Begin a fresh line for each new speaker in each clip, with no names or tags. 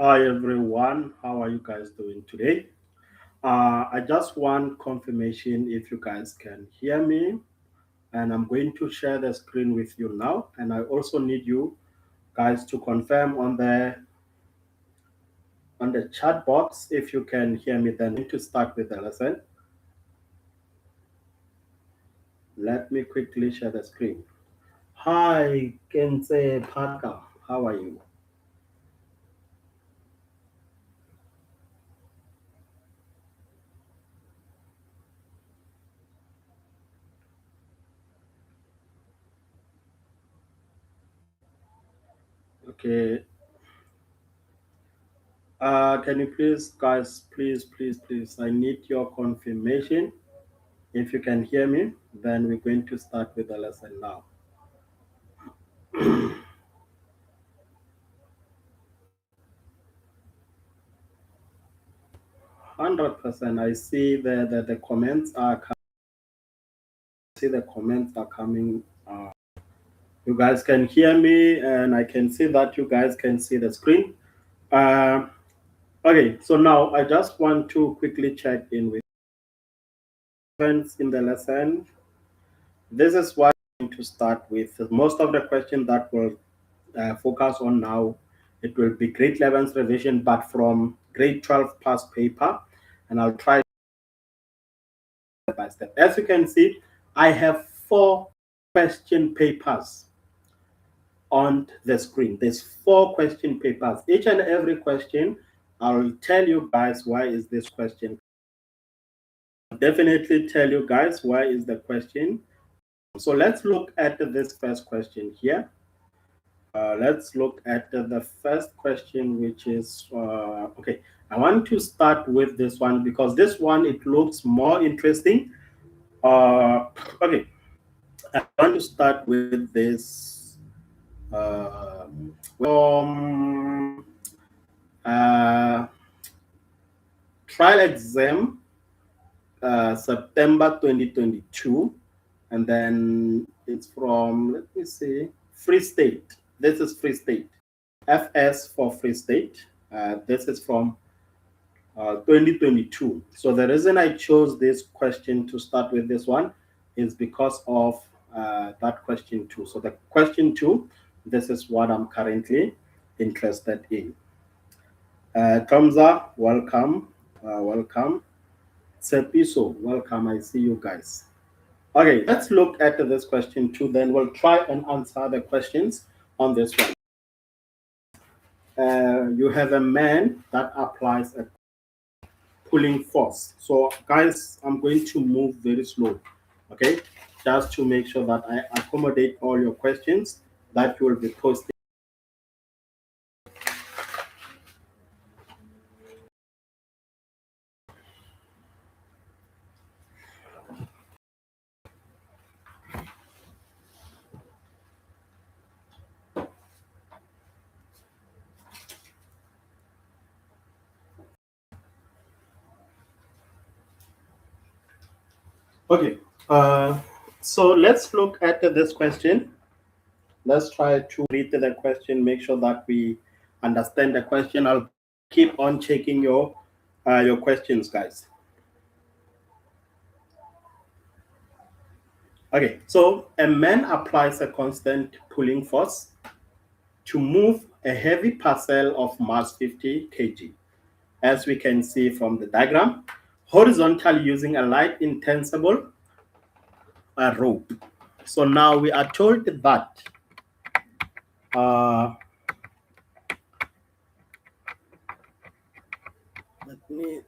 Hi everyone, how are you guys doing today? I just want confirmation if you guys can hear me, and I'm going to share the screen with you now. And I also need you guys to confirm on the chat box if you can hear me. Then to start with the lesson, let me quickly share the screen. Hi, Kense Parker, how are you? Okay. Can you please, guys, please, I need your confirmation. If you can hear me, then we're going to start with the lesson now. 100%. I see the comments are coming. You guys can hear me, and I can see that you guys can see the screen. Uh, okay, so now I just want to quickly check in with friends in the lesson. This is what I'm going to start with. Most of the questions that will focus on now, it will be grade 11's revision, but from grade 12 past paper, and I'll try step by step. As you can see, I have 4 question papers on the screen. There's 4 question papers. Each and every question, I'll tell you guys why is this question. I'll definitely tell you guys why is the question. So let's look at this first question here. Let's look at the first question, which is okay. I want to start with this one because this one it looks more interesting. Okay, I want to start with this from uh, trial exam September 2022, and then it's from, let me see, Free State. This is Free State. FS for Free State. This is from 2022. So the reason I chose this question to start with this one is because of that question two. So the question two, this is what I'm currently interested in. Kamza, welcome. Welcome. Sepiso, welcome. I see you guys. Okay, let's look at this question two. Then we'll try and answer the questions on this one. You have a man that applies a pulling force. So, guys, I'm going to move very slow, okay, just to make sure that I accommodate all your questions that you will be posting. Okay, so let's look at this question. Let's try to read the question, make sure that we understand the question. I'll keep on checking your questions, guys. Okay, so a man applies a constant pulling force to move a heavy parcel of mass 50 kg, as we can see from the diagram, horizontally using a light intensible rope. So now we are told that uh, let me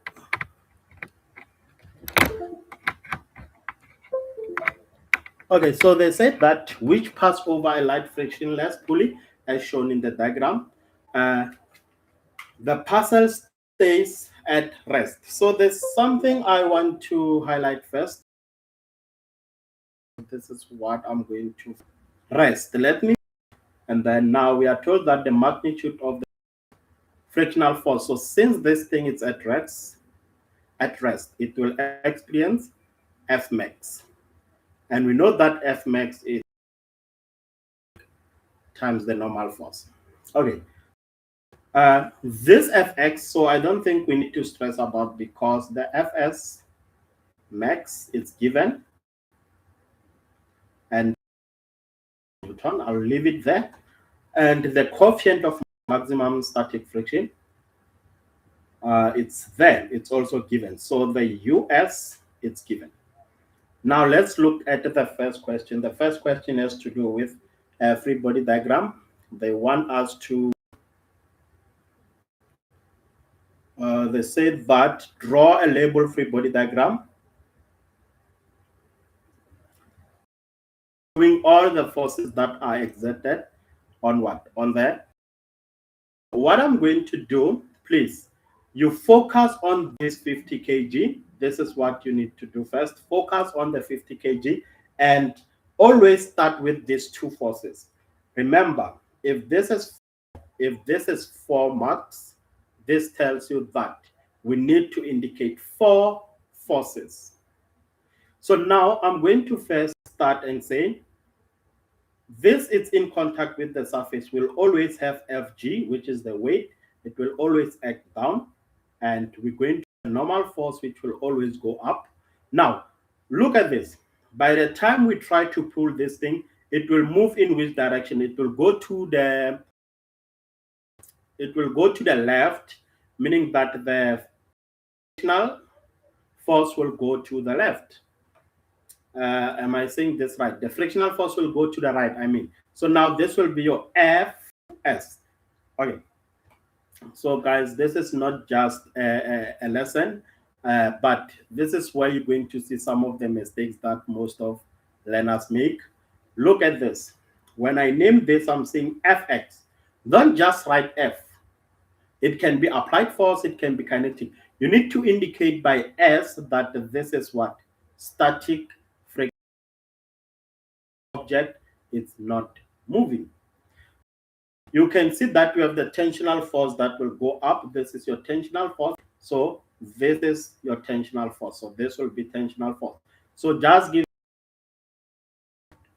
okay, so they said that which pass over a light frictionless pulley as shown in the diagram. Uh, the parcel stays at rest. So there's something I want to highlight first. This is what I'm going to rest. Let me, and then now we are told that the magnitude of the frictional force. So since this thing is at rest, it will experience F max. And we know that F max is times the normal force. Okay. This fx, so I don't think we need to stress about, because the fs max is given, and I'll leave it there. And the coefficient of maximum static friction, it's there, it's also given. So the US, it's given. Now let's look at the first question. The first question has to do with a free body diagram. They want us to, they said that draw a label free body diagram showing all the forces that are exerted on what? On there. What I'm going to do, please, you focus on this 50 kg. This is what you need to do first. Focus on the 50 kg and always start with these two forces. Remember, if this is 4 marks, this tells you that we need to indicate 4 forces. So now I'm going to first start and say this is in contact with the surface will always have Fg, which is the weight. It will always act down, and we're going to a normal force, which will always go up. Now, look at this. By the time we try to pull this thing, it will move in which direction? It will go to the left, meaning that the frictional force will go to the left. Am I saying this right? The frictional force will go to the right, I mean. So now this will be your Fs. Okay. So guys, this is not just a lesson, but this is where you're going to see some of the mistakes that most of learners make. Look at this. When I name this, I'm saying Fx. Don't just write F. It can be applied force, it can be kinetic. You need to indicate by S that this is what? Static friction. Object, it's not moving. You can see that you have the tensional force that will go up. This is your tensional force. So this is your tensional force. So this will be tensional force. So just give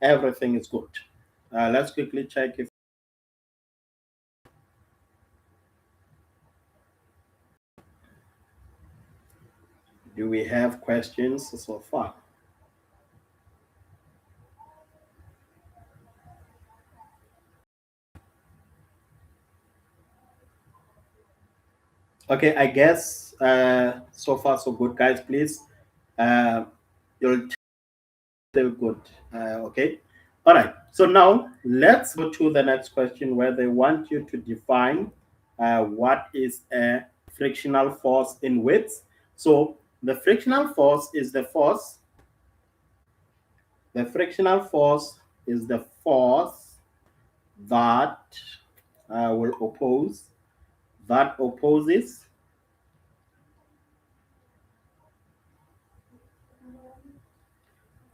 everything is good. Let's quickly check if do we have questions so far. Okay, I guess so far so good, guys. Please, you'll still good. Okay, all right. So now let's go to the next question, where they want you to define what is a frictional force in width. So the frictional force is the force. The frictional force is the force that will oppose, that opposes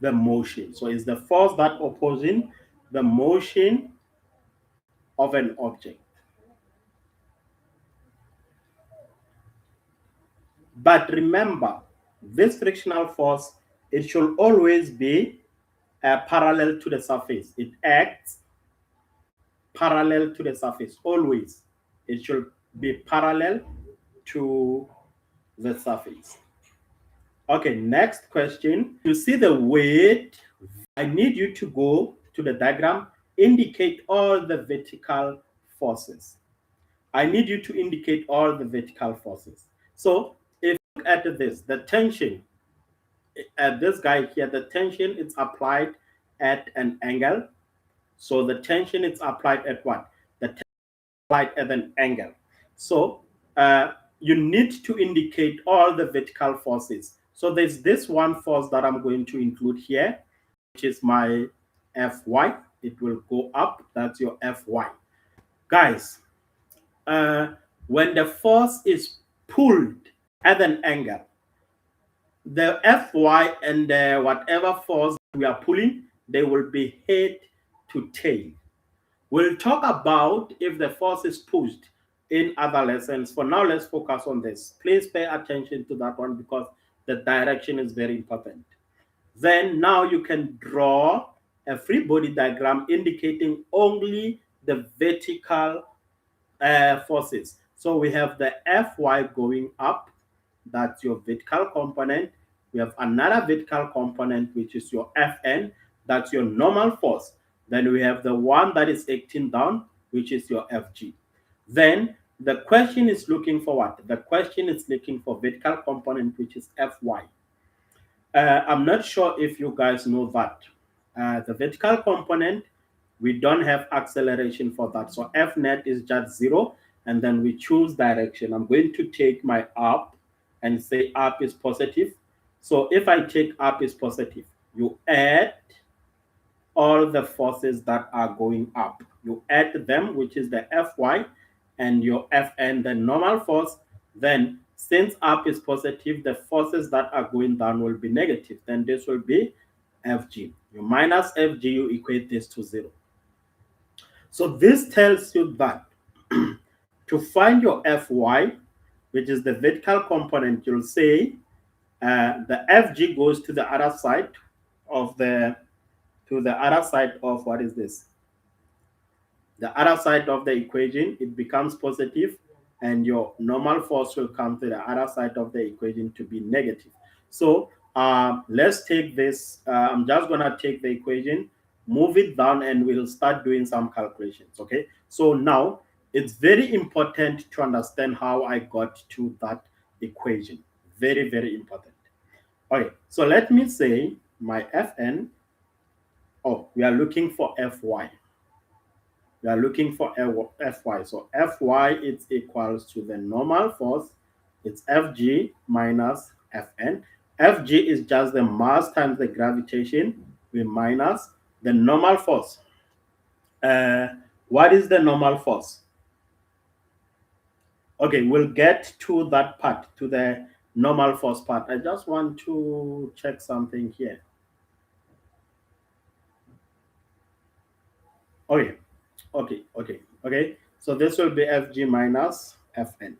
the motion. So it's the force that opposing the motion of an object. But remember, this frictional force, it should always be parallel to the surface. It acts parallel to the surface, always. It should be parallel to the surface. Okay, next question. You see the weight. I need you to go to the diagram, indicate all the vertical forces. I need you to indicate all the vertical forces. So if you look at this, the tension, at this guy here, the tension is applied at an angle. So the tension is applied at what? The tension is applied at an angle. So you need to indicate all the vertical forces. So there's this one force that I'm going to include here, which is my Fy. It will go up. That's your Fy. Guys, when the force is pulled at an angle, the Fy and the whatever force we are pulling, they will be head to tail. We'll talk about if the force is pushed in other lessons. For now, let's focus on this. Please pay attention to that one, because the direction is very important. Then now you can draw a free body diagram indicating only the vertical forces. So we have the Fy going up, that's your vertical component. We have another vertical component, which is your Fn, that's your normal force. Then we have the one that is acting down, which is your Fg. Then the question is looking for what? The question is looking for vertical component, which is Fy. I'm not sure if you guys know that. The vertical component, we don't have acceleration for that. So F net is just 0, and then we choose direction. I'm going to take my up and say up is positive. So if I take up is positive, you add all the forces that are going up. You add them, which is the Fy and your Fn, the normal force. Then since up is positive, the forces that are going down will be negative. Then this will be Fg. You minus Fg, you equate this to 0. So this tells you that to find your Fy, which is the vertical component, you'll say the Fg goes to the other side of what is this? The other side of the equation, it becomes positive, and your normal force will come to the other side of the equation to be negative. So let's take this. I'm just going to take the equation, move it down, and we'll start doing some calculations. Okay. So now it's very important to understand how I got to that equation. Very, very important. Okay. So let me say my Fn. Oh, we are looking for Fy. We are looking for Fy. So Fy is equals to the normal force. It's Fg minus Fn. Fg is just the mass times the gravitation. We minus the normal force. What is the normal force? Okay, we'll get to that part, to the normal force part. I just want to check something here. Okay, okay. So this will be Fg minus Fn.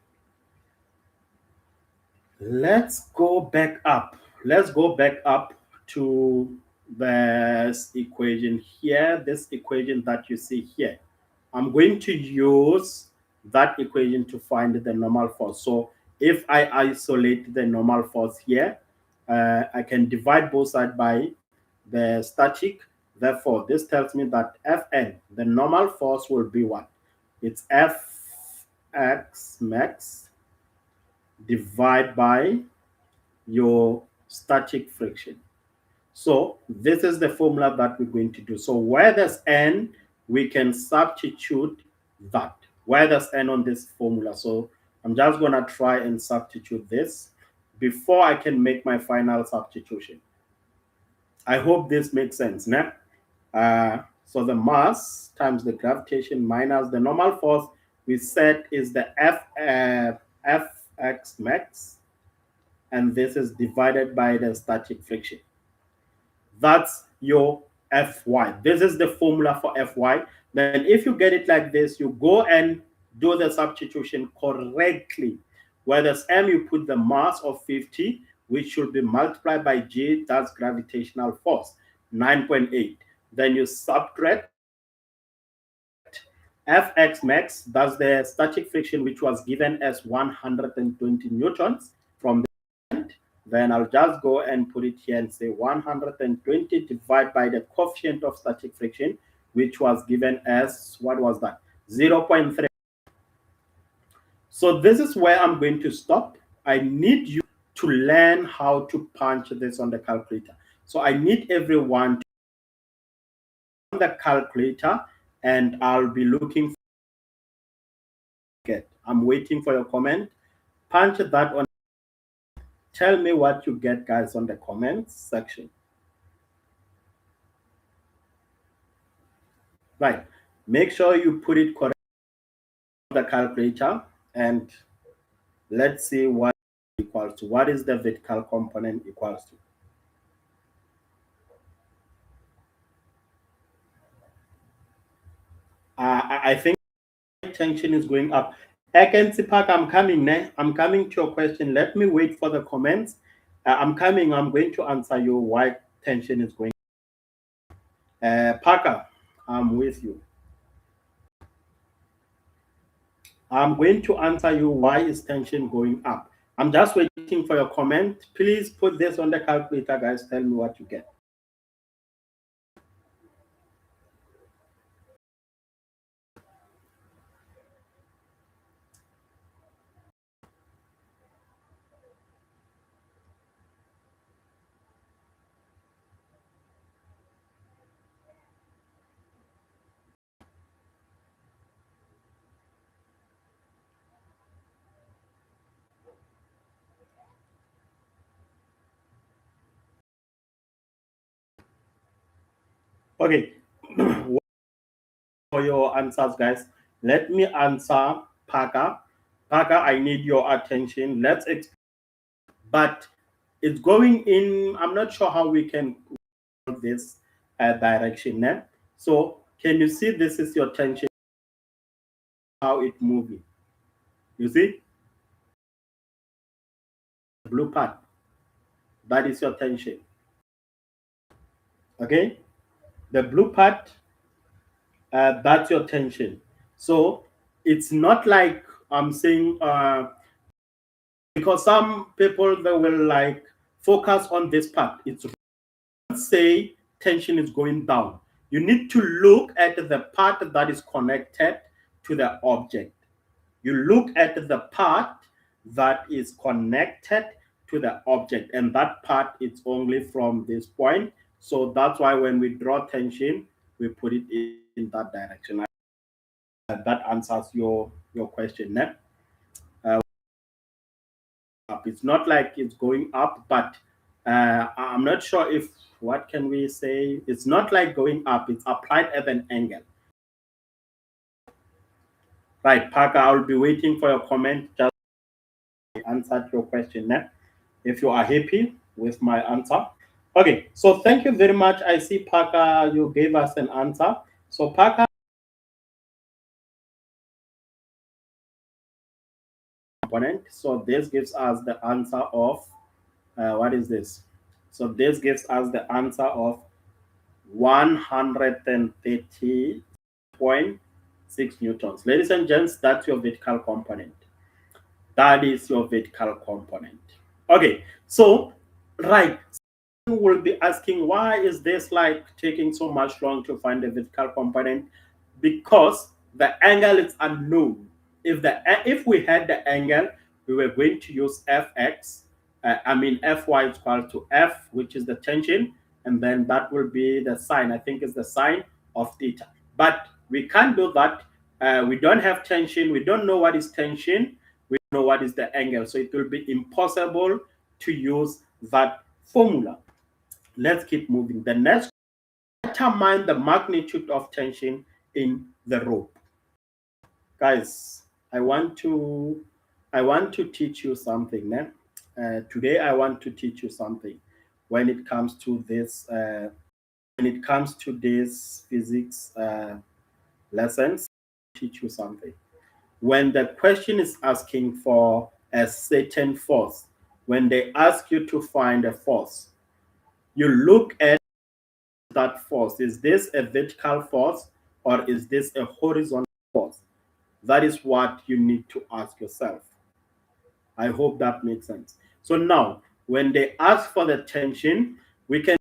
Let's go back up. Let's go back up to this equation here, this equation that you see here. I'm going to use that equation to find the normal force. So if I isolate the normal force here, I can divide both sides by the static. Therefore, this tells me that Fn, the normal force, will be what? It's Fx max divided by your static friction. So this is the formula that we're going to do. So where there's n, we can substitute that. Where there's n on this formula. So I'm just going to try and substitute this before I can make my final substitution. I hope this makes sense. Nah? So the mass times the gravitation minus the normal force we said is the Fx max, and this is divided by the static friction. That's your Fy. This is the formula for Fy. Then if you get it like this, you go and do the substitution correctly. Where there's m, you put the mass of 50, which should be multiplied by g, that's gravitational force, 9.8. Then you subtract Fx max, that's the static friction, which was given as 120 newtons from the end. Then I'll just go and put it here and say 120 divided by the coefficient of static friction, which was given as, what was that? 0.3. So this is where I'm going to stop. I need you to learn how to punch this on the calculator. So I need everyone to on the calculator, and I'll be looking for it. I'm waiting for your comment. Punch that on. Tell me what you get, guys, on the comments section. Right. Make sure you put it correct on the calculator, and let's see what equals to. What is the vertical component equals to? I think tension is going up. Akensi Park, I'm coming. I'm coming to your question. Let me wait for the comments. I'm coming. I'm going to answer you why tension is going. Parker, I'm with you. I'm going to answer you why is tension going up. I'm just waiting for your comment. Please put this on the calculator, guys. Tell me what you get. Okay. For your answers, guys. Let me answer Parker. Parker, I need your attention. But it's going in. I'm not sure how we can go this direction. Eh? So, can you see this is your tension? How it moving? You see the blue part. That is your tension. Okay, the blue part. That's your tension. So it's not like I'm saying because some people they will like focus on this part. It's say tension is going down. You need to look at the part that is connected to the object. You look at the part that is connected to the object, and that part is only from this point. So that's why when we draw tension, we put it in that direction. That answers your question. It's not like it's going up, but I'm not sure if what can we say. It's not like going up. It's applied at an angle. Right, Parker. I'll be waiting for your comment. Just answered your question. If you are happy with my answer. Okay, so thank you very much. I see Parker. You gave us an answer. So Parker component. So this gives us the answer of what is this? So this gives us the answer of 130.6 newtons. Ladies and gents, that's your vertical component. That is your vertical component. Okay, so right, will be asking why is this like taking so much long to find the vertical component, because the angle is unknown. If we had the angle, we were going to use fx, I mean fy is equal to f, which is the tension, and then that will be the sine. I think it's the sine of theta, but we can't do that. We don't have tension, we don't know what is tension, we don't know what is the angle, so it will be impossible to use that formula. Let's keep moving. The next, determine the magnitude of tension in the rope. Guys, I want to teach you something. Today I want to teach you something when it comes to this physics lessons. Teach you something. When the question is asking for a certain force, when they ask you to find a force, you look at that force. Is this a vertical force or is this a horizontal force? That is what you need to ask yourself. I hope that makes sense. So now, when they ask for the tension, we can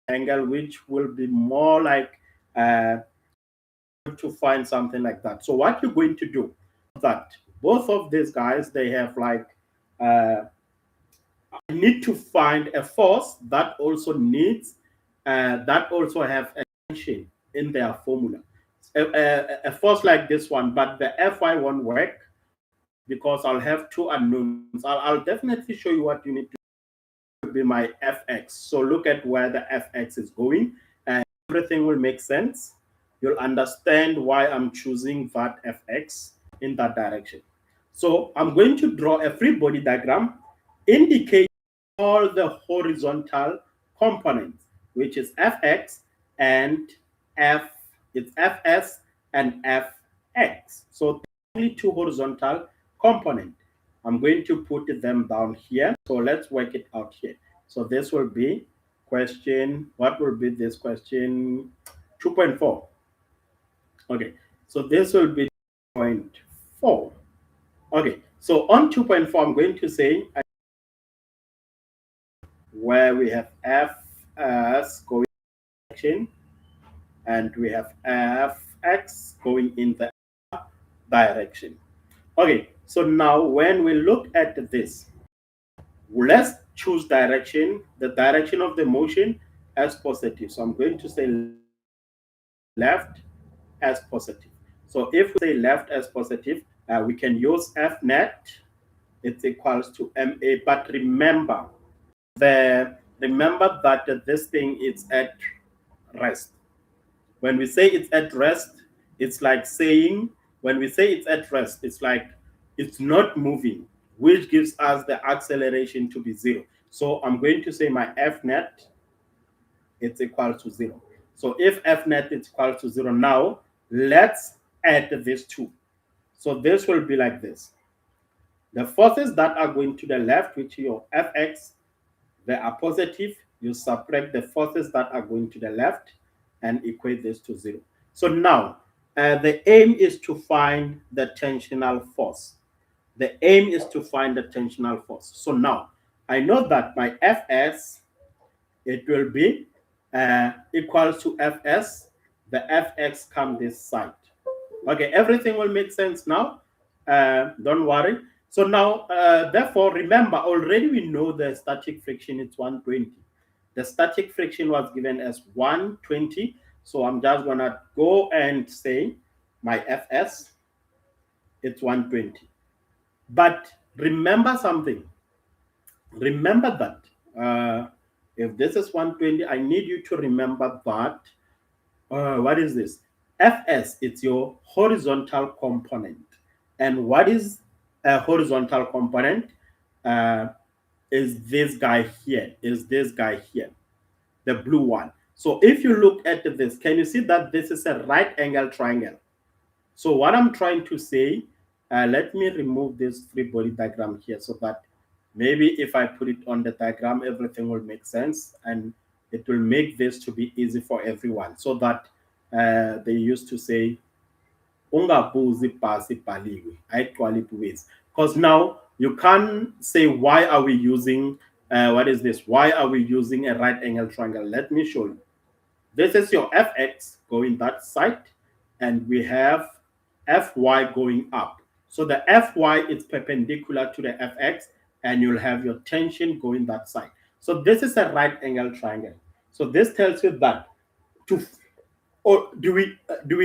angle which will be more like to find something like that. So what you're going to do that both of these guys they have like need to find a force that also needs that also have a tension in their formula. A force like this one, but the Fy won't work because I'll have two unknowns. I'll definitely show you what you need to be my Fx. So look at where the Fx is going, and everything will make sense. You'll understand why I'm choosing that Fx in that direction. So I'm going to draw a free body diagram indicating all the horizontal components, which is Fx and F, it's Fs and Fx. So only two horizontal components. I'm going to put them down here. So let's work it out here. So this will be question, what will be this question? 2.4. Okay, so this will be 2.4. 4. Okay, so on 2.4, I'm going to say where we have f as going direction and we have fx going in the direction. Okay, so now when we look at this, let's choose direction, the direction of the motion as positive. So I'm going to say left as positive. So if we say left as positive, we can use F net. It's equals to MA. But remember that this thing is at rest. When we say it's at rest, it's like saying, when we say it's at rest, it's like it's not moving, which gives us the acceleration to be 0. So I'm going to say my F net, it's equal to 0. So if F net is equal to 0, now let's add these two. So this will be like this. The forces that are going to the left, which is your Fx, they are positive. You subtract the forces that are going to the left and equate this to 0. So now, the aim is to find the tensional force. The aim is to find the tensional force. So now, I know that my Fs, it will be equal to Fs. The Fx come this side. Okay, everything will make sense now. Don't worry. So now, therefore, remember, already we know the static friction is 120. The static friction was given as 120. So I'm just going to go and say my Fs, it's 120. But remember something. Remember that if this is 120, I need you to remember that what is this? Fs, it's your horizontal component. And what is a horizontal component? Uh, is this guy here, the blue one. So if you look at this, can you see that this is a right angle triangle? So what I'm trying to say, let me remove this free body diagram here so that maybe if I put it on the diagram, everything will make sense and it will make this to be easy for everyone. So that they used to say, ungabuzi pasi bhaliwe, ayigcwali ways. Because now you can't say, why are we using, what is this? Why are we using a right angle triangle? Let me show you. This is your Fx going that side, and we have Fy going up. So the Fy is perpendicular to the Fx, and you'll have your tension going that side. So this is a right angle triangle. So this tells you that to, or do we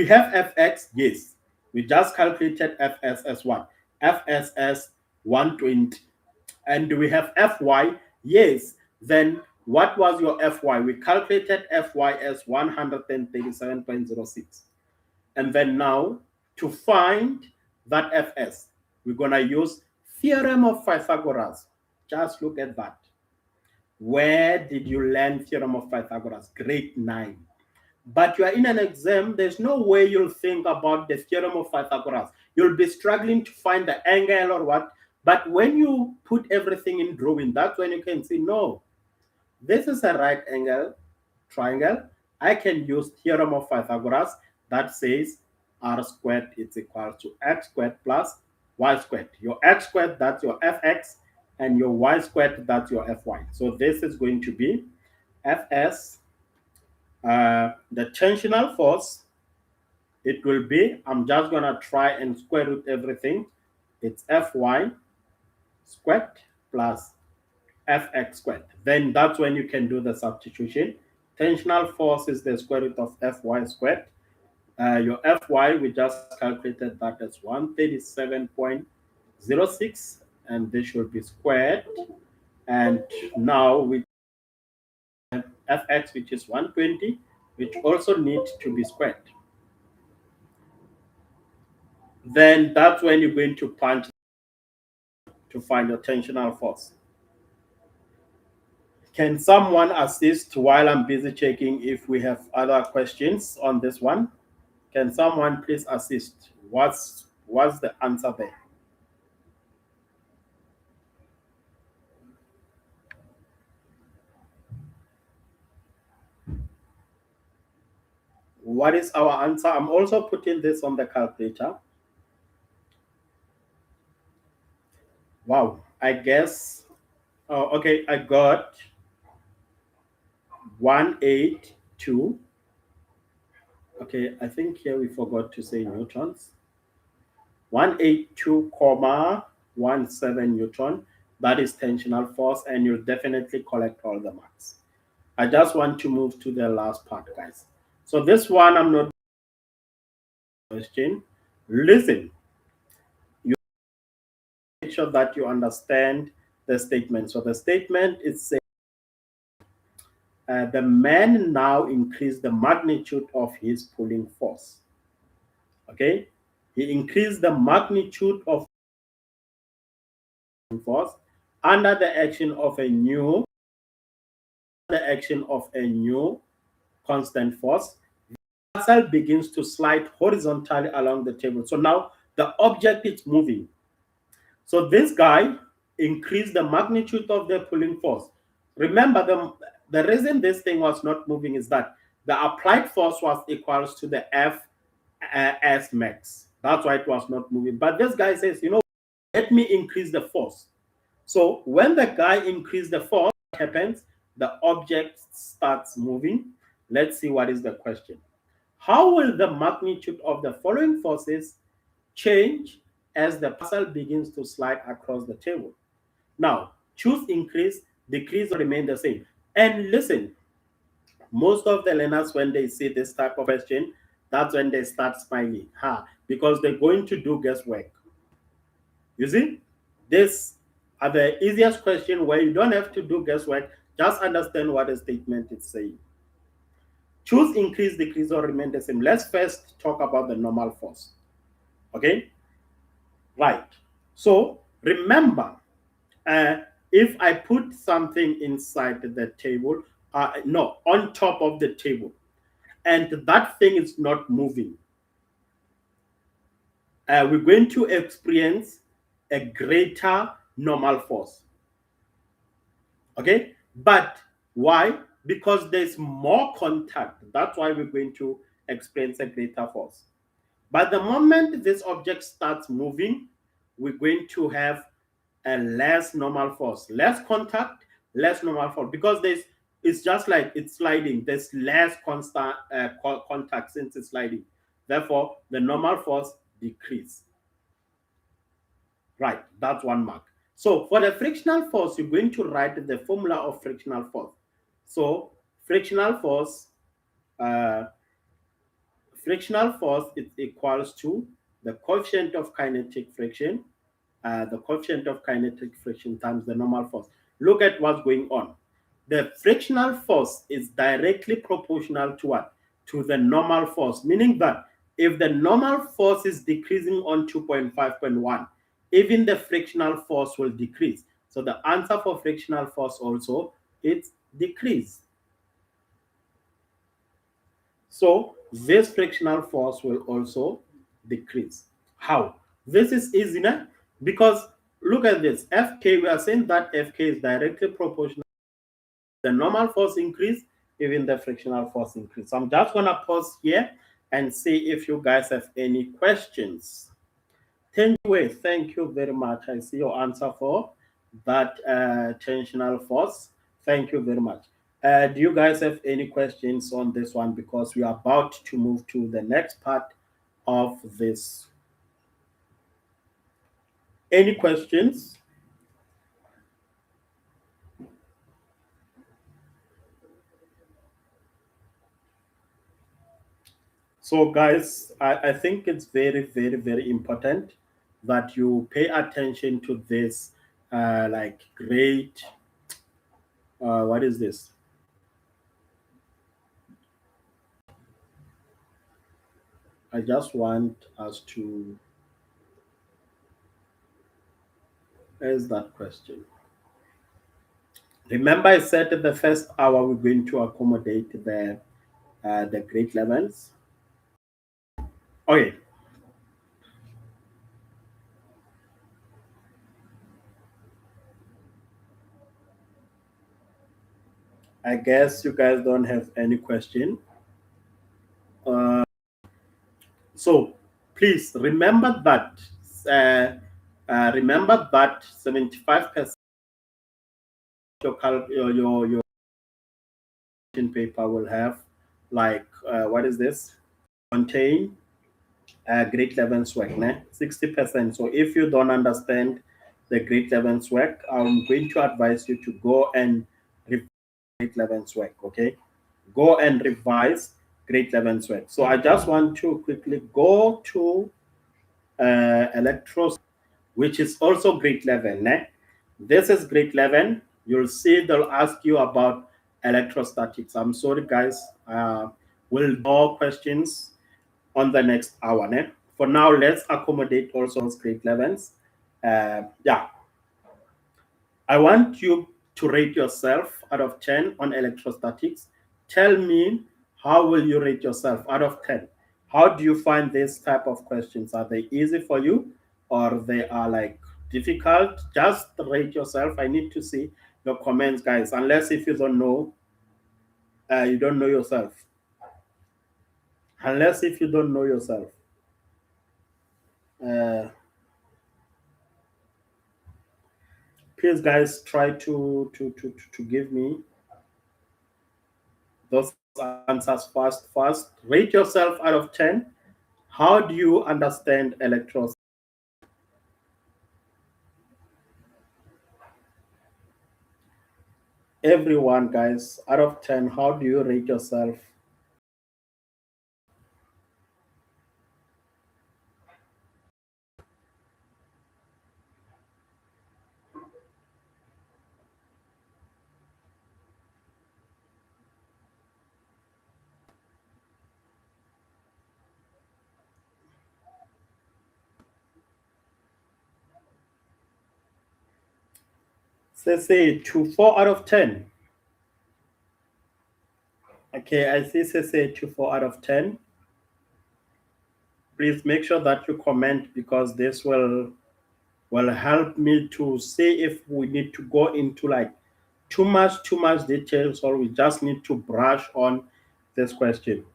have Fx? Yes. We just calculated Fs as what? Fs as 120. And do we have Fy? Yes. Then what was your Fy? We calculated Fy as 137.06. And then now, to find that Fs, we're going to use theorem of Pythagoras. Just look at that. Where did you learn theorem of Pythagoras? Grade 9. But you are in an exam, there's no way you'll think about the theorem of Pythagoras. You'll be struggling to find the angle or what. But when you put everything in drawing, that's when you can see, no, this is a right angle triangle. I can use theorem of Pythagoras that says r squared is equal to x squared plus y squared. Your x squared, that's your fx, and your y squared, that's your fy. So this is going to be fs. The tensional force, it will be, I'm just going to try and square root everything. It's Fy squared plus Fx squared. Then that's when you can do the substitution. Tensional force is the square root of Fy squared. Your Fy, we just calculated that as 137.06, and this should be squared. And now we have Fx, which is 120, which also needs to be squared. Then that's when you're going to punch to find your tensional force. Can someone assist while I'm busy checking if we have other questions on this one? Can someone please assist? What's the answer there? What is our answer? I'm also putting this on the calculator. Wow, I guess. Okay, I got 182. Okay, I think here we forgot to say newtons. 182 comma 17 newton. That is tensional force, and you'll definitely collect all the marks. I just want to move to the last part, guys. So this one, I'm not question. Listen, you make sure that you understand the statement. So the statement is saying the man now increased the magnitude of his pulling force. Okay, he increased the magnitude of force under the action of a new constant force. The cell begins to slide horizontally along the table. So now the object is moving. So this guy increased the magnitude of the pulling force. Remember, the reason this thing was not moving is that the applied force was equals to the F S max. That's why it was not moving. But this guy says, let me increase the force. So when the guy increased the force, what happens? The object starts moving. Let's see what is the question. How will the magnitude of the following forces change as the parcel begins to slide across the table? Now, choose increase, decrease, or remain the same. And listen, most of the learners, when they see this type of question, that's when they start smiling, because they're going to do guesswork. You see, this are the easiest question where you don't have to do guesswork. Just understand what the statement is saying. Choose increase, decrease, or remain the same. Let's first talk about the normal force. Okay, right. So remember, uh, if I put something inside the table, no, on top of the table, and that thing is not moving, we're going to experience a greater normal force. Okay, but why? Because there's more contact. That's why we're going to experience a greater force. But the moment this object starts moving, we're going to have a less normal force, less contact, less normal force, because it's just like it's sliding. There's less constant contact since it's sliding. Therefore, the normal force decrease. Right, that's one mark. So for the frictional force, you're going to write the formula of frictional force. So frictional force, uh, frictional force is equals to the coefficient of kinetic friction, times the normal force. Look at what's going on. The frictional force is directly proportional to what? To the normal force, meaning that if the normal force is decreasing on 2.5.1, even the frictional force will decrease. So the answer for frictional force also is decrease. So this frictional force will also decrease. How? This is easy now, because look at this. Fk, we are saying that Fk is directly proportional. The normal force increase, even the frictional force increase. So I'm just going to pause here and see if you guys have any questions. Thank you very much. I see your answer for that tensional force. Thank you very much. Do you guys have any questions on this one? Because we are about to move to the next part of this. Any questions? So, guys, I think it's very, very, very important that you pay attention to this, like great. What is this? I just want us to. Where's that question? Remember, I said that the first hour we're going to accommodate the grade levels. Okay. I guess you guys don't have any question. So please remember that Remember that 75% your paper will have like what is this? Contain grade 11 swag, ne? 60%. So if you don't understand the grade 11 swag, I'm going to advise you to go and revise grade 11 swag, okay? Go and revise grade 11 swag. So I just want to quickly go to electros, which is also grade 11. Ne? This is grade 11. You'll see they'll ask you about electrostatics. I'm sorry, guys. We'll do more questions on the next hour. Ne? For now, let's accommodate also those grade 11s. Yeah, I want you to rate yourself out of 10 on electrostatics. Tell me, how will you rate yourself out of 10? How do you find this type of questions? Are they easy for you or they are like difficult? Just rate yourself. I need to see your comments, guys. Unless if you don't know yourself. Unless if you don't know yourself. Uh, Please, guys, try to give me those answers fast. Rate yourself out of 10. How do you understand electrons? Everyone, guys, out of 10, how do you rate yourself? Say 2, 4 out of 10. Okay, I see say 2, 4 out of 10. Please make sure that you comment because this will help me to see if we need to go into like too much details or we just need to brush on this question.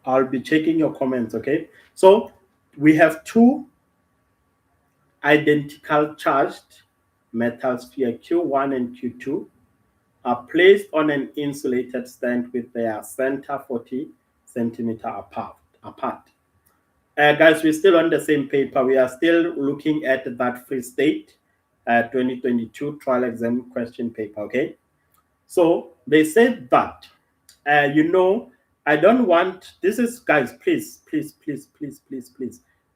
I'll be checking your comments, okay? So we have two identical charged metal sphere Q1 and Q2 are placed on an insulated stand with their center 40 centimeter apart. Guys, we're still on the same paper. We are still looking at that Free State 2022 trial exam question paper, okay? So they said that, I don't want, this is, guys, please,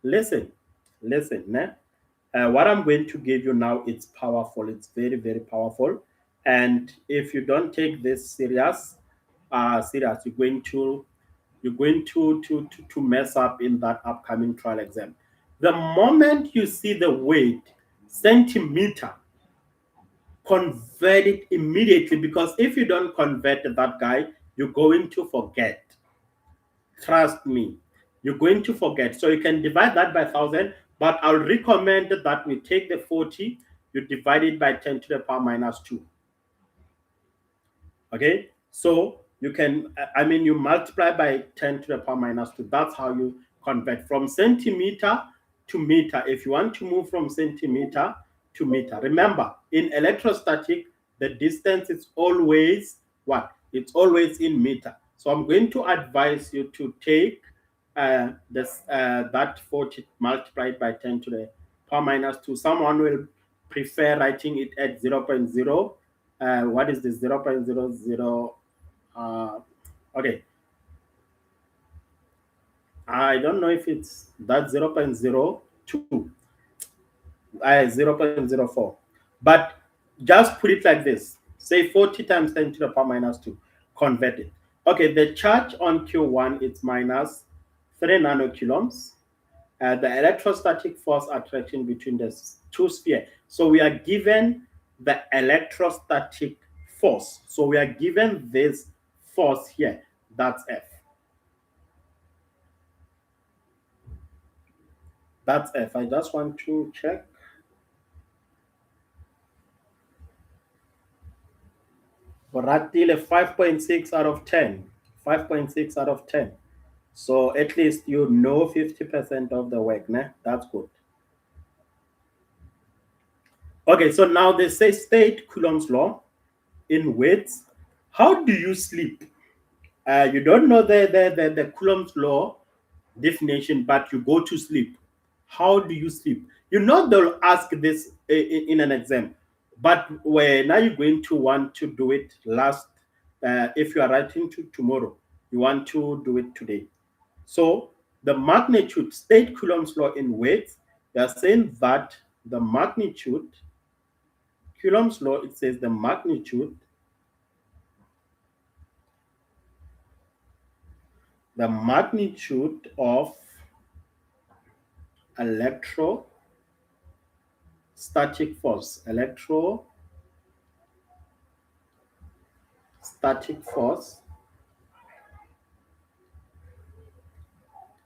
listen, né? What I'm going to give you now, it's powerful. It's very, very powerful. And if you don't take this serious, you're going to mess up in that upcoming trial exam. The moment you see the weight, centimeter, convert it immediately because if you don't convert that guy, you're going to forget. Trust me, you're going to forget. So you can divide that by 1,000, but I'll recommend that we take the 40, you divide it by 10 to the power minus 2. Okay, so you can, you multiply by 10 to the power minus 2. That's how you convert from centimeter to meter. If you want to move from centimeter to meter, remember in electrostatic, the distance is always what? It's always in meter. So I'm going to advise you to take that 40 multiplied by 10 to the power minus 2. Someone will prefer writing it at 0.0. What is this? 0.00. Okay. I don't know if it's that 0.02, 0.04. But just put it like this. Say 40 times 10 to the power minus 2. Convert it. Okay, the charge on Q1 is minus 3 nanocoulombs. The electrostatic force attraction between the two spheres. So we are given the electrostatic force. So we are given this force here. That's F. That's F. I just want to check. Ratile 5.6 out of 10. 5.6 out of 10. So at least you know 50% of the work. Né? That's good. Okay, so now they say state Coulomb's law in weights. How do you sleep? You don't know the Coulomb's law definition, but you go to sleep. How do you sleep? You know they'll ask this in an exam, but where now you're going to want to do it last. If you are writing to tomorrow, you want to do it today. So the magnitude, state Coulomb's law in weights, they are saying that the magnitude, Coulomb's law, it says the magnitude of electrostatic force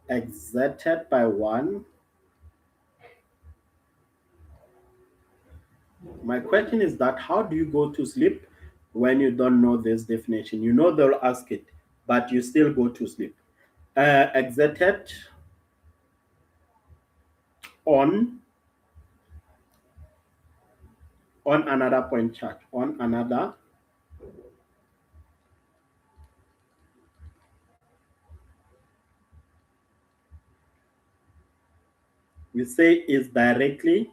exerted by one. My question is that how do you go to sleep when you don't know this definition? You know they'll ask it, but you still go to sleep. Exerted on another point charge, on another we say is directly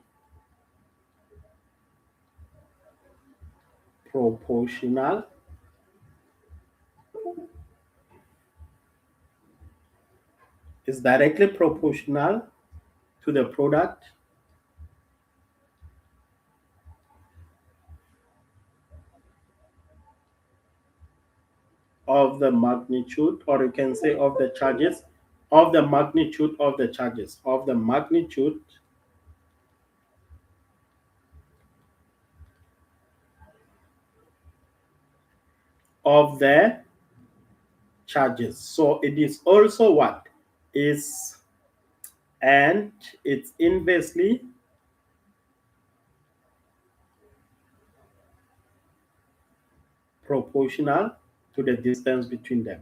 proportional to the product of the magnitude, or you can say of the charges, of the magnitude of the charges, of the magnitude of the charges. So it is also what is, and it's inversely proportional to the distance between them.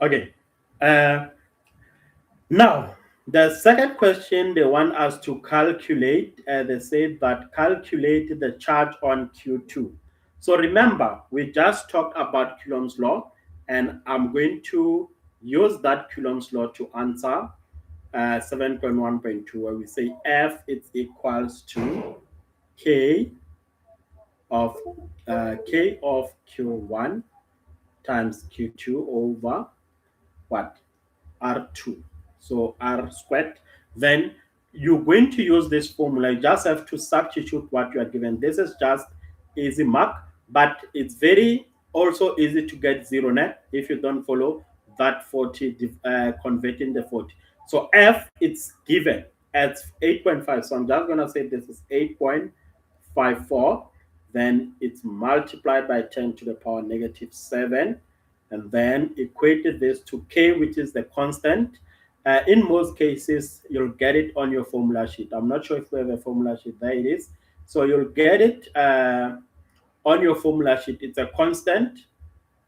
Okay. Now, the second question they want us to calculate, they say that calculate the charge on Q2. So remember, we just talked about Coulomb's law, and I'm going to use that Coulomb's law to answer 7.1.2, where we say F is equals to K of Q1 times Q2 over what? R2. So R squared. Then you're going to use this formula. You just have to substitute what you are given. This is just easy mark, but it's very also easy to get zero net if you don't follow that 40, converting the 40. So F, it's given at 8.5. So I'm just going to say this is 8.54. Then it's multiplied by 10 to the power negative 7, and then equated this to K, which is the constant. In most cases, you'll get it on your formula sheet. I'm not sure if we have a formula sheet. There it is. So you'll get it on your formula sheet. It's a constant.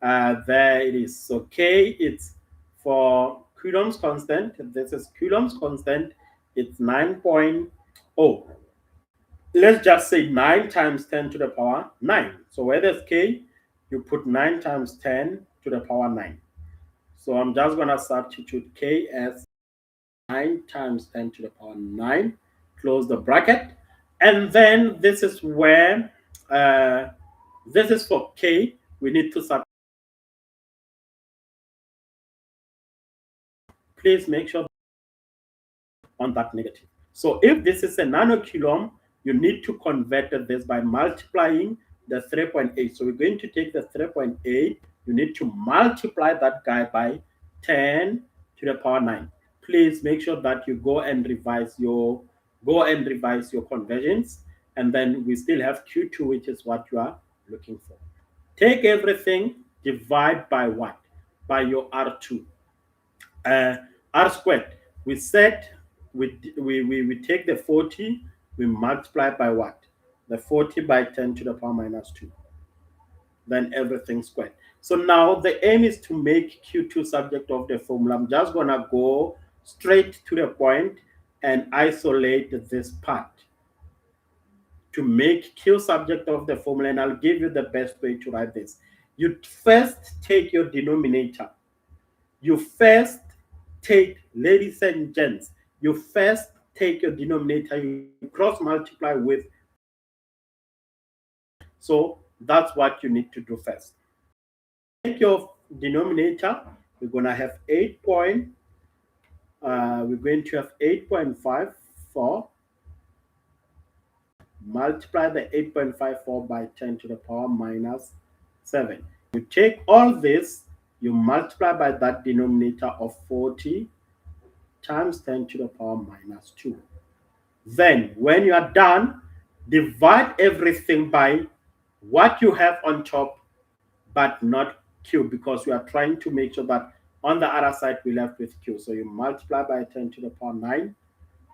There it is. So K, it's for Coulomb's constant. This is Coulomb's constant. It's 9.0. Let's just say 9 times 10 to the power 9. So where there's K, you put 9 times 10 to the power 9. So I'm just going to substitute K as 9 times 10 to the power 9, close the bracket. And then this is where, this is for K, we need to substitute. Please make sure on that negative. So if this is a nanocoulomb, you need to convert this by multiplying the 3.8. So we're going to take the 3.8. You need to multiply that guy by 10 to the power 9. Please make sure that you go and revise your conversions. And then we still have Q2, which is what you are looking for. Take everything, divide by what? By your R2. R squared. We said we take the 40, we multiply by what? The 40 by 10 to the power minus 2. Then everything squared. So now the aim is to make Q2 subject of the formula. I'm just going to go straight to the point and isolate this part to make Q subject of the formula, and I'll give you the best way to write this. You first take your denominator. You first take, ladies and gents, you first take your denominator, you cross multiply with. So that's what you need to do first. Take your denominator, we're going to have 8 point, we're going to have 8.54, multiply the 8.54 by 10 to the power minus 7. You take all this, you multiply by that denominator of 40 times 10 to the power minus 2. Then, when you are done, divide everything by what you have on top, but not Q, because we are trying to make sure that on the other side we left with Q. So you multiply by 10 to the power 9,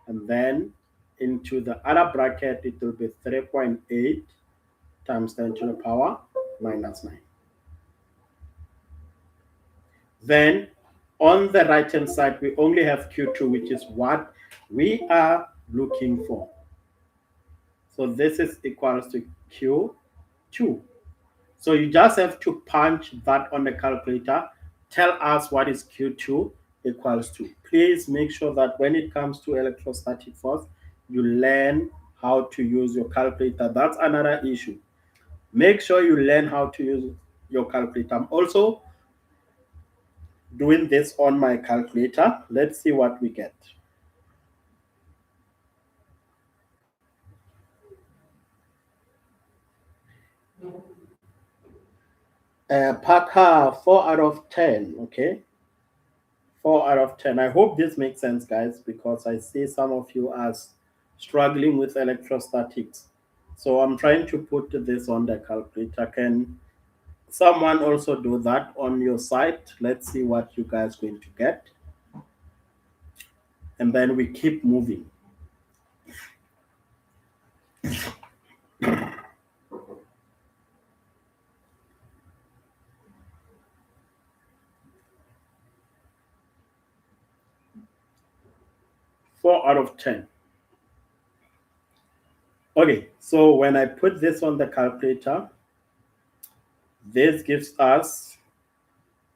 and then into the other bracket, it will be 3.8 times 10 to the power minus 9. Then on the right hand side, we only have Q2, which is what we are looking for. So this is equals to Q2. So you just have to punch that on the calculator. Tell us what is Q2 equals to. Please make sure that when it comes to electrostatic force, you learn how to use your calculator. That's another issue. Make sure you learn how to use your calculator. I'm also doing this on my calculator. Let's see what we get. Parker, 4 out of 10. Okay. 4 out of 10. I hope this makes sense, guys, because I see some of you are struggling with electrostatics. So I'm trying to put this on the calculator. Can someone also do that on your site? Let's see what you guys are going to get. And then we keep moving. Four out of 10. Okay, so when I put this on the calculator, this gives us,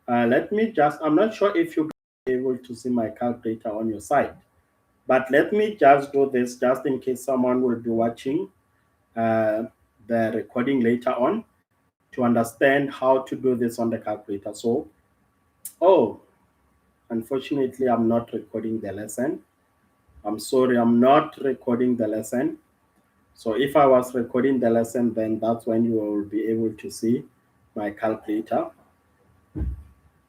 let me just, I'm not sure if you guys are able to see my calculator on your side, but let me just do this just in case someone will be watching the recording later on to understand how to do this on the calculator. So, oh, unfortunately, I'm not recording the lesson. I'm sorry, I'm not recording the lesson. So if I was recording the lesson, then that's when you will be able to see my calculator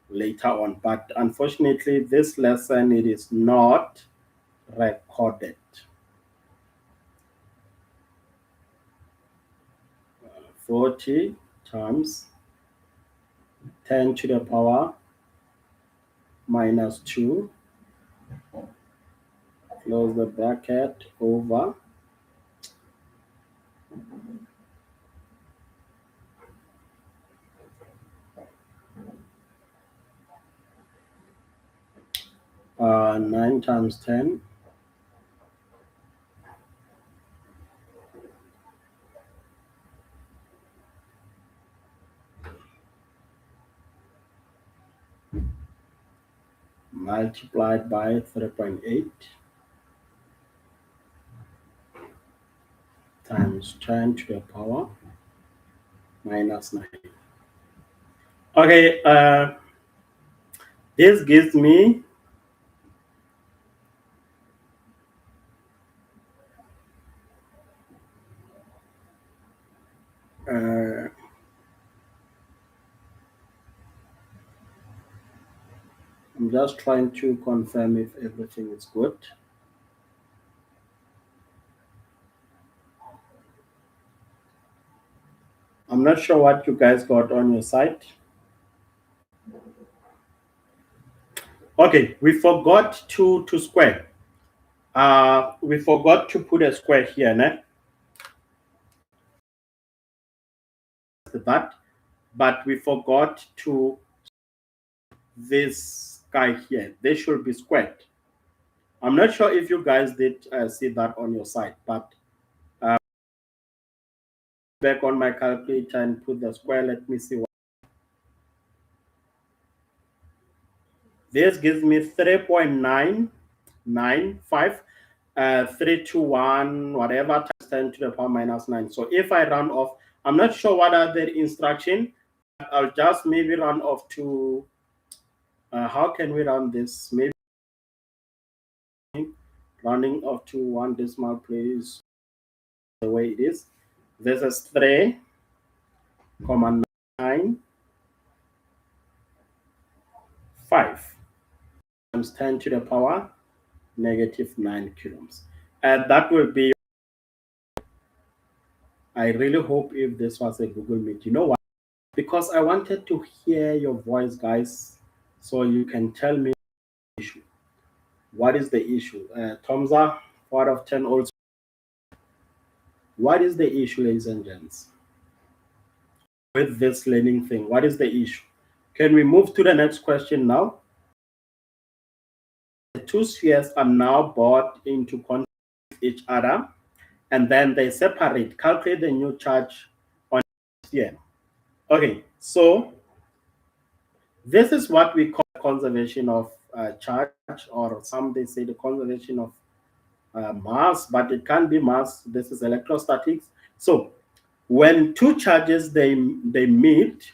later on. But unfortunately, this lesson, it is not recorded. 40 times 10 to the power minus 2, close the bracket, over 9 times 10, multiplied by 3.8 times 10 to the power minus 9. Okay, this gives me I'm just trying to confirm if everything is good. I'm not sure what you guys got on your site. Okay, we forgot to square. We forgot to put a square here, né? That, but we forgot to this guy here. They should be squared. I'm not sure if you guys did see that on your side, but back on my calculator and put the square. Let me see what this gives me 3.995 321 whatever times 10 to the power minus 9. So if I run off, I'm not sure what are the instruction. I'll just maybe run off to how can we run this? Maybe running off to one decimal place the way it is. This is 3,955 times 10 to the power negative 9 coulombs. And that will be, I really hope if this was a Google Meet. You know why? Because I wanted to hear your voice, guys, so you can tell me the issue. What is the issue? Tomza, 4 out of 10 also. What is the issue, ladies and gents, with this learning thing? What is the issue? Can we move to the next question now? The two spheres are now brought into contact with each other, and then they separate. Calculate the new charge on the sphere. Okay, so this is what we call conservation of charge, or some they say the conservation of mass, but it can't be mass. This is electrostatics. So when two charges they meet,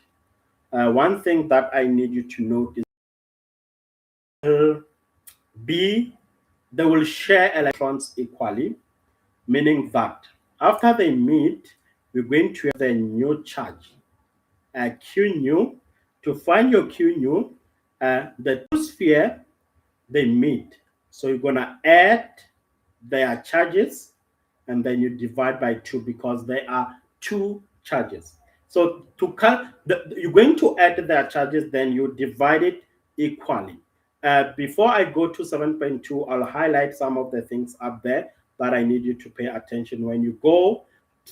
one thing that I need you to note is B, they will share electrons equally, meaning that after they meet, we're going to have the new charge, Q nu. To find your Q nu, the two sphere they meet. So you're gonna add their charges and then you divide by 2 because there are two charges. So to cut, you're going to add their charges, then you divide it equally. Before I go to 7.2, I'll highlight some of the things up there that I need you to pay attention when you go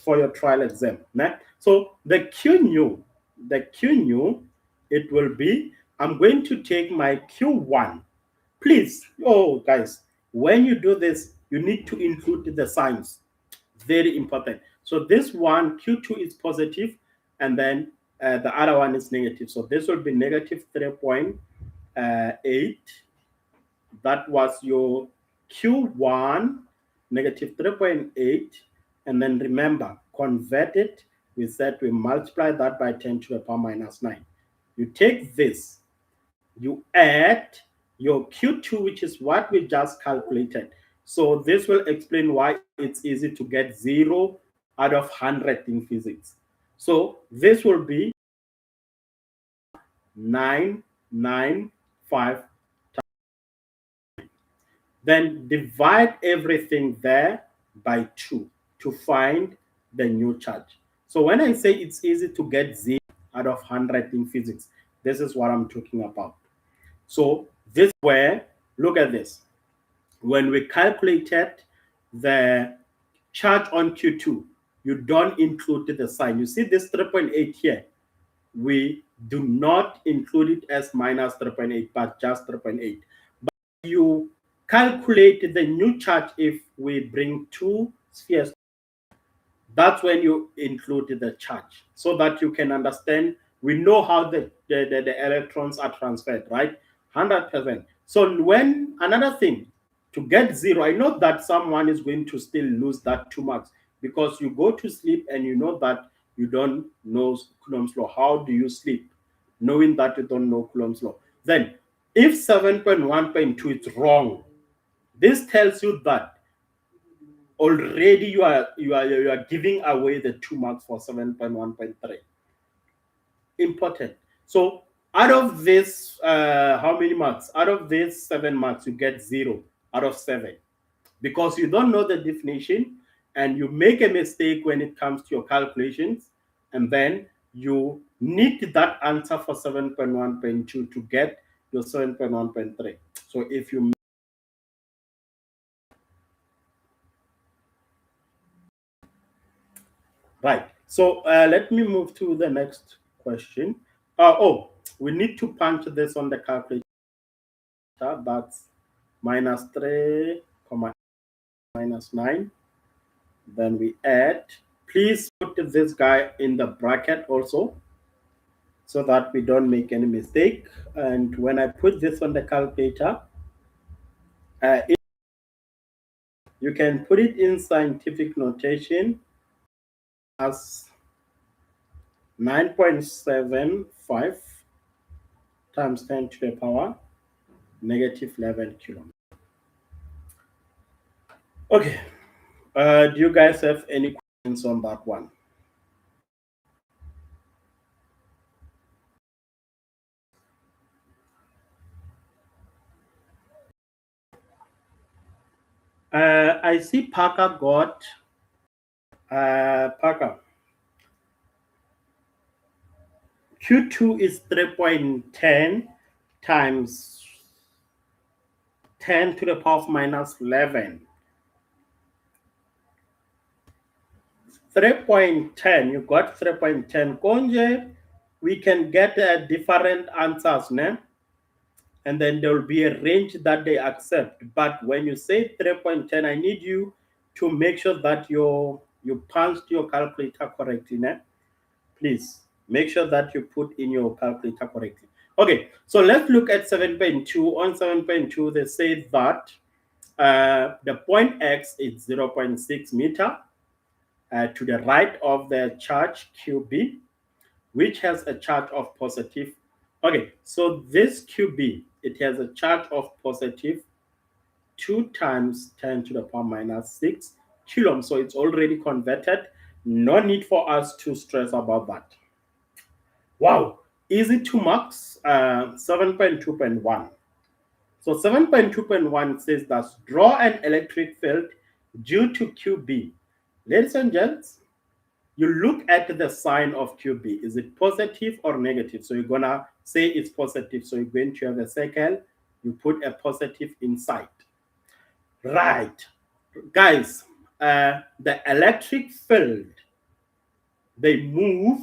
for your trial exam. So the Q nu, it will be, I'm going to take my Q1. Please, oh guys, when you do this, you need to include the signs. Very important. So this one, Q2 is positive, and then the other one is negative. So this will be negative 3.8. That was your Q1, negative 3.8. And then remember, convert it. We said we multiply that by 10 to the power minus 9. You take this, you add your Q2, which is what we just calculated. So this will explain why it's easy to get 0 out of 100 in physics. So this will be 995. Then divide everything there by 2 to find the new charge. So when I say it's easy to get 0 out of 100 in physics, this is what I'm talking about. So this where, look at this. When we calculated the charge on Q2, you don't include the sign. You see this 3.8 here. We do not include it as minus 3.8, but just 3.8. But you calculate the new charge if we bring two spheres. That's when you include the charge so that you can understand. We know how the electrons are transferred, right? 100%. So when another thing, to get 0, I know that someone is going to still lose that 2 marks because you go to sleep and you know that you don't know Coulomb's law. How do you sleep knowing that you don't know Coulomb's law? Then if 7.1.2 is wrong, this tells you that already you are giving away the 2 marks for 7.1.3. Important. So out of this, how many marks? Out of this 7 marks, you get 0 out of 7 because you don't know the definition and you make a mistake when it comes to your calculations, and then you need that answer for 7.1.2 to get your 7.1.3. So if you right, so let me move to the next question. Oh, we need to punch this on the calculator. That's minus 3 comma minus 9. Then we add. Please put this guy in the bracket also, so that we don't make any mistake. And when I put this on the calculator, you can put it in scientific notation as 9.75 times 10 to the power negative 11 kilometers. Okay, do you guys have any questions on that one? I see Parker got Parker. Q2 is 3.10 times 10 to the power of minus 11. 3.10, you got 3.10. Konje, we can get different answers, né? And then there will be a range that they accept. But when you say 3.10, I need you to make sure that you punched your calculator correctly, né? Please make sure that you put in your calculator correctly. Okay, so let's look at 7.2. On 7.2, they say that the point X is 0.6 meter to the right of the charge QB, which has a charge of positive. Okay, so this QB, it has a charge of positive 2 times 10 to the power minus 6 coulomb. So it's already converted. No need for us to stress about that. Wow, easy to marks, 7.2.1. So 7.2.1 says that draw an electric field due to QB. Ladies and gents, you look at the sign of QB. Is it positive or negative? So you're going to say it's positive. So you're going to have a circle. You put a positive inside. Right. Guys, the electric field, they move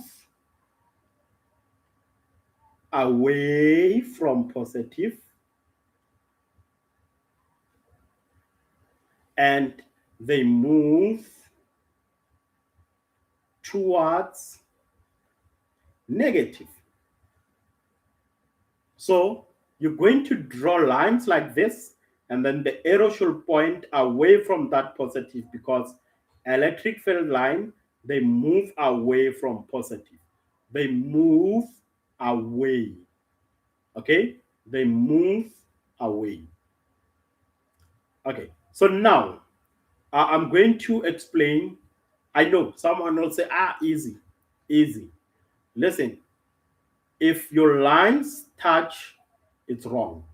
away from positive and they move towards negative. So you're going to draw lines like this, and then the arrow should point away from that positive, because electric field line, they move away from positive. They move away. Okay? They move away. Okay. So now I'm going to explain. I know someone will say, easy, easy. Listen, if your lines touch, it's wrong.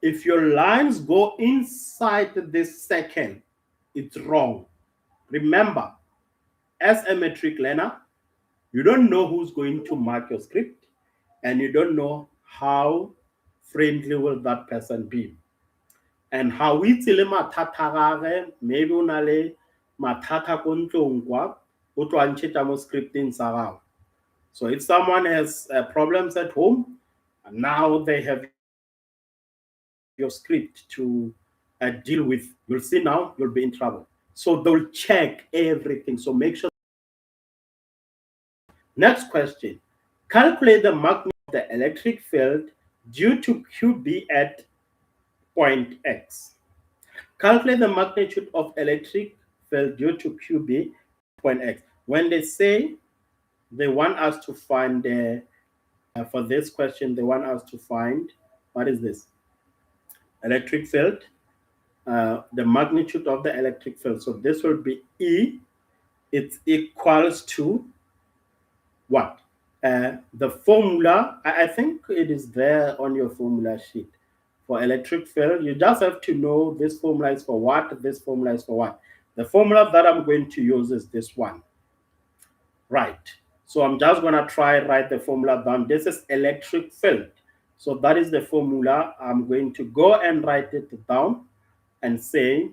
If your lines go inside this circle, it's wrong. Remember, as a metric learner, you don't know who's going to mark your script, and you don't know how friendly will that person be. And how we tell mathata maybe unale mathata ko ntlong kwa o tlo ntšhetša mo scripting sa gago. So if someone has problems at home, now they have your script to deal with, you'll see now you'll be in trouble. So they'll check everything. So make sure. Next question. Calculate the magnitude of the electric field due to QB at point X. Calculate the magnitude of electric field due to QB point X. When they say they want us to find for this question, they want us to find, what is this? Electric field, the magnitude of the electric field. So this will be E. It's equals to what? The formula, I think it is there on your formula sheet. For electric field, you just have to know this formula is for what, this formula is for what. The formula that I'm going to use is this one. Right. So I'm just going to try write the formula down. This is electric field. So that is the formula. I'm going to go and write it down and say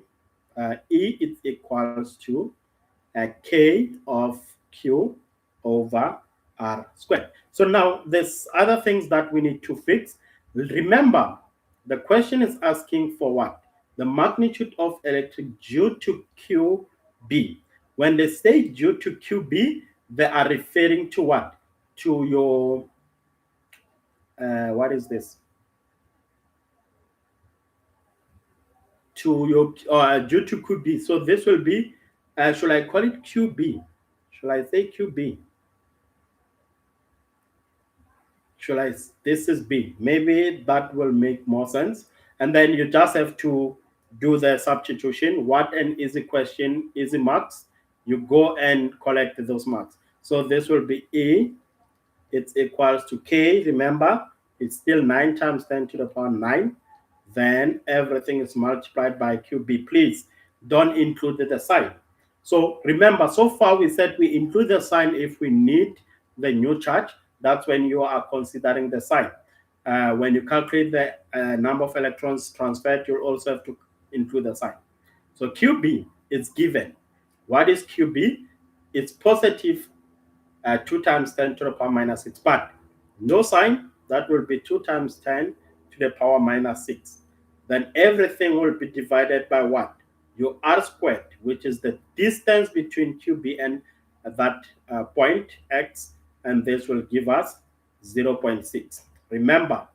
E is equals to K of Q over R squared. So now there's other things that we need to fix. Remember, the question is asking for what? The magnitude of electric due to QB. When they say due to QB, they are referring to what? To your, what is this? To your, due to QB. So this will be, should I call it QB? Shall I say QB? Should I? This is B. Maybe that will make more sense. And then you just have to do the substitution. What an easy question, easy marks. You go and collect those marks. So this will be E. It's equals to K. Remember, it's still 9 times 10 to the power 9. Then everything is multiplied by QB. Please don't include the sign. So remember, so far we said we include the sign if we need the new charge. That's when you are considering the sign. When you calculate the number of electrons transferred, you also have to include the sign. So QB is given. What is QB? It's positive 2 times 10 to the power minus 6. But no sign, that will be 2 times 10 to the power minus 6. Then everything will be divided by what? Your R squared, which is the distance between QB and that point X, and this will give us 0.6. Remember,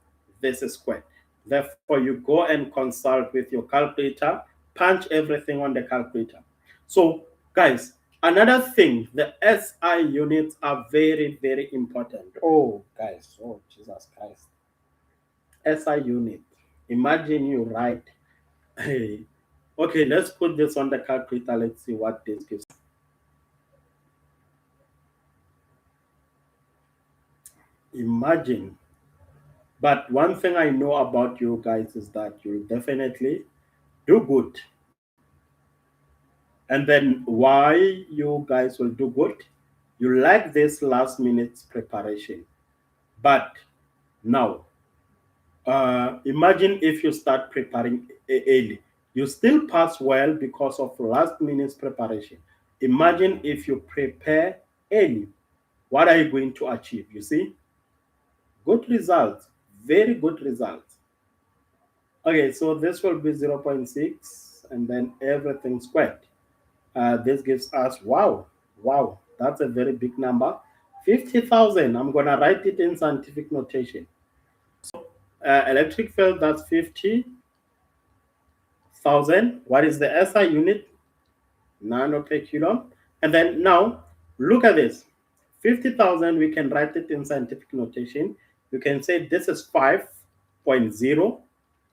this is squared. Therefore, you go and consult with your calculator, punch everything on the calculator. So, guys, another thing, the SI units are very, very important. Oh, guys, oh, Jesus Christ. SI unit. Imagine you write, hey, okay, let's put this on the calculator. Let's see what this gives. Imagine. But one thing I know about you guys is that you'll definitely do good. And then why you guys will do good? You like this last minute preparation. But now, imagine if you start preparing early. You still pass well because of last minute preparation. Imagine if you prepare early. What are you going to achieve? You see? Good results. Very good results. Okay, so this will be 0.6 and then everything squared. This gives us, wow, that's a very big number. 50,000. I'm going to write it in scientific notation. Electric field, that's 50,000. What is the SI unit? Nano per kilo. And then now, look at this. 50,000, we can write it in scientific notation. You can say this is 5.0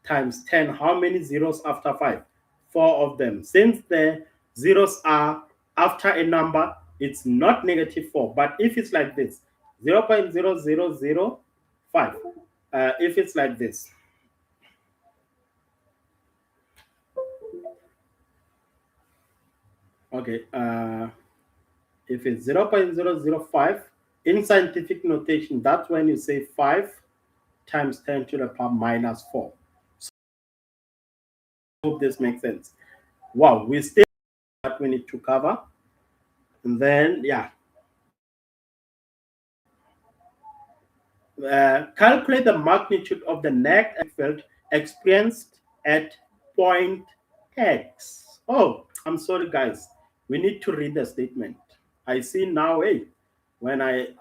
times 10. How many zeros after 5? 4 of them. Since the zeros are after a number, it's not negative 4. But if it's like this, 0.0005, if it's like this, okay, if it's 0.005 in scientific notation, that's when you say 5 times 10 to the power minus 4. So I hope this makes sense. Wow, we still have that we need to cover. And then, yeah. Calculate the magnitude of the net field experienced at point X. Oh, I'm sorry, guys. We need to read the statement. I see now, hey, when I'm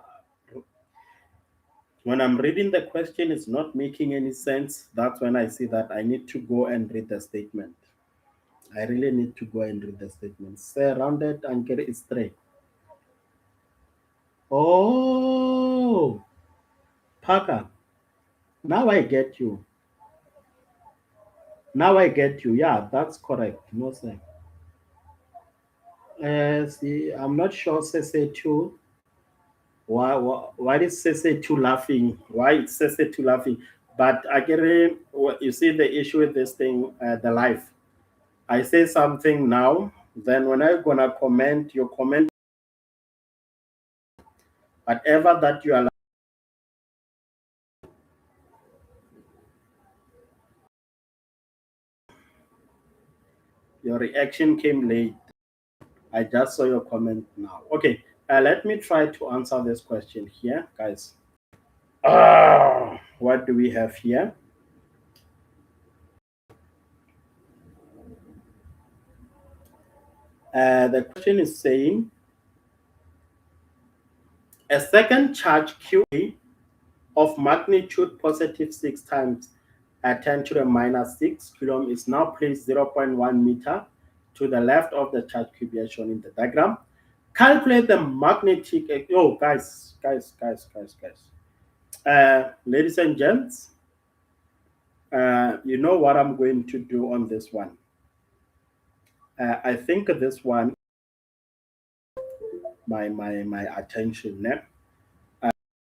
reading the question, it's not making any sense. That's when I see that I need to go and read the statement. I really need to go and read the statement. Surrounded and get it straight. Oh, Parker, now I get you. Now I get you. Yeah, that's correct. No, sir. See, I'm not sure CC2. Why is CC2 laughing? Why is CC2 laughing? But again, you see the issue with this thing, the life. I say something now, then when I'm gonna comment, you comment whatever that you are. Your reaction came late. I just saw your comment now. Okay, let me try to answer this question here, guys. What do we have here? The question is saying a second charge QA of magnitude positive 6 times 10 to the minus 6 coulomb is now placed 0.1 meter to the left of the charge cube as shown in the diagram. Calculate the magnetic. Oh, guys. Ladies and gents, you know what I'm going to do on this one. I think this one, my attention.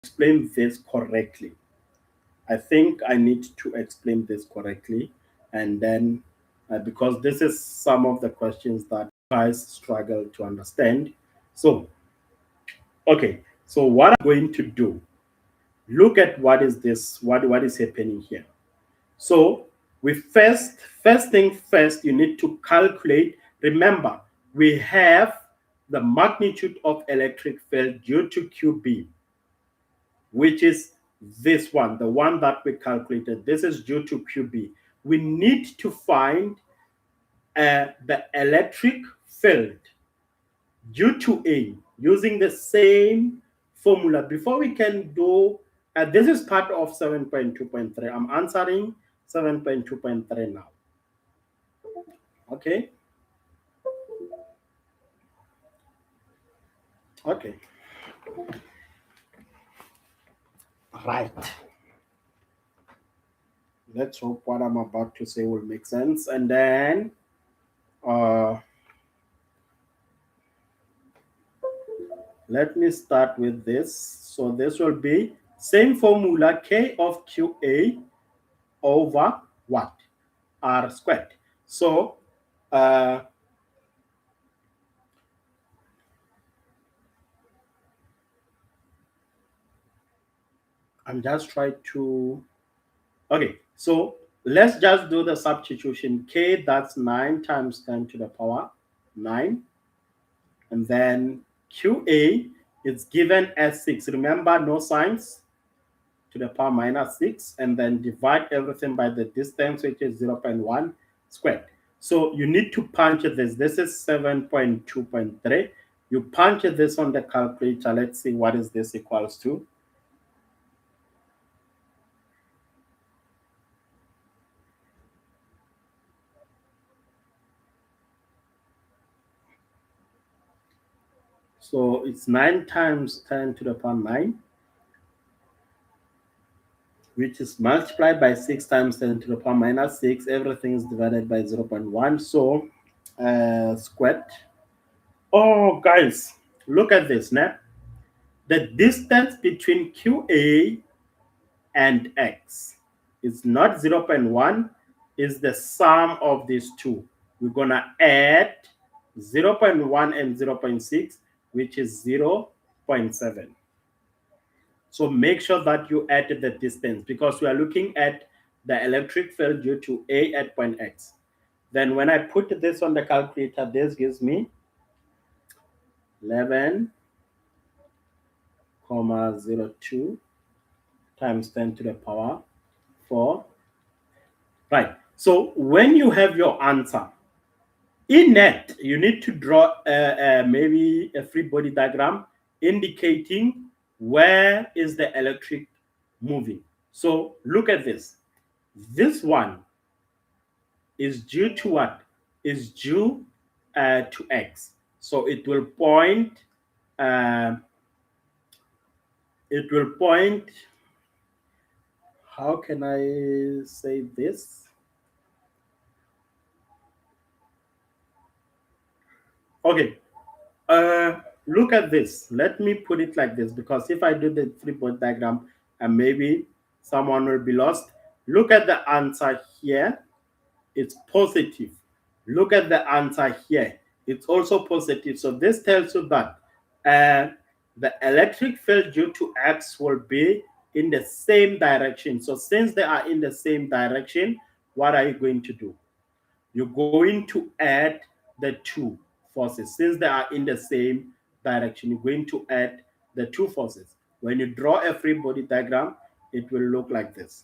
Explain this correctly. I think I need to explain this correctly, and then because this is some of the questions that guys struggle to understand. So, okay. So what I'm going to do? Look at what is this? What is happening here? So we first thing first, you need to calculate. Remember, we have the magnitude of electric field due to QB, which is this one, the one that we calculated. This is due to QB. We need to find the electric field due to A using the same formula. Before we can do, this is part of 7.2.3. I'm answering 7.2.3 now. Okay. Okay. Right. Let's hope what I'm about to say will make sense. And then let me start with this. So this will be same formula, K of QA over what? R squared. So I'm just trying to, okay, so let's just do the substitution. K, that's 9 times 10 to the power 9. And then QA is given as 6. Remember, no signs, to the power minus 6. And then divide everything by the distance, which is 0.1 squared. So you need to punch this. This is 7.2.3. You punch this on the calculator. Let's see what is this equals to. So it's 9 times 10 to the power 9, which is multiplied by 6 times 10 to the power minus 6. Everything is divided by 0.1. So squared. Oh, guys, look at this now. The distance between QA and X is not 0.1, is the sum of these two. We're going to add 0.1 and 0.6, which is 0.7. So make sure that you add the distance because we are looking at the electric field due to A at point X. Then when I put this on the calculator, this gives me 11,02 times 10 to the power 4. Right. So when you have your answer, in it, you need to draw maybe a free body diagram indicating where is the electric moving. So look at this. This one is due to what? Is due to X. So it will point. How can I say this? Okay. Look at this. Let me put it like this because if I do the three-point diagram, and maybe someone will be lost. Look at the answer here. It's positive. Look at the answer here. It's also positive. So this tells you that the electric field due to X will be in the same direction. So since they are in the same direction, what are you going to do? you're going to add the two forces. Since they are in the same direction, you're going to add the two forces. When you draw a free body diagram, it will look like this.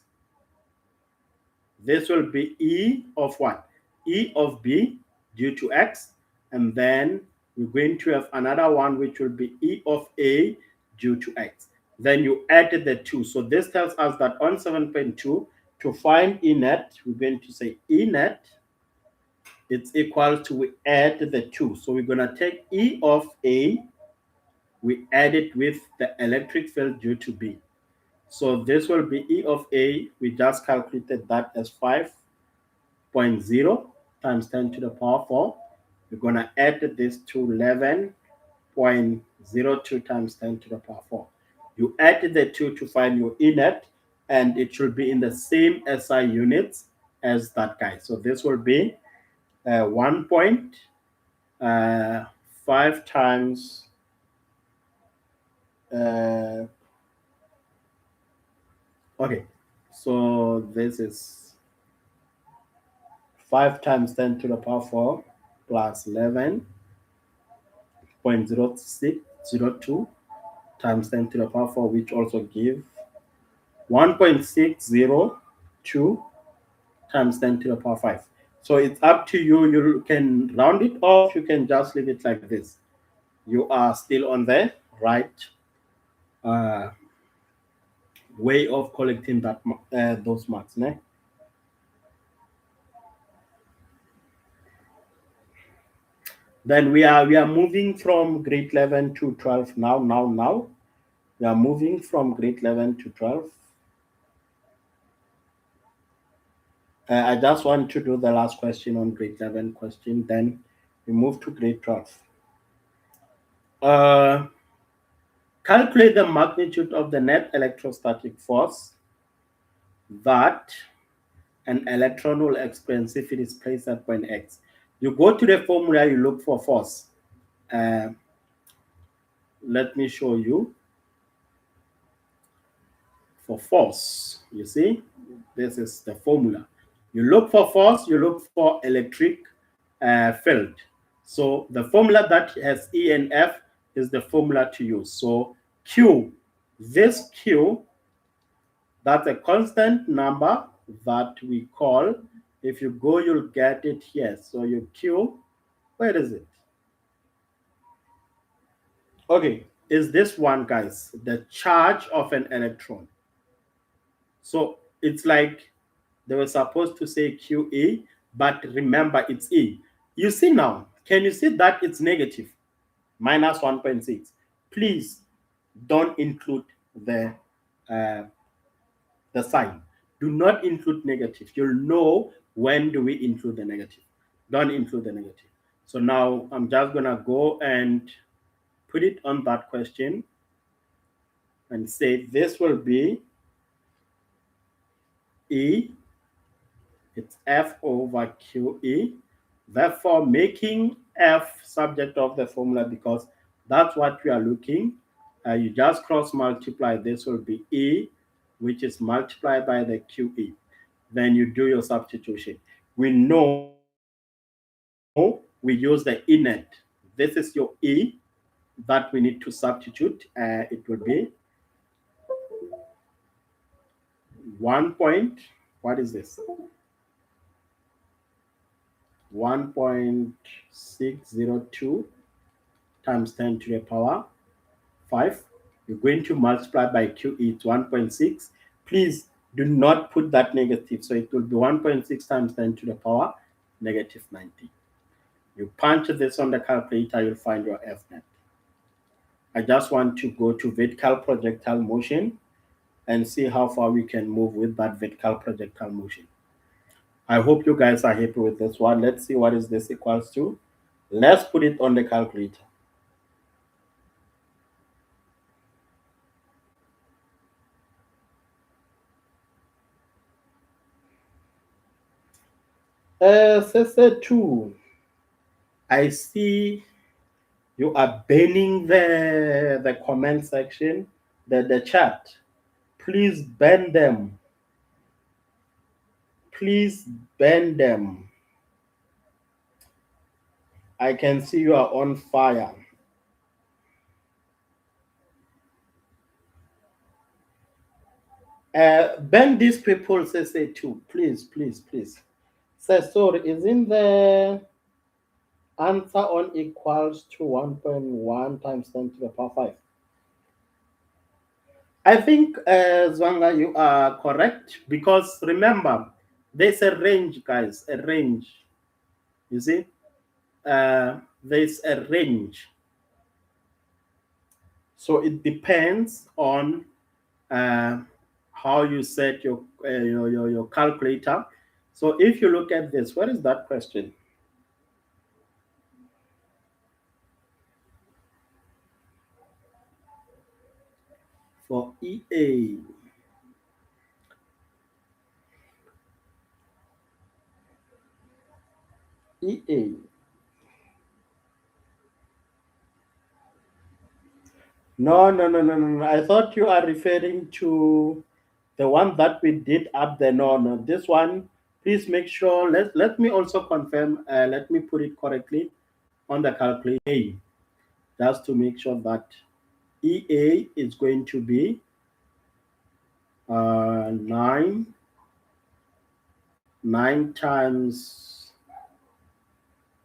This will be E of what? E of B due to X. And then we're going to have another one which will be E of A due to X. Then you added the two. So this tells us that on 7.2, to find E net, we're going to say E net, it's equal to, we add the two. So we're going to take E of A, we add it with the electric field due to B. So this will be E of A, we just calculated that as 5.0 times 10 to the power 4. We're going to add this to 11.02 times 10 to the power 4. You add the two to find your E net, and it should be in the same SI units as that guy. So this will be 1.5 times okay, so this is 5 times 10 to the power 4 plus 11.0602 times 10 to the power 4, which also give 1.602 times 10 to the power 5. So it's up to you. You can round it off. You can just leave it like this. You are still on the right way of collecting that those marks. Ne? Then we are moving from grade 11 to 12 now. We are moving from grade 11 to 12. I just want to do the last question on grade 11 question. Then we move to grade 12. Calculate the magnitude of the net electrostatic force that an electron will experience if it is placed at point X. You go to the formula, you look for force. Let me show you. For force, you see, this is the formula. You look for force, you look for electric field. So the formula that has E and F is the formula to use. So Q, this Q, that's a constant number that we call, if you go, you'll get it here. So your Q, where is it? Okay, is this one, guys, the charge of an electron. So it's like they were supposed to say QE, but remember it's E. You see now, can you see that it's negative? Minus 1.6. Please don't include the sign. Do not include negative. You'll know when do we include the negative. Don't include the negative. So now I'm just going to go and put it on that question and say this will be E, it's F over QE. Therefore, making F subject of the formula, because that's what we are looking. You just cross multiply. This will be E, which is multiplied by the QE. Then you do your substitution. We know we use the E net. This is your E that we need to substitute. It will be 1 point, what is this? 1.602 times 10 to the power 5. You're going to multiply by QE, it's 1.6. Please do not put that negative. So it will be 1.6 times 10 to the power negative 90. You punch this on the calculator, you'll find your F net. I just want to go to vertical projectile motion and see how far we can move with that vertical projectile motion. I hope you guys are happy with this one. Let's see what is this equals to. Let's put it on the calculator. Sese 2. I see you are banning the comment section, the chat. Please ban them. Please ban them. I can see you are on fire. Bend these people say two. Please, please, please. Say sorry, isn't the answer on equals to 1.1 times 10 to the power 5? I think, Zwanga, you are correct because remember, there's a range, guys, a range. You see, there's a range. So it depends on uh, how you set your calculator. So if you look at this, what is that question? For EA. EA. No, no, no, no, no, no. I thought you are referring to the one that we did up there. No, no. This one, please make sure. Let me also confirm. Let me put it correctly on the calculator, just to make sure that EA is going to be 9 times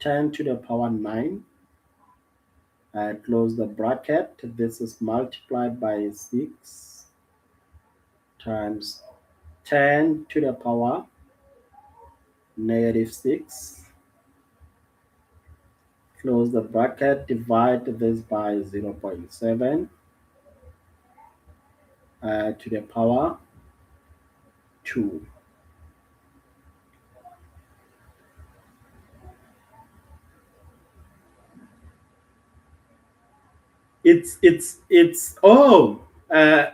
10 to the power 9. Close the bracket. This is multiplied by 6 times 10 to the power -6. Close the bracket. Divide this by 0.7 to the power 2. It's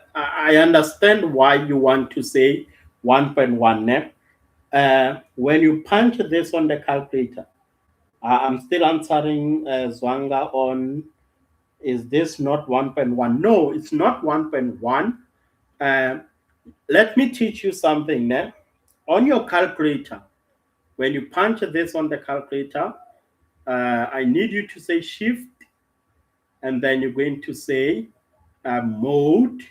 I understand why you want to say 1.1 net. When you punch this on the calculator, I'm still answering Zwanga on, is this not 1.1? No, it's not 1.1. uh, Let me teach you something ne? On your calculator. When you punch this on the calculator, I need you to say shift, and then you're going to say mode,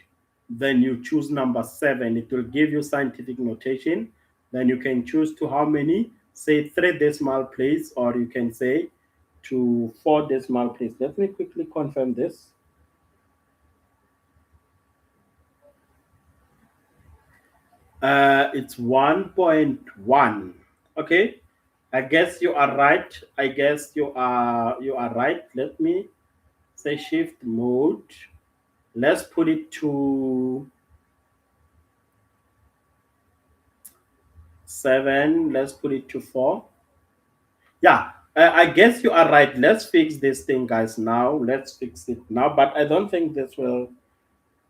then you choose number 7. It will give you scientific notation. Then you can choose to how many, say 3 decimal place, or you can say to 4 decimal place. Let me quickly confirm this. It's 1.1. Okay, I guess you are right. I guess you are right. Let me say shift mode. Let's put it to 7. Let's put it to 4. Yeah, I guess you are right. Let's fix this thing, guys. Now let's fix it now. But I don't think this will.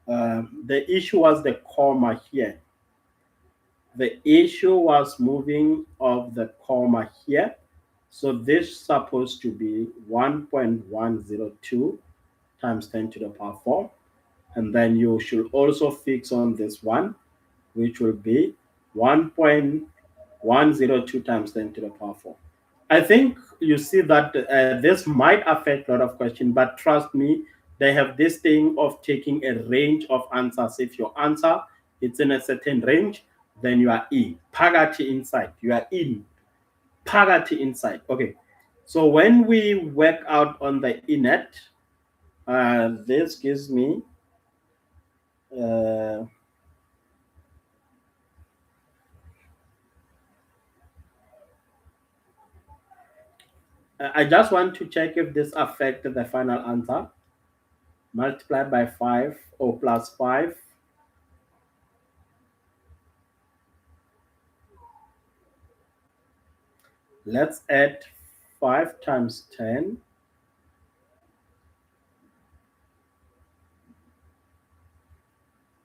The issue was the comma here. The issue was moving of the comma here. So this is supposed to be 1.102 times 10 to the power 4. And then you should also fix on this one, which will be 1.102 times 10 to the power 4. I think you see that this might affect a lot of questions, but trust me, they have this thing of taking a range of answers. If your answer it's in a certain range, then you are in. Pagati inside, you are in. Pagati inside. Okay. So when we work out on the innet, this gives me I just want to check if this affects the final answer. Multiply by 5 or plus 5. Let's add 5 times 10.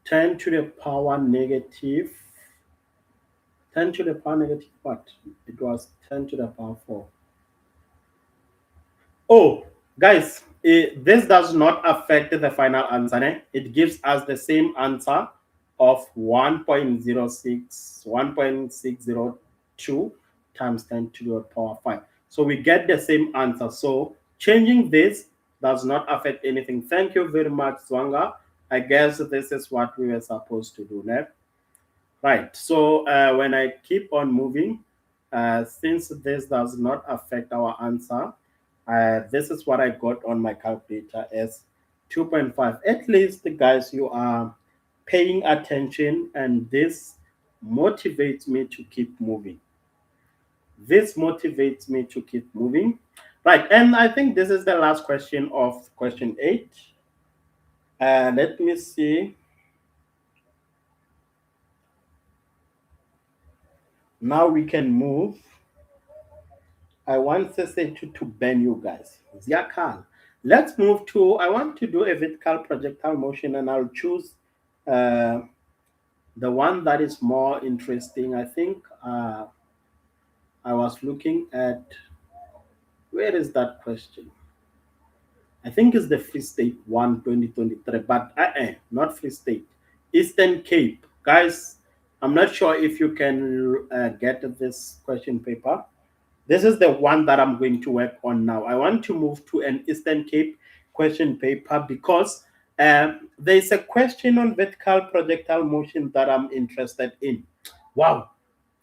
10 to the power negative. 10 to the power negative what? It was 10 to the power 4. Oh, guys, this does not affect the final answer. Eh? It gives us the same answer of 1.06, 1.602 times 10 to the power 5. So we get the same answer. So changing this does not affect anything. Thank you very much, Zwanga. I guess this is what we were supposed to do next. Right. So when I keep on moving, since this does not affect our answer, this is what I got on my calculator as 2.5. At least, guys, you are paying attention, and this motivates me to keep moving. This motivates me to keep moving. Right. And I think this is the last question of question 8. Let me see. Now we can move. I want to say to ban you guys. Ziakal. Let's move to, I want to do a vertical projectile motion, and I'll choose uh, the one that is more interesting. I think I was looking at, where is that question? I think it's the Free State 1 2023, but not Free State. Eastern Cape. Guys, I'm not sure if you can get this question paper. This is the one that I'm going to work on now. I want to move to an Eastern Cape question paper because there's a question on vertical projectile motion that I'm interested in. Wow.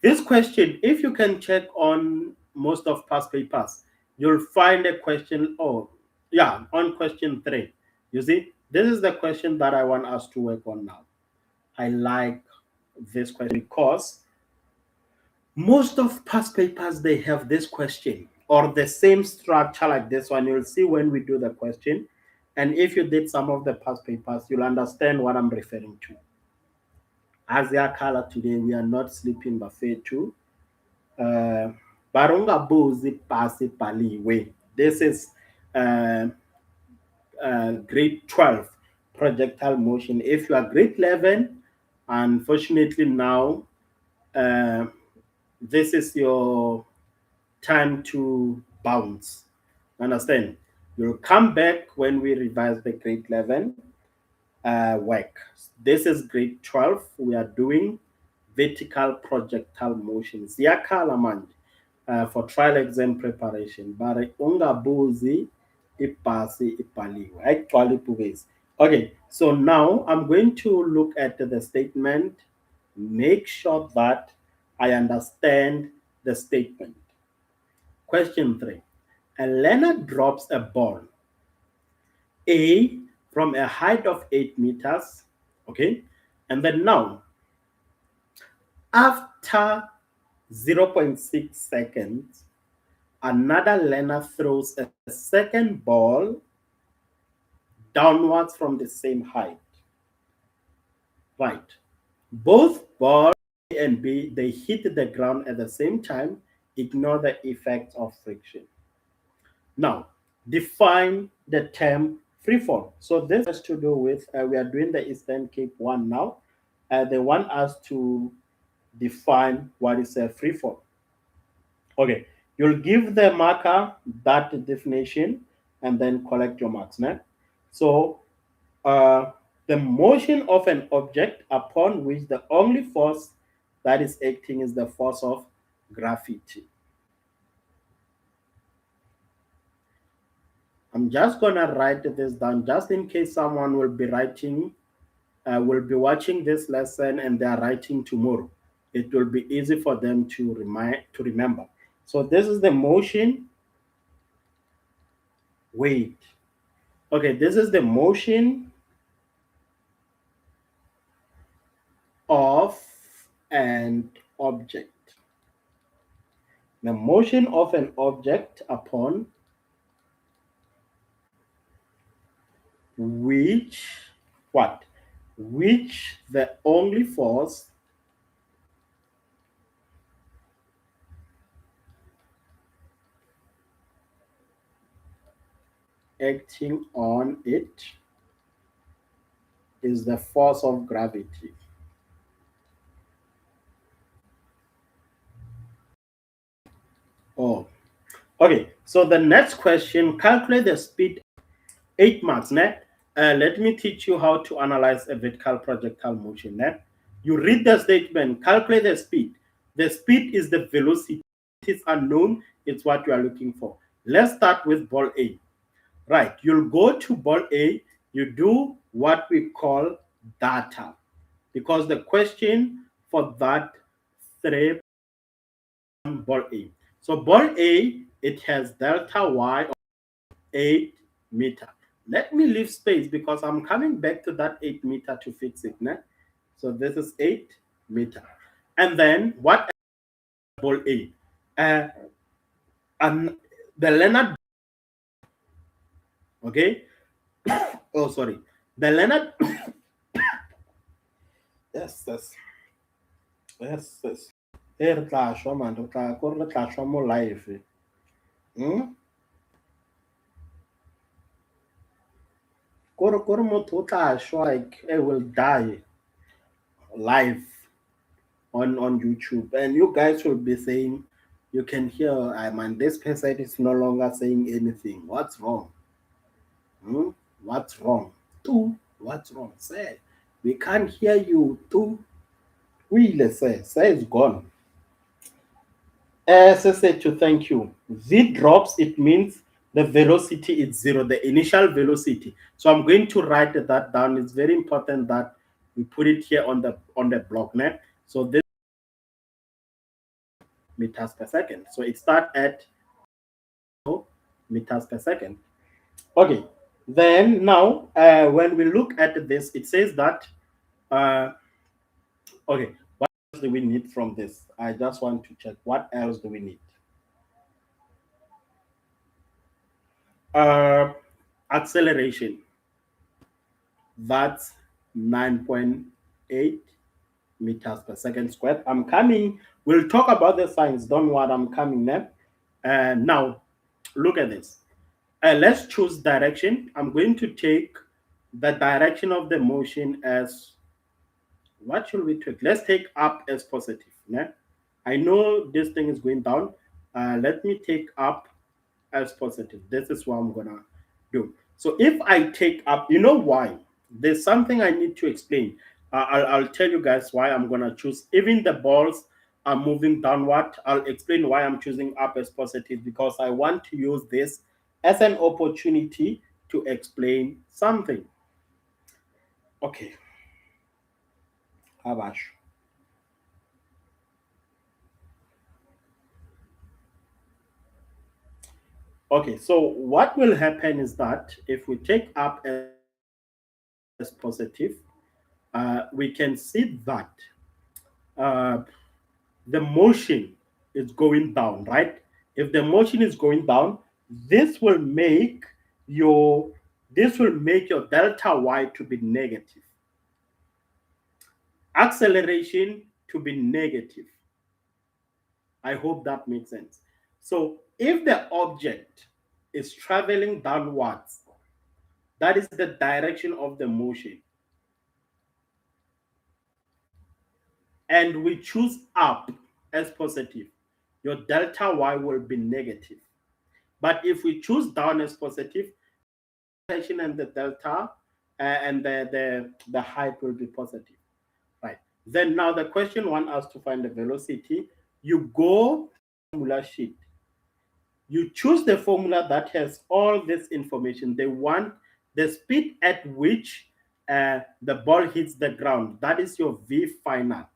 This question, if you can check on most of past papers, you'll find a question, yeah, on question 3. You see, this is the question that I want us to work on now. I like this question because most of past papers, they have this question or the same structure like this one. You'll see when we do the question. And if you did some of the past papers, you'll understand what I'm referring to. Asia color today, we are not sleeping buffet too. Baronga Bozi Pasi Paliwe. This is uh, grade 12 projectile motion. If you are grade 11, unfortunately now, uh, this is your time to bounce. Understand? You'll come back when we revise the grade 11 work. This is grade 12. We are doing vertical projectile motion. Ziyakhala manje for trial exam preparation. Bare ungabuzi ipasi ipaliwe. Ayigcwala ibhubesi. Okay, so now I'm going to look at the statement, make sure that I understand the statement. Question 3. A learner drops a ball A from a height of 8 meters. Okay. And then now, after 0.6 seconds, another learner throws a second ball downwards from the same height. Right. Both balls A and B, they hit the ground at the same time. Ignore the effects of friction. Now, define the term free fall. So this has to do with, we are doing the Eastern Cape one now. They want us to define what is a free fall. Okay, you'll give the marker that definition and then collect your marks. Now. So the motion of an object upon which the only force that is acting is the force of gravity. I'm just gonna write this down just in case someone will be writing, will be watching this lesson and they are writing tomorrow. It will be easy for them to remember. So this is the motion. Wait. Okay, this is the motion of an object. The motion of an object upon which what? Which the only force acting on it is the force of gravity. Oh, okay. So the next question, calculate the speed. 8 marks. Let me teach you how to analyze a vertical projectile motion. You read the statement, calculate the speed. The speed is the velocity is unknown, it's what you are looking for. Let's start with ball A. Right, you'll go to ball A, you do what we call data, because the question for that three ball A. So ball A, it has delta Y of 8 meter. Let me leave space because I'm coming back to that 8 meter to fix it. Né? So this is 8 meter. And then what ball A? And the Leonard, okay? Oh, sorry. The Leonard, yes, yes. Yes, yes. Hey, re tla shwa man, re tla shwa mo live. Hmm? Kore motho o tla shwa, like he will die live on YouTube, and you guys will be saying, you can hear, I man, this person is no longer saying anything. What's wrong? Hmm? What's wrong? Two. What's wrong? Say, we can't hear you. Two. We say it's gone. As I said to thank you. V drops, it means the velocity is zero, the initial velocity. So I'm going to write that down. It's very important that we put it here on the block. Né? So this meters per second. So it starts at meters per second. Okay. Then now, when we look at this, it says that, okay, what else do we need from this? I just want to check. What else do we need? Uh, Acceleration. That's 9.8 meters per second squared. I'm coming. We'll talk about the science. Don't worry, I'm coming now. Now, look at this. Let's choose direction. I'm going to take the direction of the motion as, what should we take? Let's take up as positive. Yeah? I know this thing is going down. Let me take up as positive. This is what I'm gonna do. So if I take up, you know why? There's something I need to explain. I'll tell you guys why I'm gonna choose. Even the balls are moving downward. I'll explain why I'm choosing up as positive, because I want to use this as an opportunity to explain something. Okay, Habash. Okay, so what will happen is that if we take up as positive, we can see that uh, the motion is going down, right? If the motion is going down, this will make your this will make your delta y to be negative, acceleration to be negative. I hope that makes sense. So if the object is traveling downwards, that is the direction of the motion, and we choose up as positive, your delta y will be negative. But if we choose down as positive, and the delta and the height will be positive, right? Then now the question wants us to find the velocity. You go formula sheet. You choose the formula that has all this information. They want the speed at which the ball hits the ground. That is your V final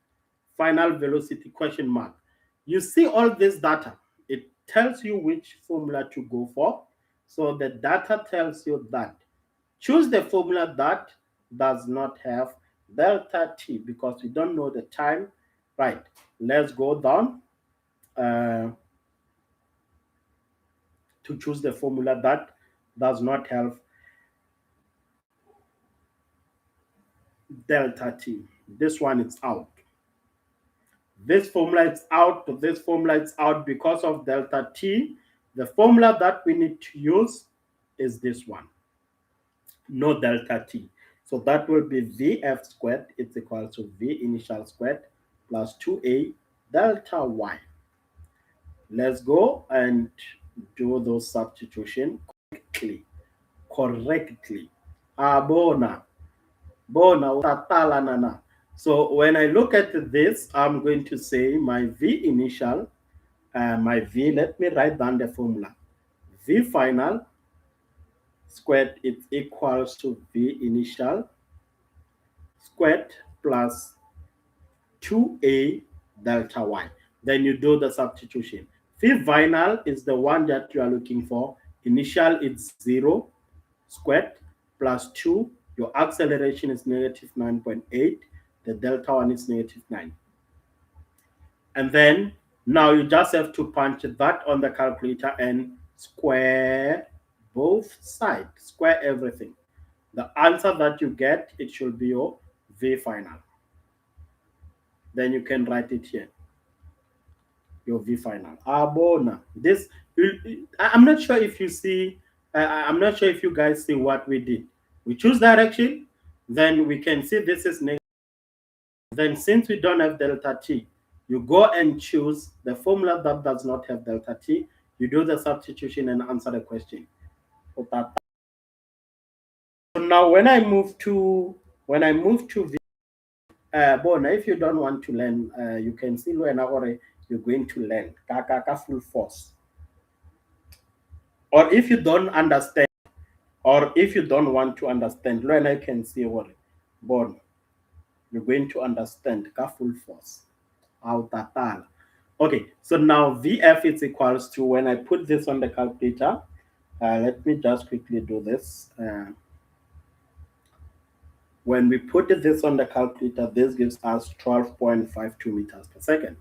velocity question mark. You see all this data. It tells you which formula to go for. So the data tells you that. Choose the formula that does not have delta t, because we don't know the time. Right. Let's go down to choose the formula that does not have delta t. This one is out. This formula is out. This formula is out because of delta t. The formula that we need to use is this one. No delta t. So that will be Vf squared. It's equal to V initial squared plus 2a delta y. Let's go and do those substitution correctly. Bona. So when I look at this, I'm going to say my V initial my V. Let me write down the formula. V final squared is equals to V initial squared plus 2a delta y. Then you do the substitution. V final is the one that you are looking for. Initial is 0 squared plus 2. Your acceleration is negative 9.8. The delta one is negative 9. And then now you just have to punch that on the calculator and square both sides, square everything. The answer that you get, it should be your V final. Then you can write it here, your V final. Bona. This, I'm not sure if you see, I'm not sure if you guys see what we did. We choose direction, then we can see this is negative. Then since we don't have delta t, you go and choose the formula that does not have delta t. You do the substitution and answer the question. So now when I move to Bona, if you don't want to learn, you can see when you're going to learn full force. Or if you don't understand, or if you don't want to understand, learn I can see what Bona, you're going to understand full force. Okay, so now VF is equals to, when I put this on the calculator, let me just quickly do this. When we put this on the calculator, this gives us 12.52 meters per second.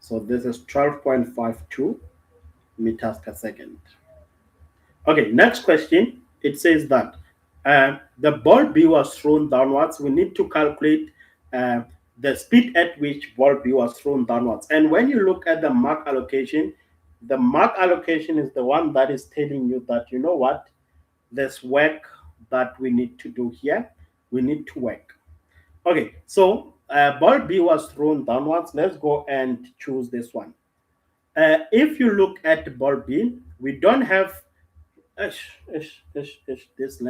So this is 12.52 meters per second. Okay, next question. It says that the ball B was thrown downwards. We need to calculate the speed at which ball B was thrown downwards. And when you look at the mark allocation is the one that is telling you that, you know what, there's work that we need to do here. We need to work. Okay, so ball B was thrown downwards. Let's go and choose this one. If you look at ball B, we don't have this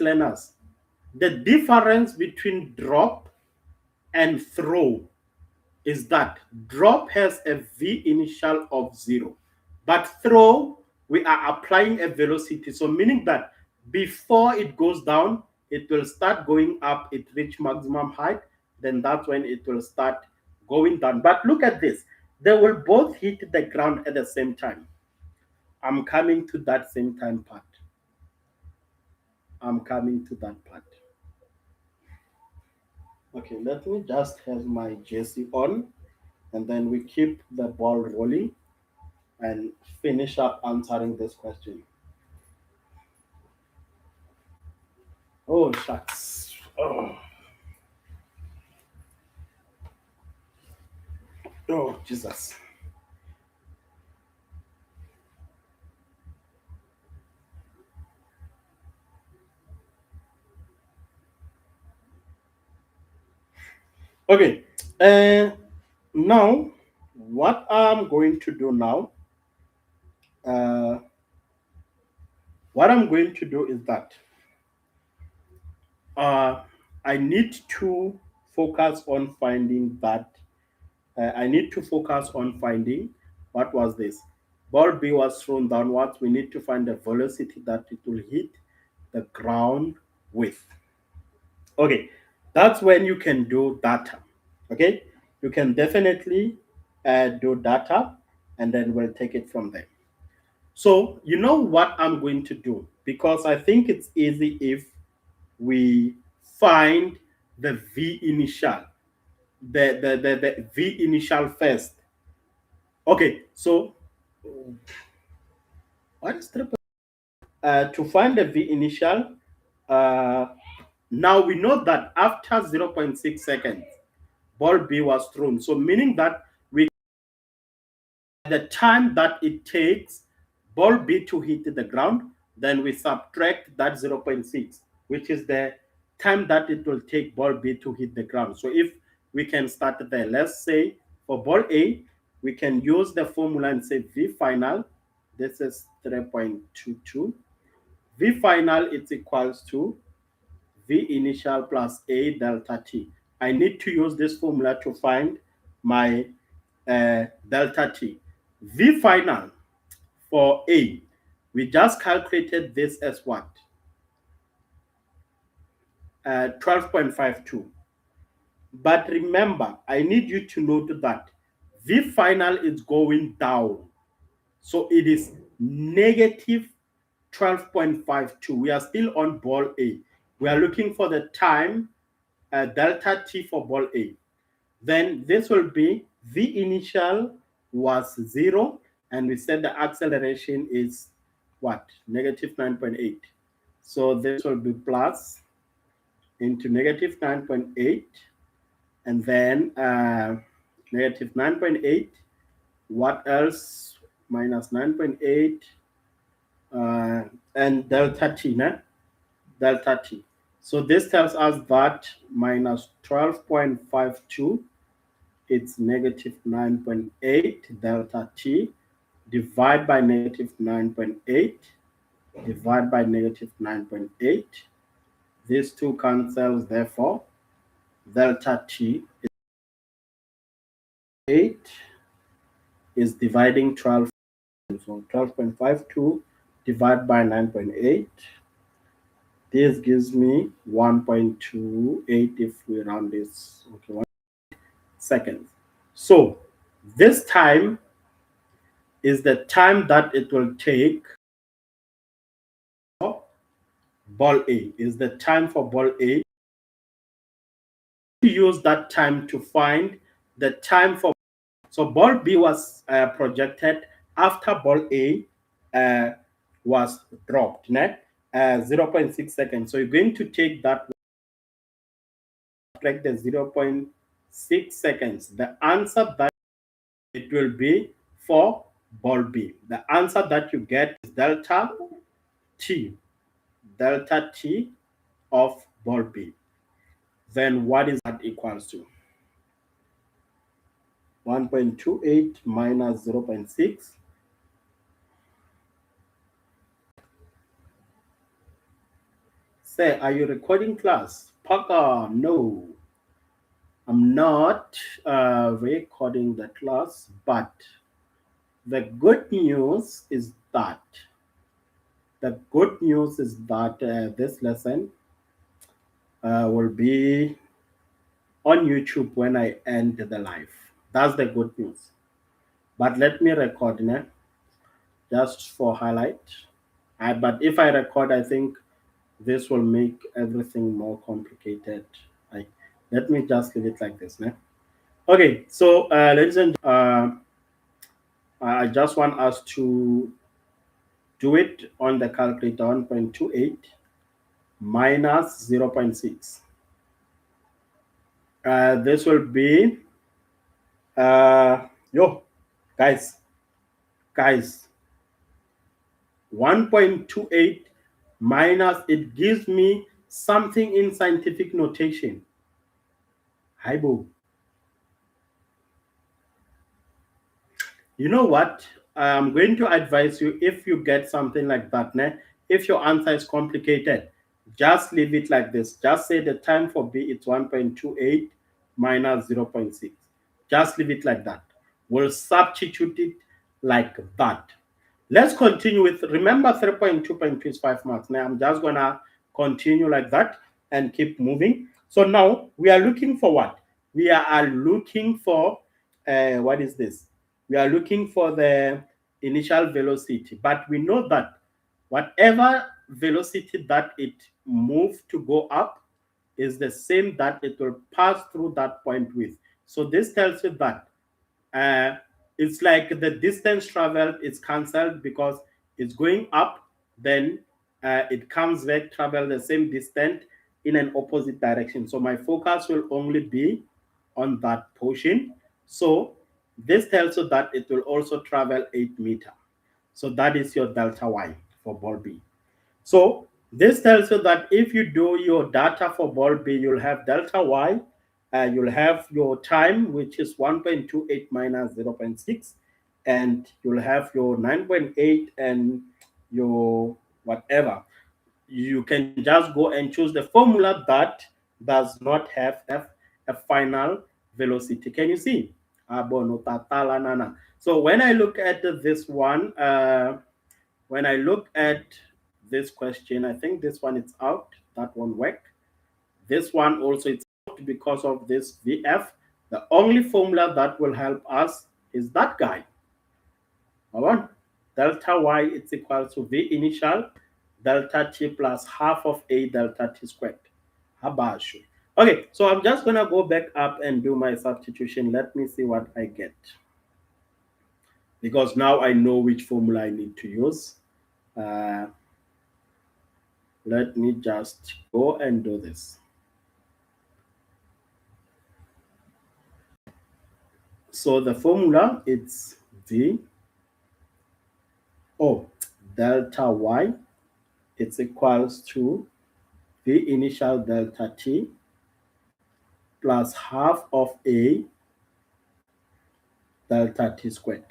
learners. The difference between drop and throw is that drop has a V initial of 0, but throw, we are applying a velocity. So meaning that before it goes down, it will start going up, it reach maximum height, then that's when it will start going down. But look at this. They will both hit the ground at the same time. I'm coming to that same time part. Okay, let me just have my jersey on, and then we keep the ball rolling and finish up answering this question. Oh, shucks. Oh, Jesus. Okay. Now, what I'm going to do now, is that I need to focus on finding that. I need to focus on finding, what was this? Ball B was thrown downwards. We need to find the velocity that it will hit the ground with. Okay, that's when you can do data. Okay, you can definitely do data, and then we'll take it from there. So you know what I'm going to do, because I think it's easy if we find the V initial, the V initial first. Okay, so what is triple? To find the V initial, uh, now we know that after 0.6 seconds, ball B was thrown. So meaning that the time that it takes ball B to hit the ground, then we subtract that 0.6, which is the time that it will take ball B to hit the ground. So if we can start there, let's say for ball A, we can use the formula and say V final, this is 3.22. V final is equals to V initial plus A delta T. I need to use this formula to find my delta t. V final for A, we just calculated this as what? 12.52. But remember, I need you to note that V final is going down. So it is negative 12.52. We are still on ball A. We are looking for the time delta t for ball A. Then this will be V initial was 0, and we said the acceleration is what? Negative 9.8. So this will be plus into negative 9.8, and then negative 9.8. What else? Minus 9.8 and delta t, né? Delta t. So this tells us that minus 12.52, it's negative 9.8 delta t, divide by negative 9.8, divide by negative 9.8. These two cancels, therefore, delta t is 8 is dividing 12. So 12.52 divided by 9.8. This gives me 1.28 if we round this. Okay, 1 seconds. So this time is the time that it will take for ball A. Is the time for ball A. Use that time to find the time for. So ball B was projected after ball A was dropped, né? 0.6 seconds. So you're going to take that, subtract the 0.6 seconds. The answer that it will be for ball B. The answer that you get is delta t of ball B. Then what is that equals to? 1.28 minus 0.6. Say, are you recording class? Parker, no. I'm not recording the class, but the good news is that this lesson will be on YouTube when I end the live. That's the good news. But let me record now, just for highlight. But if I record, I think this will make everything more complicated. Let me just leave it like this now. Okay, so ladies and I just want us to do it on the calculator. 1.28 minus 0.6. This will be guys 1.28 minus, it gives me something in scientific notation. Hibo. You know what? I'm going to advise you, if you get something like that, if your answer is complicated, just leave it like this. Just say the time for B is 1.28 minus 0.6. Just leave it like that. We'll substitute it like that. Let's continue with, remember 3.2.2 is 5 marks. Now I'm just going to continue like that and keep moving. So now we are looking for what? We are looking for, what is this? We are looking for the initial velocity, but we know that whatever velocity that it moved to go up is the same that it will pass through that point with. So this tells you that it's like the distance traveled is cancelled because it's going up, then it comes back, travel the same distance in an opposite direction. So my focus will only be on that portion. So this tells you that it will also travel 8 meters. So that is your delta y for ball B. So this tells you that if you do your data for ball B, you'll have delta y, you'll have your time, which is 1.28 minus 0.6, and you'll have your 9.8 and your whatever. You can just go and choose the formula that does not have a final velocity. Can you see? So when I look at this one, when I look at this question, I think this one is out. That one work. This one also it's out because of this VF. The only formula that will help us is that guy. Alright? Delta y is equal to V initial delta t plus half of A delta t squared. Habashu. Okay, so I'm just gonna go back up and do my substitution. Let me see what I get. Because now I know which formula I need to use. Uh, let me just go and do this. So the formula it's V delta y it's equals to V initial delta t plus half of A delta t squared.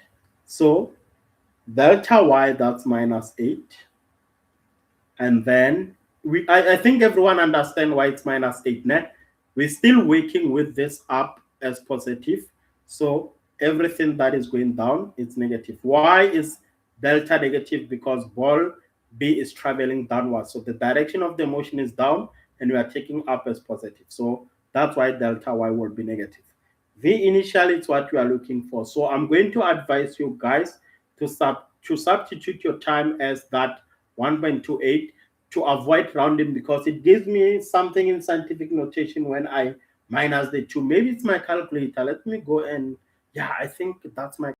So delta y that's minus 8. And then I think everyone understand why it's minus 8 net. We're still working with this up as positive. So everything that is going down is negative. Why is delta negative? Because ball B is traveling downwards. So the direction of the motion is down and we are taking up as positive. So that's why delta y will be negative. V initially is what we are looking for. So I'm going to advise you guys to substitute your time as that 1.28 to avoid rounding because it gives me something in scientific notation when I minus the 2. Maybe it's my calculator. Let me go and, yeah, I think that's my,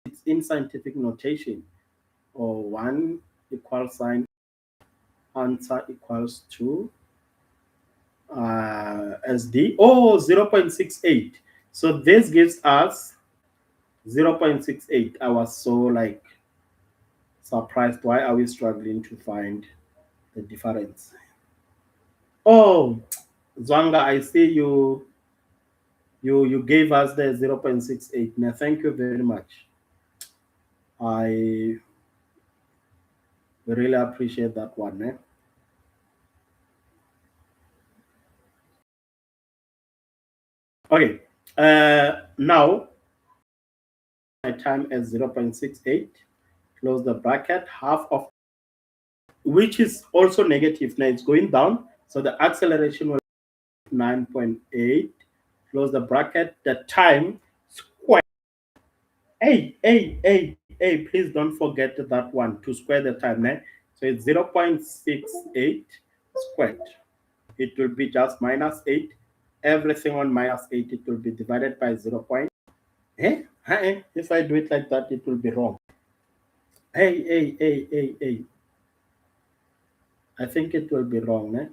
it's in scientific notation. Or 1 equal sign, answer equals to SD. Oh, 0.68. So this gives us 0.68. I was so like surprised. Why are we struggling to find the difference? Oh, Zwanga, I see you gave us the 0.68. Now, thank you very much. I really appreciate that one. Okay, now my time is 0.68. Close the bracket. Half of which is also negative. Now it's going down, so the acceleration will be 9.8. Close the bracket. The time square. Hey, please don't forget that one to square the time. So it's 0.68 squared. It will be just minus 8. Everything on minus 8, it will be divided by 0. If I do it like that, it will be wrong. Hey. I think it will be wrong.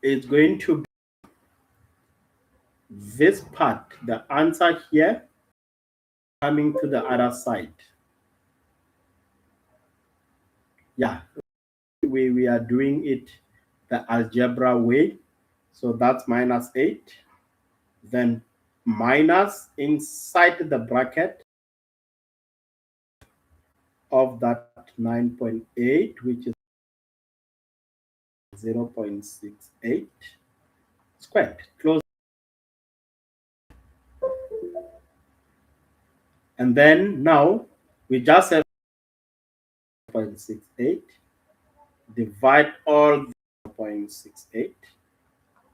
It's going to be this part, the answer here, coming to the other side. Yeah, we are doing it the algebra way. So that's minus 8. Then minus inside the bracket of that 9.8, which is 0.68 squared. Close. And then now we just have 0.68. Divide all 0.68.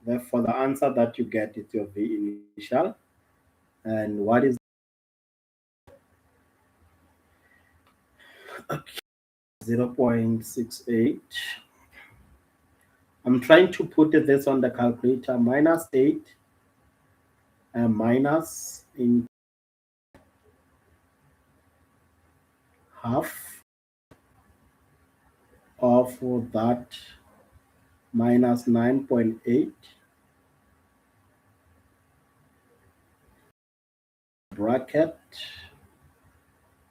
Therefore, the answer that you get is your V initial. And what is 0.68? I'm trying to put this on the calculator. Minus 8 and minus in half of that minus 9.8 bracket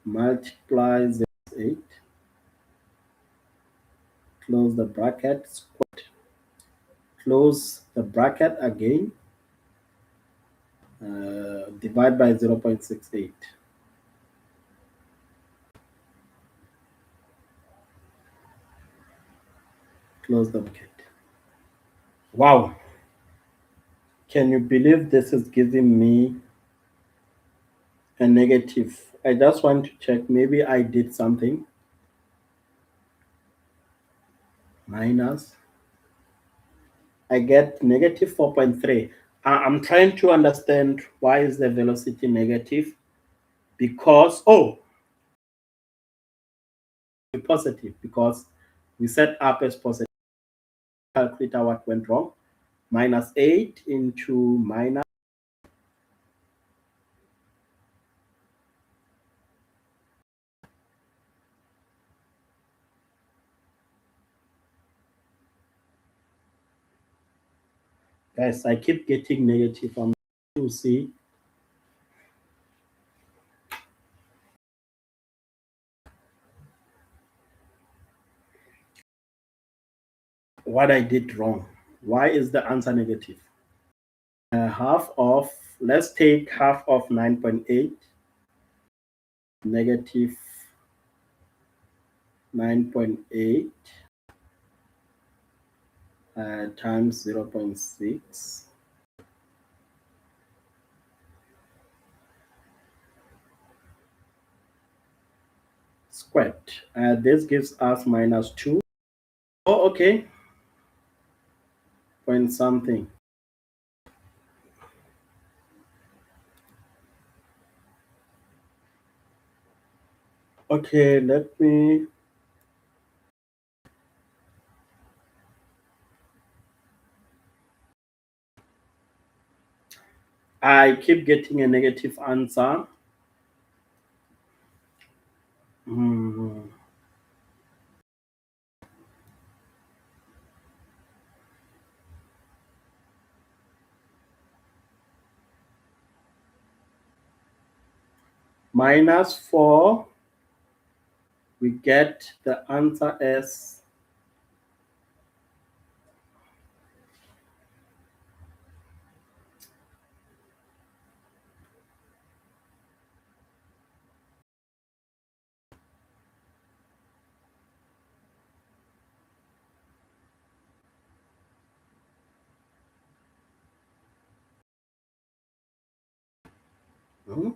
multiplies 8. Close the bracket, squared. Close the bracket again. Divide by 0.68. Close the bracket. Wow. Can you believe this is giving me a negative? I just want to check. Maybe I did something. Minus. I get negative 4.3. I'm trying to understand why is the velocity negative? Because, oh, positive, because we set up as positive. Calculator what went wrong. Minus 8 into minus. Guys, I keep getting negative. I'm to see. What I did wrong. Why is the answer negative? Half of, let's take half of 9.8, negative 9.8 times 0.6 squared. This gives us minus 2. Oh, okay. Point something. Okay, let me. I keep getting a negative answer. Hmm. Minus 4, we get the answer as hmm,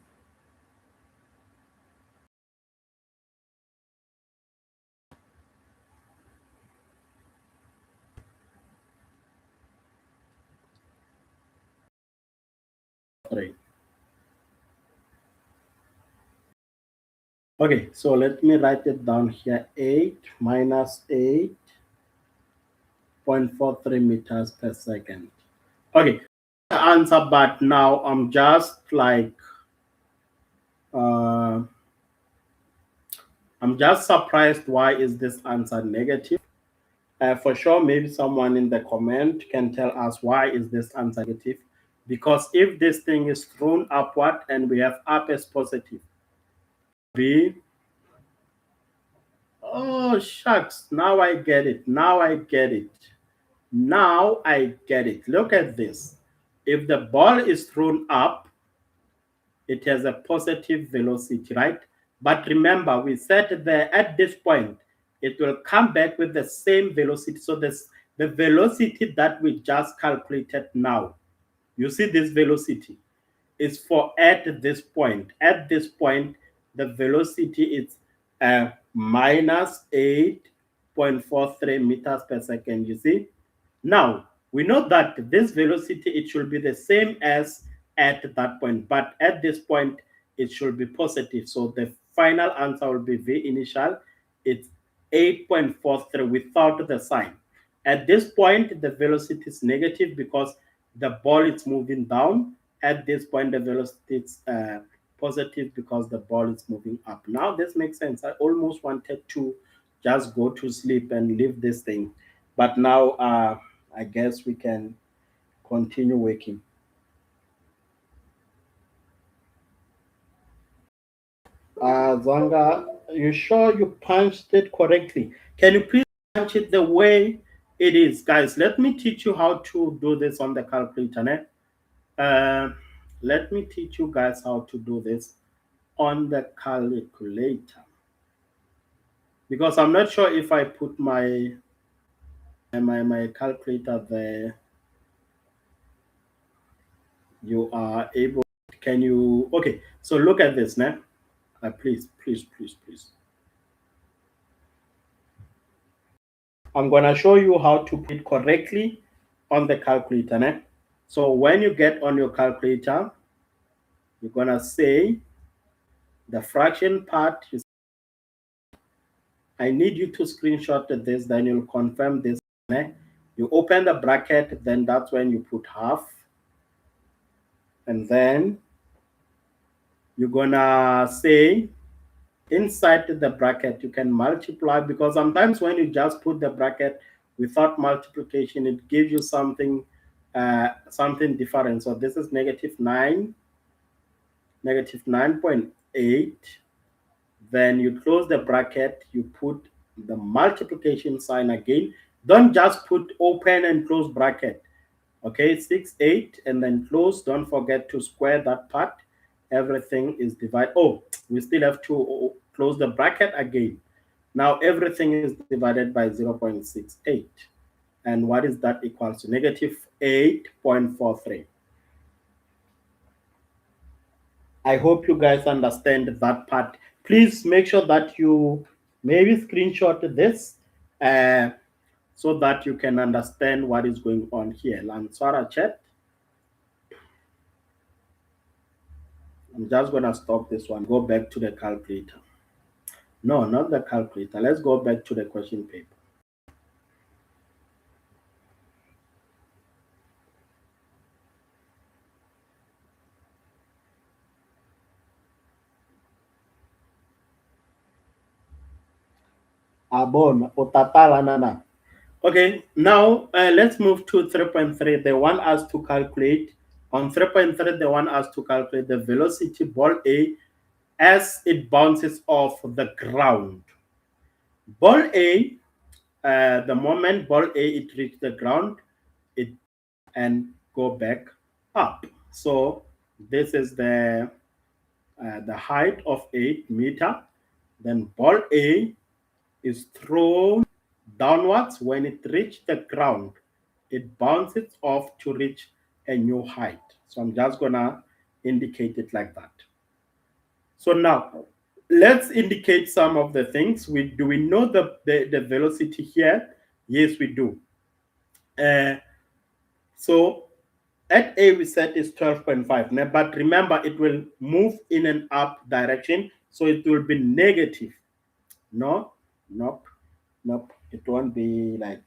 three. Okay, so let me write it down here. 8 minus 8.43 meters per second. Okay, the answer, but now I'm just like, uh, I'm just surprised why is this answer negative. For sure, maybe someone in the comment can tell us why is this answer negative. Because if this thing is thrown upward and we have up as positive, B. Oh, shucks. Now I get it. Now I get it. Now I get it. Look at this. If the ball is thrown up, it has a positive velocity, right? But remember, we said that at this point, it will come back with the same velocity. So this the velocity that we just calculated now. You see this velocity is for at this point. At this point, the velocity is minus 8.43 meters per second. You see? Now, we know that this velocity, it should be the same as at that point, but at this point, it should be positive. So the final answer will be V initial. It's 8.43 without the sign. At this point, the velocity is negative because the ball is moving down. At this point, the velocity is positive because the ball is moving up. Now, this makes sense. I almost wanted to just go to sleep and leave this thing. But now I guess we can continue working. Zanga, you sure you punched it correctly? Can you please punch it the way it is? Guys, let me teach you how to do this on the calculator. Let me teach you guys how to do this on the calculator. Because I'm not sure if I put my calculator there. you are able. Can you? Okay, so look at this now. Please, please, please, please. I'm gonna show you how to put it correctly on the calculator. Né? So when you get on your calculator, you're gonna say the fraction part. I need you to screenshot this, then you'll confirm this. Né? You open the bracket, then that's when you put half, and then you're gonna say inside the bracket you can multiply, because sometimes when you just put the bracket without multiplication it gives you something something different. So this is negative 9.8. Then you close the bracket, you put the multiplication sign again. Don't just put open and close bracket. Okay, 6 8 and then close. Don't forget to square that part. Everything is divided. Oh, we still have to close the bracket again. Now everything is divided by 0.68. And what is that equals to? Negative 8.43. I hope you guys understand that part. Please make sure that you maybe screenshot this so that you can understand what is going on here. Lansara chat. I'm just going to stop this one. Go back to the calculator. No, not the calculator. Let's go back to the question paper. Abon, otatala nana. Okay, now let's move to 3.3. They want us to calculate, on 3.3, they want us to calculate the velocity ball A as it bounces off the ground. Ball A, the moment ball A it reaches the ground, it and go back up. So this is the height of 8 meters. Then ball A is thrown downwards. When it reaches the ground, it bounces off to reach a new height. So I'm just gonna indicate it like that. So now let's indicate some of the things. Do we know the velocity here? Yes, we do. So at A we said is 12.5. But remember, it will move in an up direction, so it will be negative. No, nope, nope. It won't be like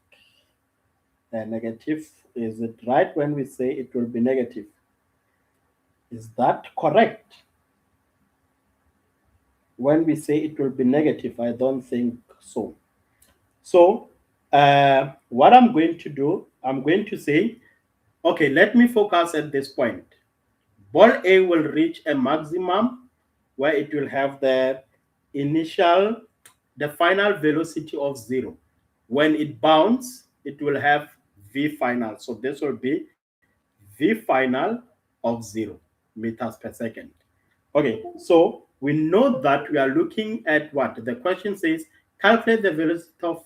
negative. Is it right when we say it will be negative? Is that correct? When we say it will be negative, I don't think so. So what I'm going to do, I'm going to say, okay, let me focus at this point. Ball A will reach a maximum where it will have the final velocity of 0. When it bounces, it will have V final. So this will be V final of 0 meters per second. Okay, so we know that we are looking at what? The question says, calculate the velocity of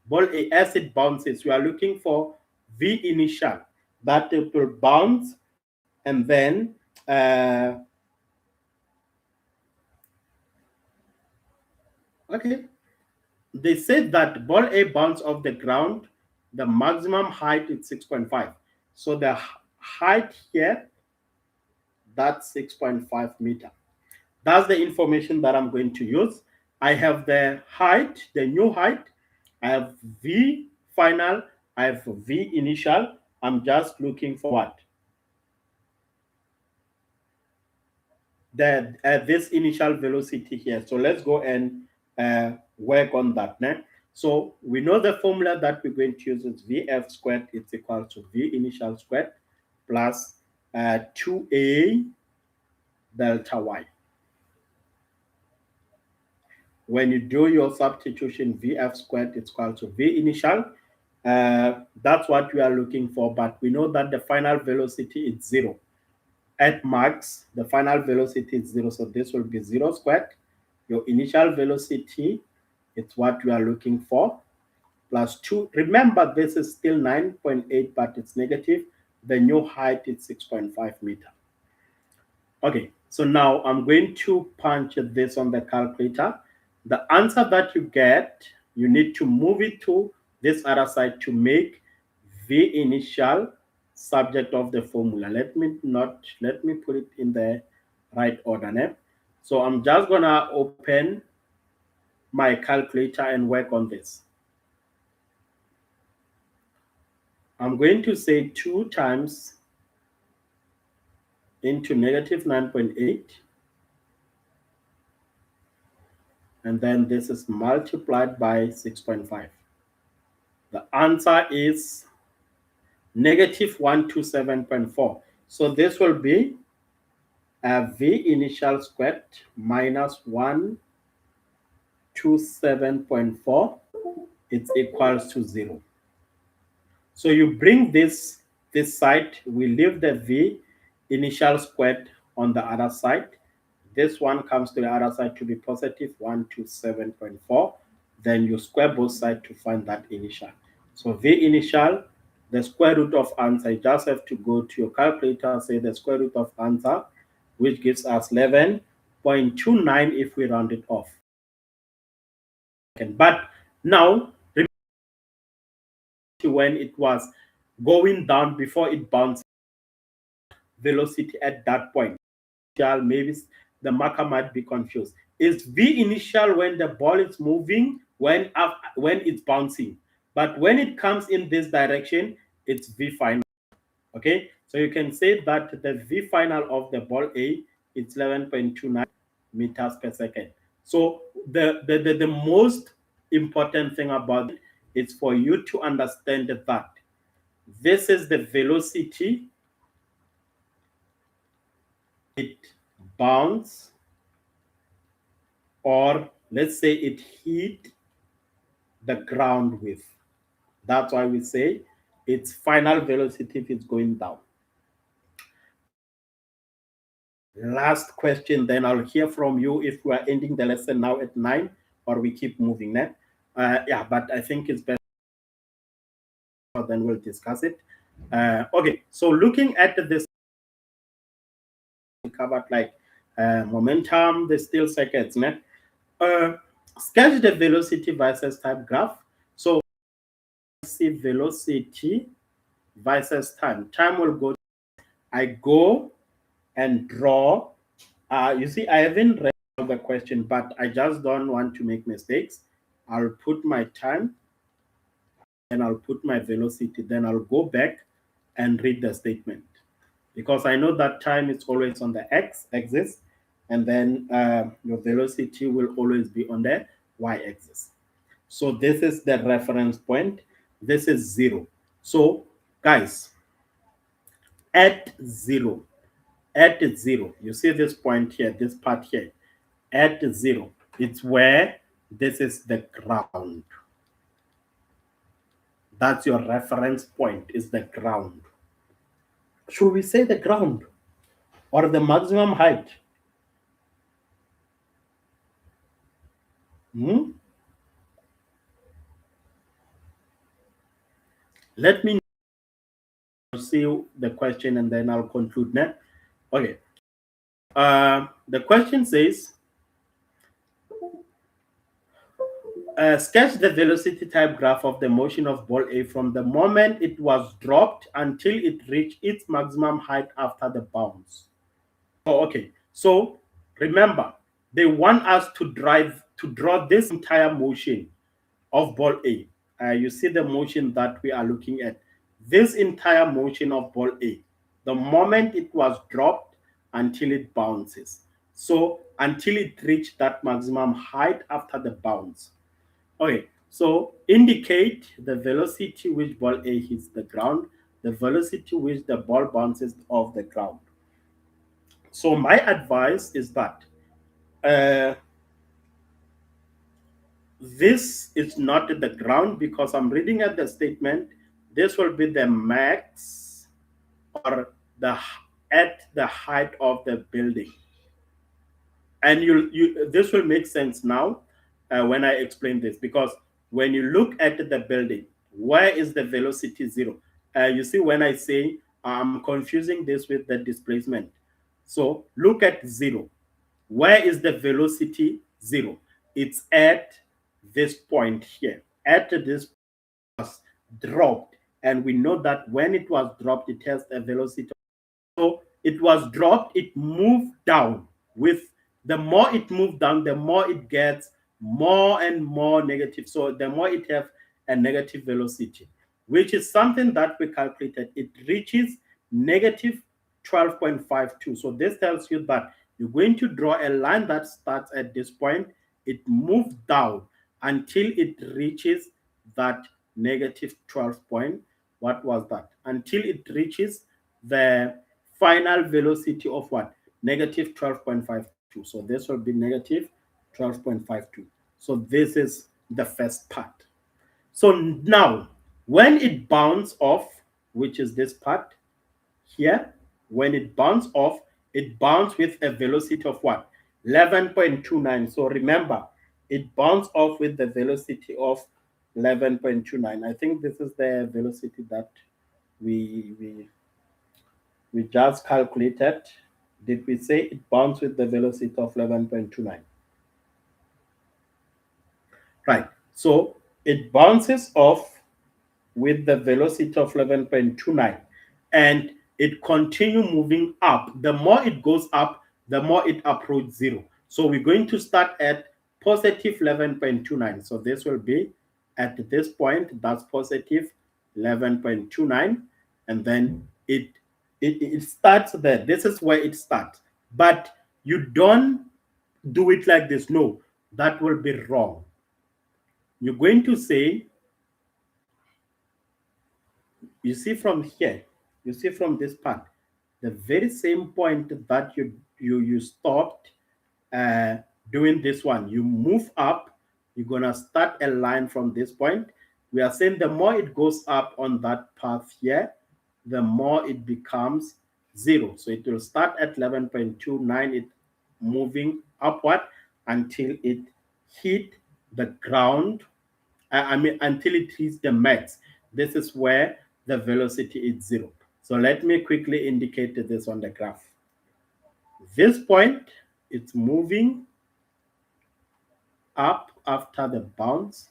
ball A as it bounces. We are looking for V initial, that it will bounce and then okay, they said that ball A bounce off the ground, the maximum height is 6.5. So the height here, that's 6.5 meter. That's the information that I'm going to use. I have the height, the new height. I have V final. I have V initial. I'm just looking for what? This initial velocity here. So let's go and work on that. Né? So we know the formula that we're going to use is Vf squared is equal to V initial squared plus 2A delta Y. When you do your substitution, Vf squared is equal to V initial. That's what we are looking for, but we know that the final velocity is 0. At max, the final velocity is 0, so this will be 0 squared. Your initial velocity, it's what we are looking for, plus 2. Remember, this is still 9.8, but it's negative. the new height is 6.5 meter. Okay, so now I'm going to punch this on the calculator. The answer that you get, you need to move it to this other side to make V initial subject of the formula. Let me put it in the right order now. So I'm just gonna open my calculator and work on this. I'm going to say 2 times into negative 9.8, and then this is multiplied by 6.5. The answer is negative 127.4. So this will be a V initial squared minus 127.4. It's equals to 0. So you bring this side, we leave the V initial squared on the other side. This one comes to the other side to be positive 127.4. Then you square both sides to find that initial. So V initial, the square root of answer, you just have to go to your calculator, say the square root of answer, which gives us 11.29 if we round it off. But now, when it was going down before it bounced, velocity at that point, maybe the marker might be confused. Is V initial when the ball is moving, when it's bouncing, but when it comes in this direction, it's V final. Okay, so you can say that the V final of the ball A is 11.29 meters per second. So the most important thing about it is for you to understand that this is the velocity it bounce, or let's say it hit the ground with. That's why we say its final velocity if it's going down. Last question, then I'll hear from you if we are ending the lesson now at 9 or we keep moving now. Yeah, but I think it's better, then we'll discuss it. Okay, so looking at this, we covered like momentum, the still seconds. Sketch the velocity versus time graph. So see velocity versus time. Time will go. I go and draw. You see, I haven't read the question, but I just don't want to make mistakes. I'll put my time and I'll put my velocity. Then I'll go back and read the statement, because I know that time is always on the x-axis, and then your velocity will always be on the y-axis. So this is the reference point. This is 0. So guys, at 0, you see this point here, this part here, at 0, it's where this is the ground. That's your reference point, is the ground. Should we say the ground or the maximum height? Let me see the question and then I'll conclude now. Okay. The question says, sketch the velocity type graph of the motion of ball A from the moment it was dropped until it reached its maximum height after the bounce. Oh, okay. So remember, they want us to draw this entire motion of ball A. You see the motion that we are looking at. This entire motion of ball A, the moment it was dropped until it bounces. So until it reached that maximum height after the bounce. Okay, so indicate the velocity which ball A hits the ground, the velocity which the ball bounces off the ground. So my advice is that this is not the ground, because I'm reading at the statement, this will be the max or at the height of the building. And this will make sense now when I explain this, because when you look at the building, where is the velocity 0? You see, when I say I'm confusing this with the displacement. So look at 0. Where is the velocity 0? It's at this point here. At this was dropped. And we know that when it was dropped, it has a velocity. So it was dropped, it moved down. With the more it moved down, the more it gets more and more negative. So the more it have a negative velocity, which is something that we calculated. It reaches negative 12.52. So this tells you that you're going to draw a line that starts at this point. It moves down until it reaches that negative 12 point. What was that? Until it reaches the final velocity of what? Negative 12.52. So this will be negative 12.52. So this is the first part. So now, when it bounces off, which is this part here, when it bounces off, it bounces with a velocity of what? 11.29. So remember, it bounces off with the velocity of 11.29. I think this is the velocity that we we we just calculated. Did we say it bounces with the velocity of 11.29? Right. So it bounces off with the velocity of 11.29 and it continue moving up. The more it goes up, the more it approaches 0. So we're going to start at positive 11.29. So this will be at this point, that's positive 11.29. And then it starts there. This is where it starts. But you don't do it like this. No, that will be wrong. You're going to say, you see from here, you see from this part, the very same point that you stopped uh, doing this one, you move up, you're gonna start a line from this point. We are saying the more it goes up on that path here, the more it becomes 0. So it will start at 11.29, it moving upward until it hit the ground. I mean, until it hits the max. This is where the velocity is 0. So let me quickly indicate this on the graph. This point, it's moving up after the bounce.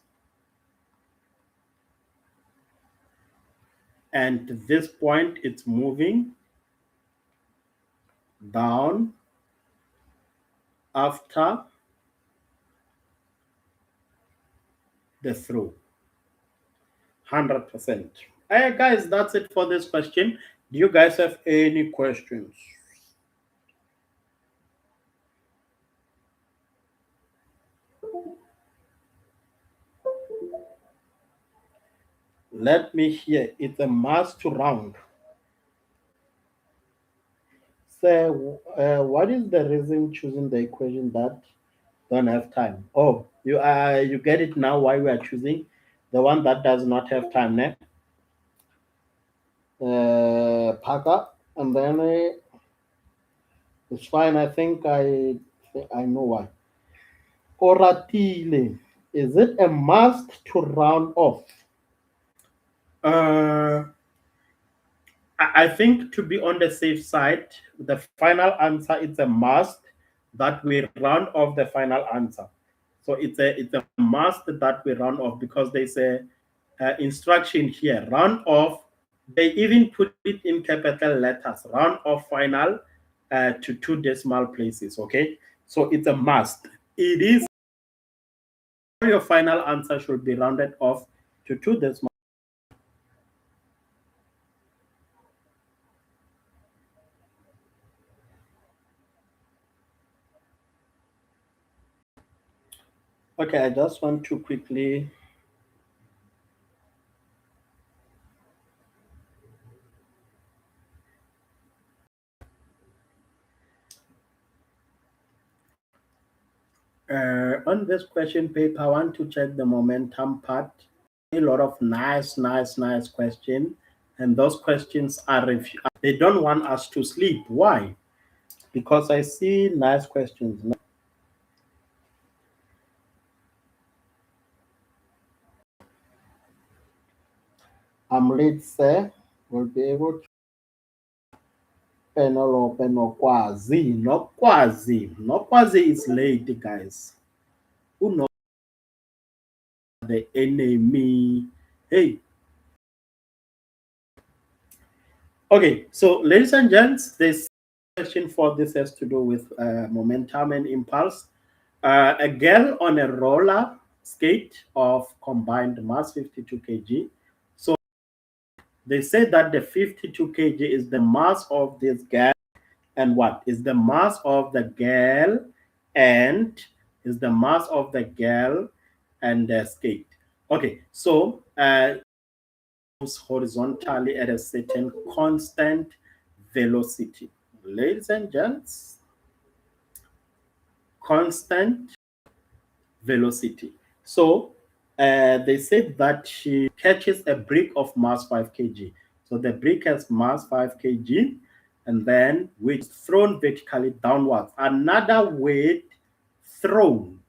And this point, it's moving down after the throw. 100%. Hey guys, that's it for this question. Do you guys have any questions? Let me hear. It's a must to round. So, what is the reason choosing the equation that don't have time? Oh, you get it now. Why we are choosing the one that does not have time, ne? Pack up, and then it's fine. I know why. Oratile, is it a must to round off? Uh, I think to be on the safe side, the final answer is a must that we round off the final answer. So it's a must that we round off because there's a instruction here. Round off. They even put it in capital letters. Round off final to two decimal places. Okay, so it's a must. It is your final answer should be rounded off to two decimal. Okay, I just want to quickly on this question paper, I want to check the momentum part. A lot of nice questions, and those questions are they don't want us to sleep. Why? Because I see nice questions. I'm late, sir. Will be able to. Penelope Nokwazi. Nokwazi. Nokwazi is late, guys. Who knows the enemy? Hey. Okay, so ladies and gents, this question for this has to do with momentum and impulse. A girl on a roller skate of combined mass 52 kg. So they say that the 52 kg is the mass of this girl, and what is the mass of the girl, and is the mass of the girl and the skate. Okay, so moves horizontally at a certain constant velocity. Ladies and gents, constant velocity. So they said that she catches a brick of mass 5 kg. So the brick has mass 5 kg, and then which is thrown vertically downwards. Another weight thrown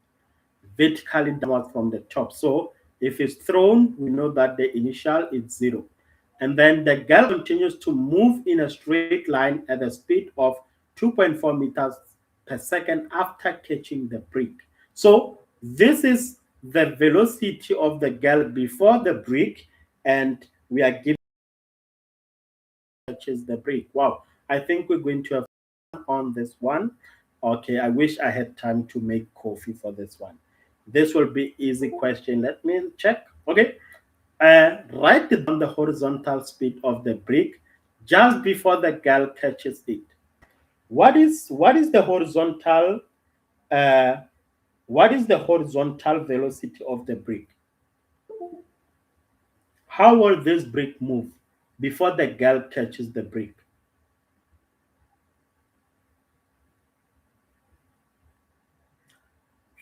vertically downwards from the top. So if it's thrown, we know that the initial is 0. And then the girl continues to move in a straight line at a speed of 2.4 meters per second after catching the brick. So this is the velocity of the girl before the brick, and we are giving catches the brick. Wow, I think we're going to have fun on this one. Okay, I wish I had time to make coffee for this one. This will be easy question. Let me check. Okay, write down the horizontal speed of the brick just before the girl catches it. What is the horizontal uh, what is the horizontal velocity of the brick? How will this brick move before the girl catches the brick?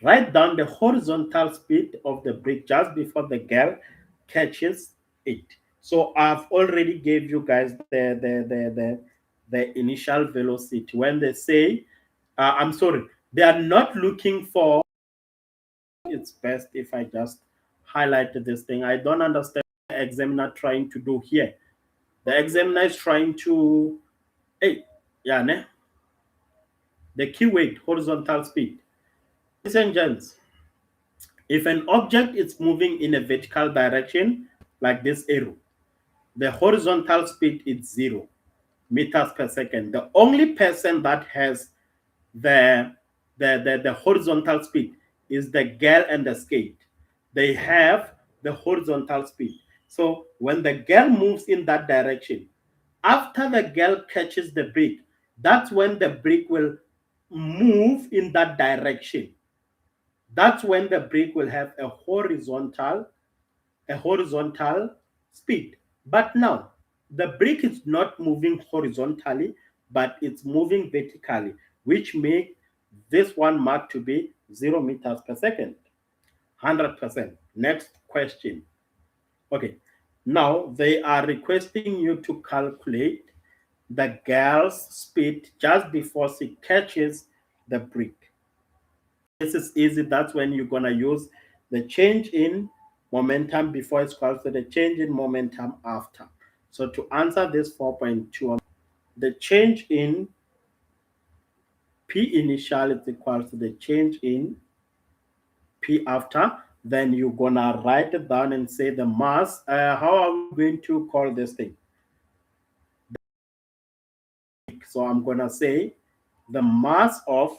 Write down the horizontal speed of the brick just before the girl catches it. So I've already gave you guys the initial velocity. When they say, I'm sorry, they are not looking for. It's best if I just highlighted this thing. I don't understand what the examiner trying to do here. The examiner is trying to, hey, yeah, ne? The key weight, horizontal speed. Ladies and gents, if an object is moving in a vertical direction, like this arrow, the horizontal speed is 0 meters per second. The only person that has the, the horizontal speed is the girl and the skate. They have the horizontal speed. So when the girl moves in that direction, after the girl catches the brick, that's when the brick will move in that direction. That's when the brick will have a horizontal speed. But now the brick is not moving horizontally, but it's moving vertically, which makes this one mark to be 0 meters per second. 100%. Next question. Okay. Now they are requesting you to calculate the girl's speed just before she catches the brick. This is easy. That's when you're going to use the change in momentum before it's equals to the change in momentum after. So to answer this 4.2, the change in P initial is equal to the change in P after. Then you're going to write it down and say the mass. How are we going to call this thing? So I'm going to say the mass of,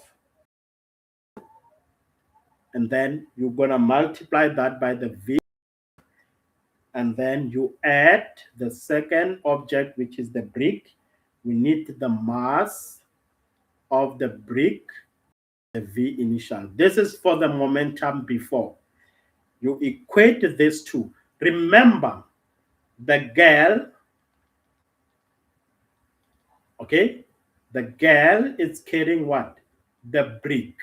and then you're going to multiply that by the V, and then you add the second object, which is the brick. We need the mass of the brick, the V initial. This is for the momentum before. You equate these two. Remember, the girl, okay, the girl is carrying what? The brick.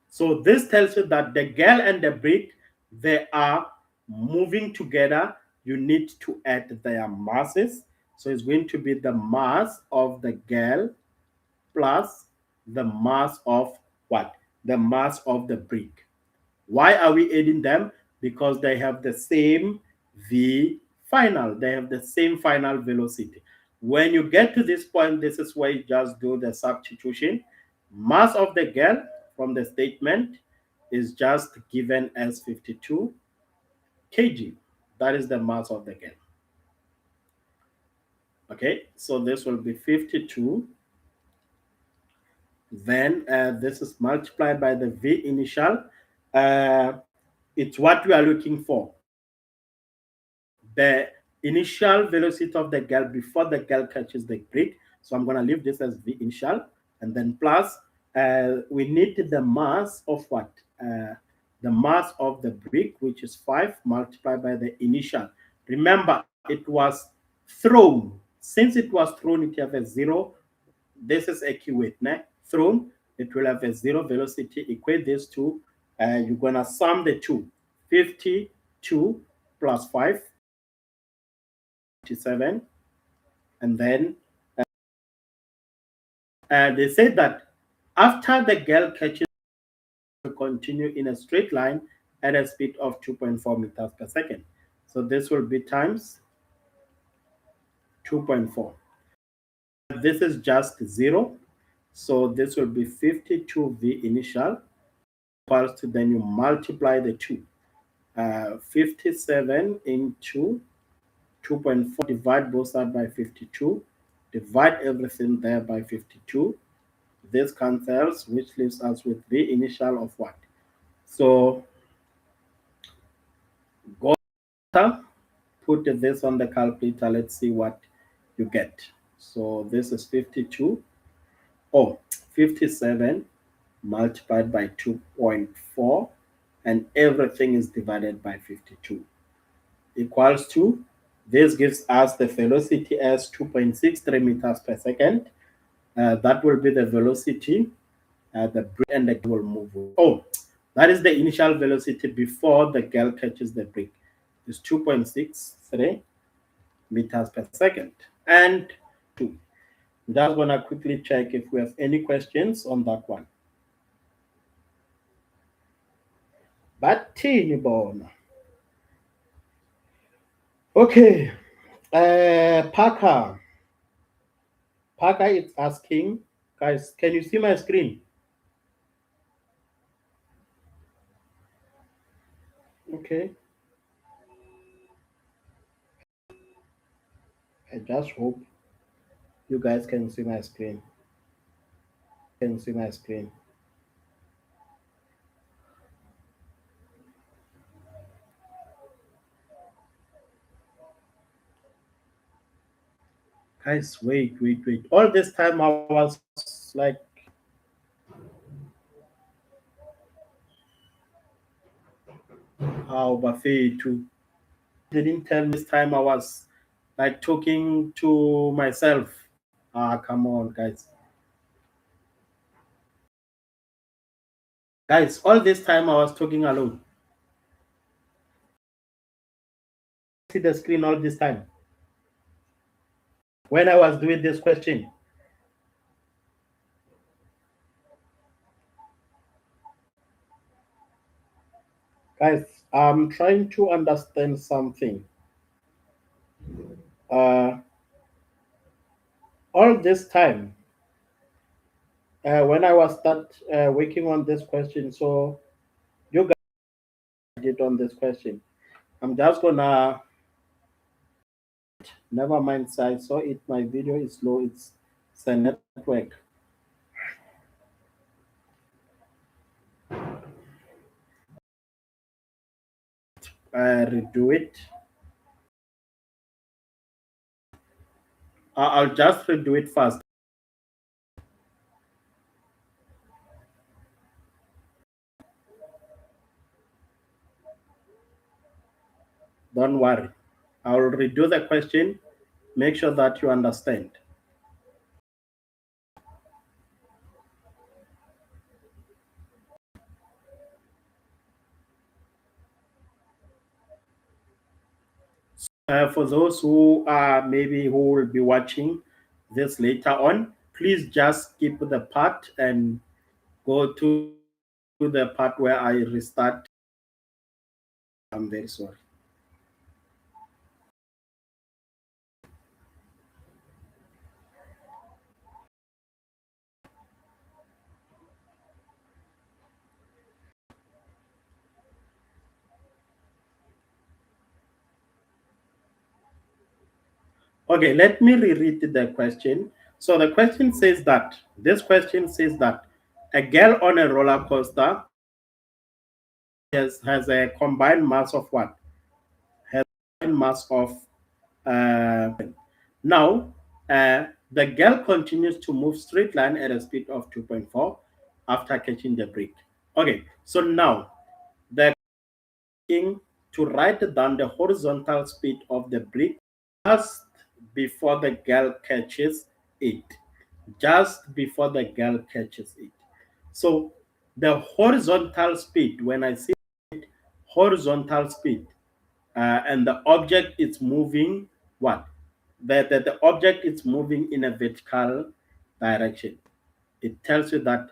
So this tells you that the girl and the brick, they are moving together. You need to add their masses. So it's going to be the mass of the girl plus the mass of what? The mass of the brick. Why are we adding them? Because they have the same V final. They have the same final velocity. When you get to this point, this is where you just do the substitution. Mass of the girl from the statement is just given as 52 kg. That is the mass of the girl. Okay, so this will be 52. Then this is multiplied by the V initial. Uh, it's what we are looking for. The initial velocity of the girl before the girl catches the brick. So I'm going to leave this as V initial. And then plus, we need the mass of what? The mass of the brick, which is 5 multiplied by the initial. Remember, it was thrown. Since it was thrown, it have a 0. This is accurate. Thrown, it will have a 0 velocity. Equate this to, you're going to sum the two. 52 plus 5. 7, and then they said that after the girl catches, to continue in a straight line at a speed of 2.4 meters per second. So this will be times 2.4. This is just 0. So this will be 52 V initial equals to, then you multiply the 2. 57 into 2.4, divide both sides by 52. Divide everything there by 52. This cancels, which leaves us with the initial of what? So go put this on the calculator. Let's see what you get. So this is 52. Oh, 57 multiplied by 2.4, and everything is divided by 52 equals to, this gives us the velocity as 2.63 meters per second. That will be the velocity. The brick and the girl will move. Oh, that is the initial velocity before the girl catches the brick. It's 2.63 meters per second. And 2. I'm just going to quickly check if we have any questions on that one. But okay. Parker. Parker is asking, guys, can you see my screen? Okay. I just hope you guys can see my screen. Can see my screen. Guys, wait. All this time I was like, how buffet too. Didn't tell me this time I was like talking to myself. Ah, come on, guys. Guys, all this time I was talking alone. See the screen all this time. When I was doing this question. Guys, I'm trying to understand something. All this time, when I was start working on this question, so you guys did on this question. I'm just gonna, never mind. So I saw it. My video is slow. It's a network. Redo it. I'll just redo it first. Don't worry. I'll redo the question. Make sure that you understand. For those who are maybe who will be watching this later on, please just skip the part and go to the part where I restart. I'm very sorry. Okay, let me reread the question. So the question says that this question says that a girl on a roller coaster has a combined mass of what? Has a combined mass of uh, now the girl continues to move straight line at a speed of 2.4 after catching the break. Okay, so now the king to write down the horizontal speed of the brick just before the girl catches it. Just before the girl catches it. So the horizontal speed, when I say horizontal speed, and the object is moving what? The object is moving in a vertical direction. It tells you that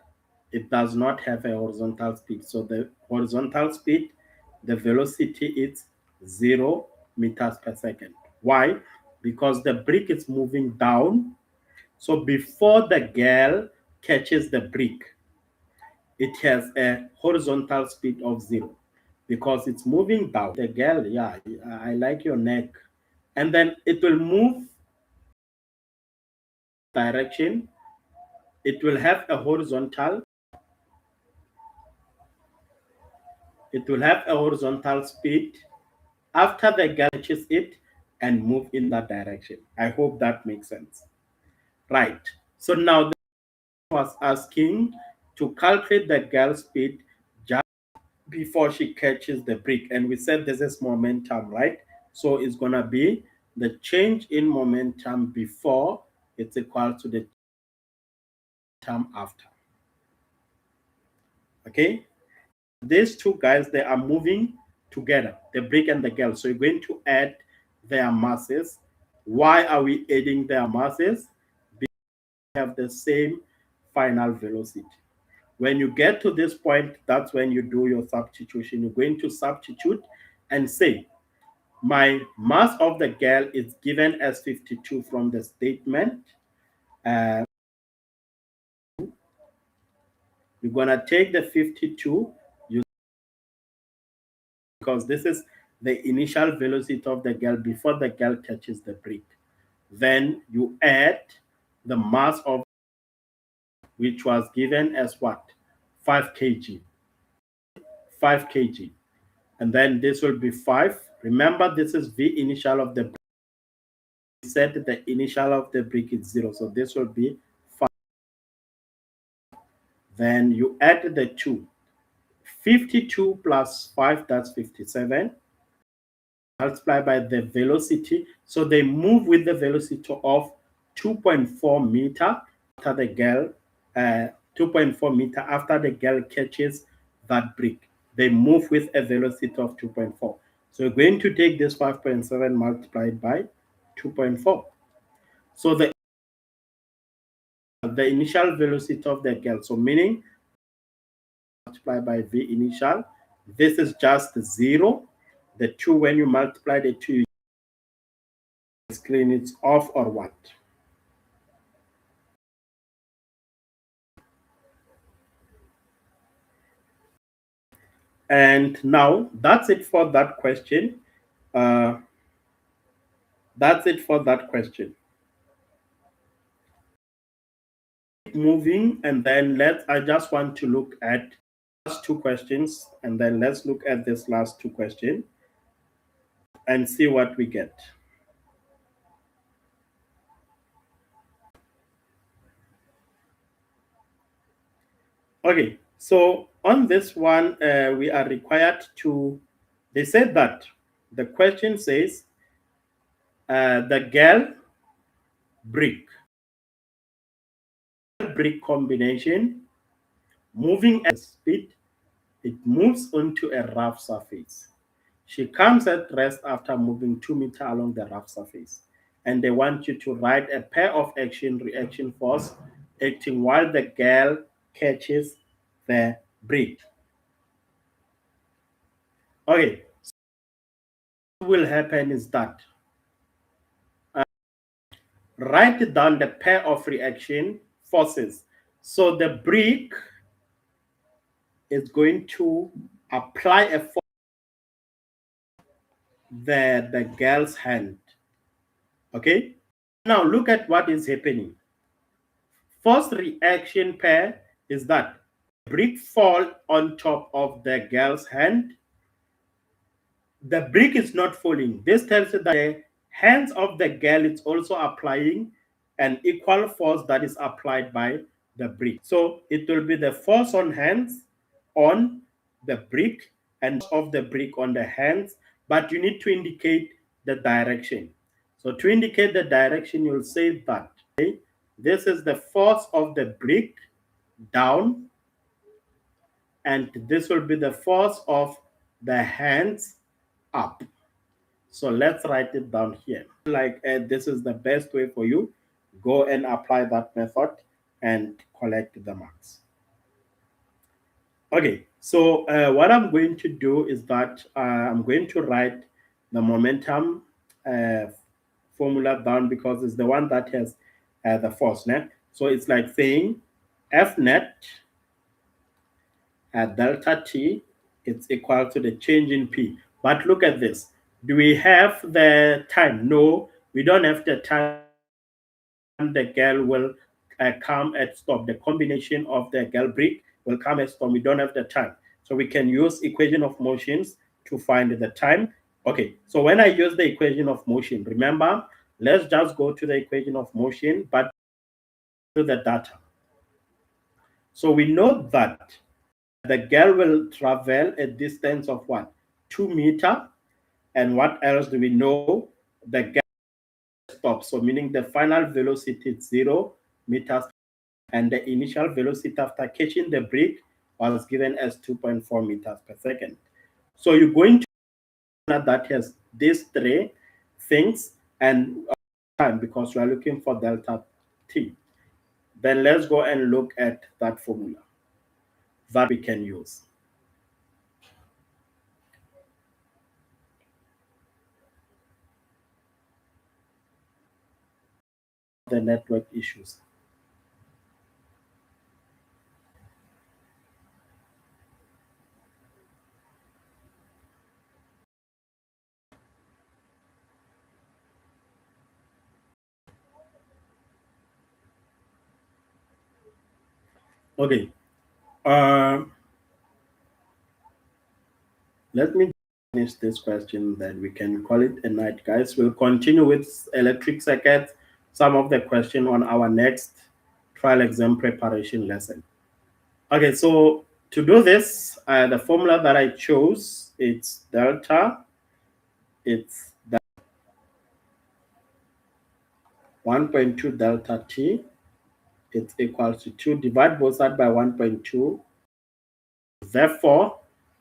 it does not have a horizontal speed. So the horizontal speed, the velocity is 0 meters per second. Why? Because the brick is moving down. So before the girl catches the brick, it has a horizontal speed of 0 because it's moving down. The girl, yeah, I like your neck. And then it will move direction. It will have a horizontal. It will have a horizontal speed after the girl catches it and move in that direction. I hope that makes sense. Right. So now the was asking to calculate the girl's speed just before she catches the brick. And we said this is momentum, right? So it's going to be the change in momentum before it's equal to the term after. Okay? These two guys, they are moving together, the brick and the girl. So you're going to add their masses. Why are we adding their masses? Because they have the same final velocity. When you get to this point, that's when you do your substitution. You're going to substitute and say, my mass of the girl is given as 52 from the statement. Uh, you're going to take the 52 because this is the initial velocity of the girl before the girl catches the brick. Then you add the mass of which was given as what? 5 kg. 5 kg. And then this will be 5. Remember, this is V initial of the brick. We said the initial of the brick is 0. So this will be 5. Then you add the 2. 52 plus 5, that's 57. Multiply by the velocity. So they move with the velocity of 2.4 meter after the girl, 2.4 meter after the girl catches that brick. They move with a velocity of 2.4. So we're going to take this 5.7 multiplied by 2.4. So the initial velocity of the girl, so meaning multiply by V initial, this is just 0. The 2, when you multiply the 2, screen it's off or what? And now that's it for that question. Uh, that's it for that question. Moving, and then I just want to look at last two questions, and then let's look at this last two questions and see what we get. Okay, so on this one, we are required to, they said that the question says the girl brick combination moving at speed, it moves onto a rough surface. She comes at rest after moving 2 meters along the rough surface. And they want you to write a pair of action reaction force acting while the girl catches the brick. Okay, so what will happen is that write down the pair of reaction forces. So the brick is going to apply a force the girl's hand. Okay, Now look at what is happening. First reaction pair is that brick fall on top of the girl's hand. The brick is not falling. This tells you that the hands of the girl is also applying an equal force that is applied by the brick. So it will be the force on hands on the brick and of the brick on the hands, but you need to indicate the direction. So to indicate the direction, you'll say that this is the force of the brick down, and this will be the force of the hands up. So let's write it down here. Like this is the best way for you. Go and apply that method and collect the marks. Okay, so what I'm going to do is that I'm going to write the momentum formula down because it's the one that has the force net. So it's like saying F net at delta T, it's equal to the change in P. But look at this. Do we have the time? No, we don't have the time. The girl will come at stop. The combination of the girl brick will come at stop. We don't have the time. So we can use equation of motions to find the time. Okay, so when I use the equation of motion, remember, let's just go to the equation of motion, but to the data. So we know that the girl will travel a distance of what? 2 meters. And what else do we know? The girl stops. So meaning the final velocity is 0 meters. And the initial velocity after catching the brick was given as 2.4 meters per second. So you're going to that has these three things and time because we are looking for delta t. Then let's go and look at that formula that we can use. The network issues. Okay. Let me finish this question, then we can call it a night, guys. We'll continue with electric circuits, some of the question on our next trial exam preparation lesson. Okay, so to do this, the formula that I chose, it's delta, it's 1.2 delta t, it's equal to 2, divide both sides by 1.2. Therefore,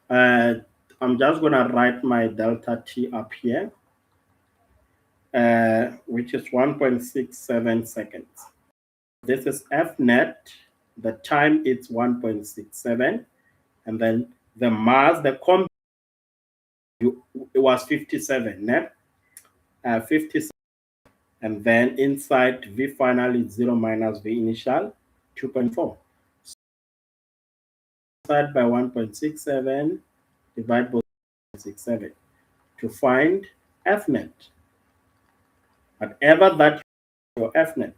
I'm just going to write my delta t up here, which is 1.67 seconds. This is F net, the time it's 1.67, and then the mass, the combi, it was 57, ne? 57, and then inside V final is 0 minus V initial, 2.4. Inside by 1.67, divide both 1.67 to find F net. Whatever that your F net.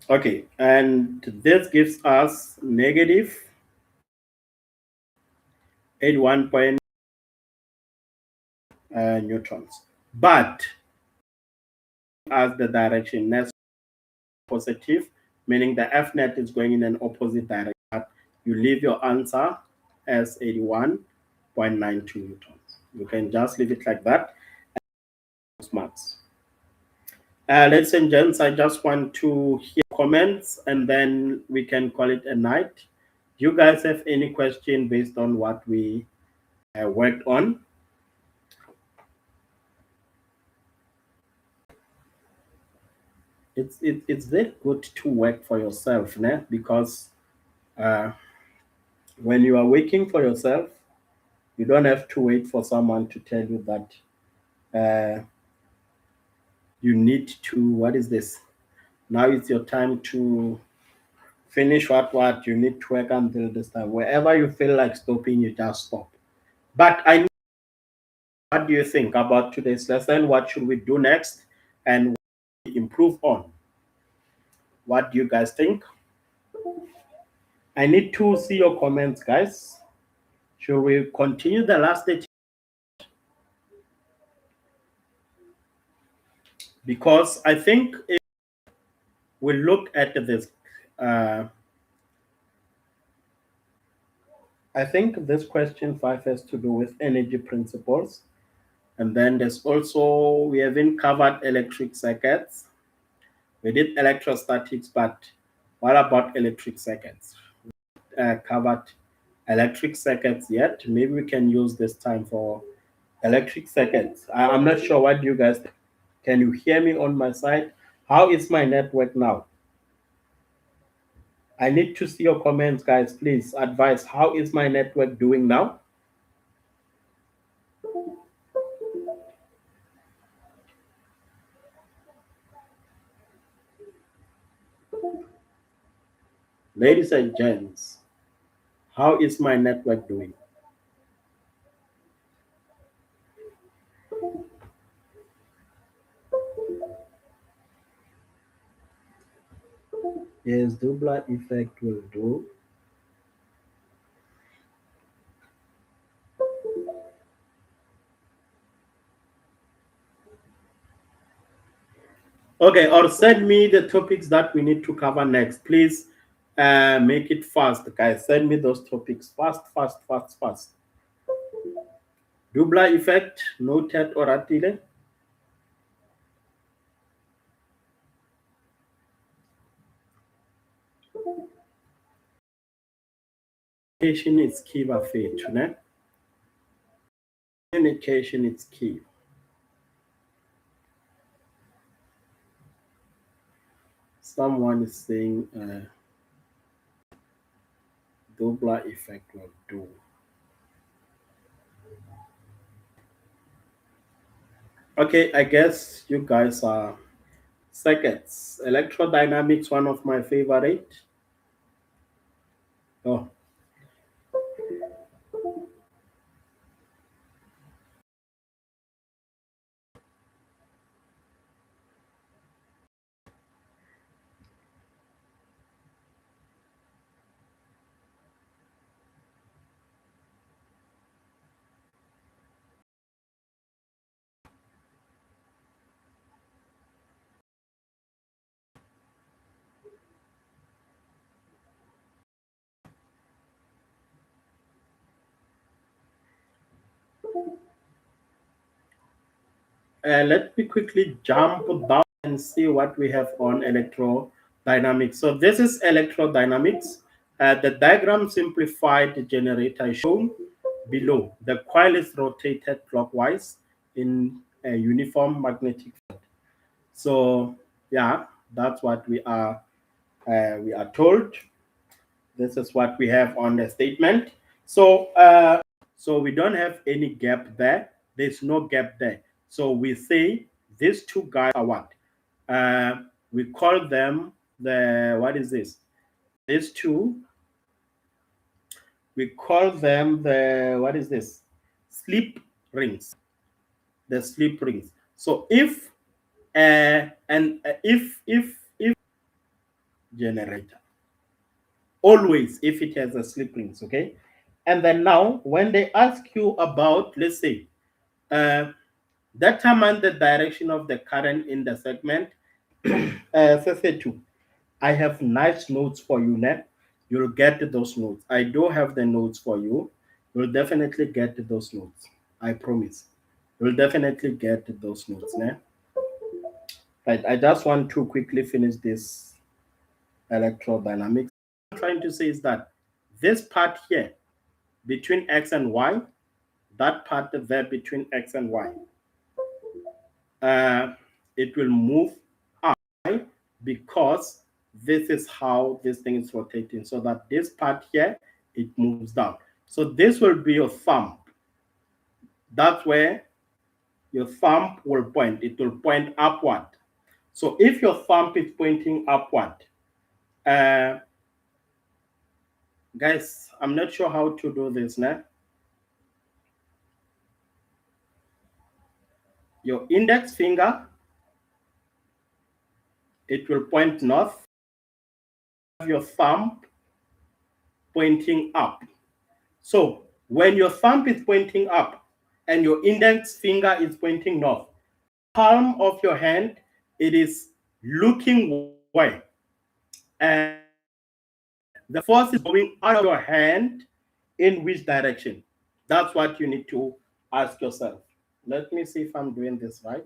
Okay, and this gives us negative 81 point newtons. But as the direction next positive, meaning the F net is going in an opposite direction, you leave your answer as 81.92 newtons. You can just leave it like that. Marks. Ladies and gents, I just want to hear comments and then we can call it a night. Do you guys have any question based on what we worked on? It's very good to work for yourself, né? Because when you are working for yourself, you don't have to wait for someone to tell you that you need to, what is this? Now it's your time to finish what you need to work until this time. Wherever you feel like stopping, you just stop. But what do you think about today's lesson? What should we do next? And what should we improve on? What do you guys think? I need to see your comments, guys. Should we continue the last day? Because I think if we look at this, uh, I think this question 5 has to do with energy principles. And then there's also, we haven't covered electric circuits. We did electrostatics, but what about electric circuits? Covered electric circuits yet. Maybe we can use this time for electric circuits. I'm not sure what you guys, can you hear me on my side? How is my network now? I need to see your comments, guys. Please advise, how is my network doing now? Ladies and gents, how is my network doing? Yes, Doppler effect will do. Okay, or send me the topics that we need to cover next. Please make it fast, guys. Send me those topics fast, fast, fast, fast. Doppler effect, noted or atile. Communication is key, bafethu, ne? Communication is key. Someone is saying Doppler effect will do. Okay, I guess you guys are circuits. Electrodynamics, one of my favorite. Oh, let me quickly jump down and see what we have on electrodynamics. So this is electrodynamics. The diagram simplified generator is shown below. The coil is rotated clockwise in a uniform magnetic field. So yeah, that's what we are told. This is what we have on the statement. So so we don't have any gap there. There's no gap there. So we say these two guys are what? We call them the, what is this? These two, we call them the, what is this? Slip rings. The slip rings. So if if generator, always if it has a slip rings, okay. And then now when they ask you about, let's say, determine the direction of the current in the segment, CC2, I have nice notes for you now. You'll get those notes. I do have the notes for you. You'll definitely get those notes. I promise. You'll definitely get those notes now. Right. I just want to quickly finish this electrodynamics. What I'm trying to say is that this part here between X and Y, that part there between X and Y, it will move up because this is how this thing is rotating, so that this part here, it moves down. So this will be your thumb. That's where your thumb will point. It will point upward. So if your thumb is pointing upward, uh, guys, I'm not sure how to do this now. Your index finger, it will point north. Your thumb pointing up. So when your thumb is pointing up and your index finger is pointing north, palm of your hand, it is looking away. And the force is going out of your hand in which direction? That's what you need to ask yourself. Let me see if I'm doing this right.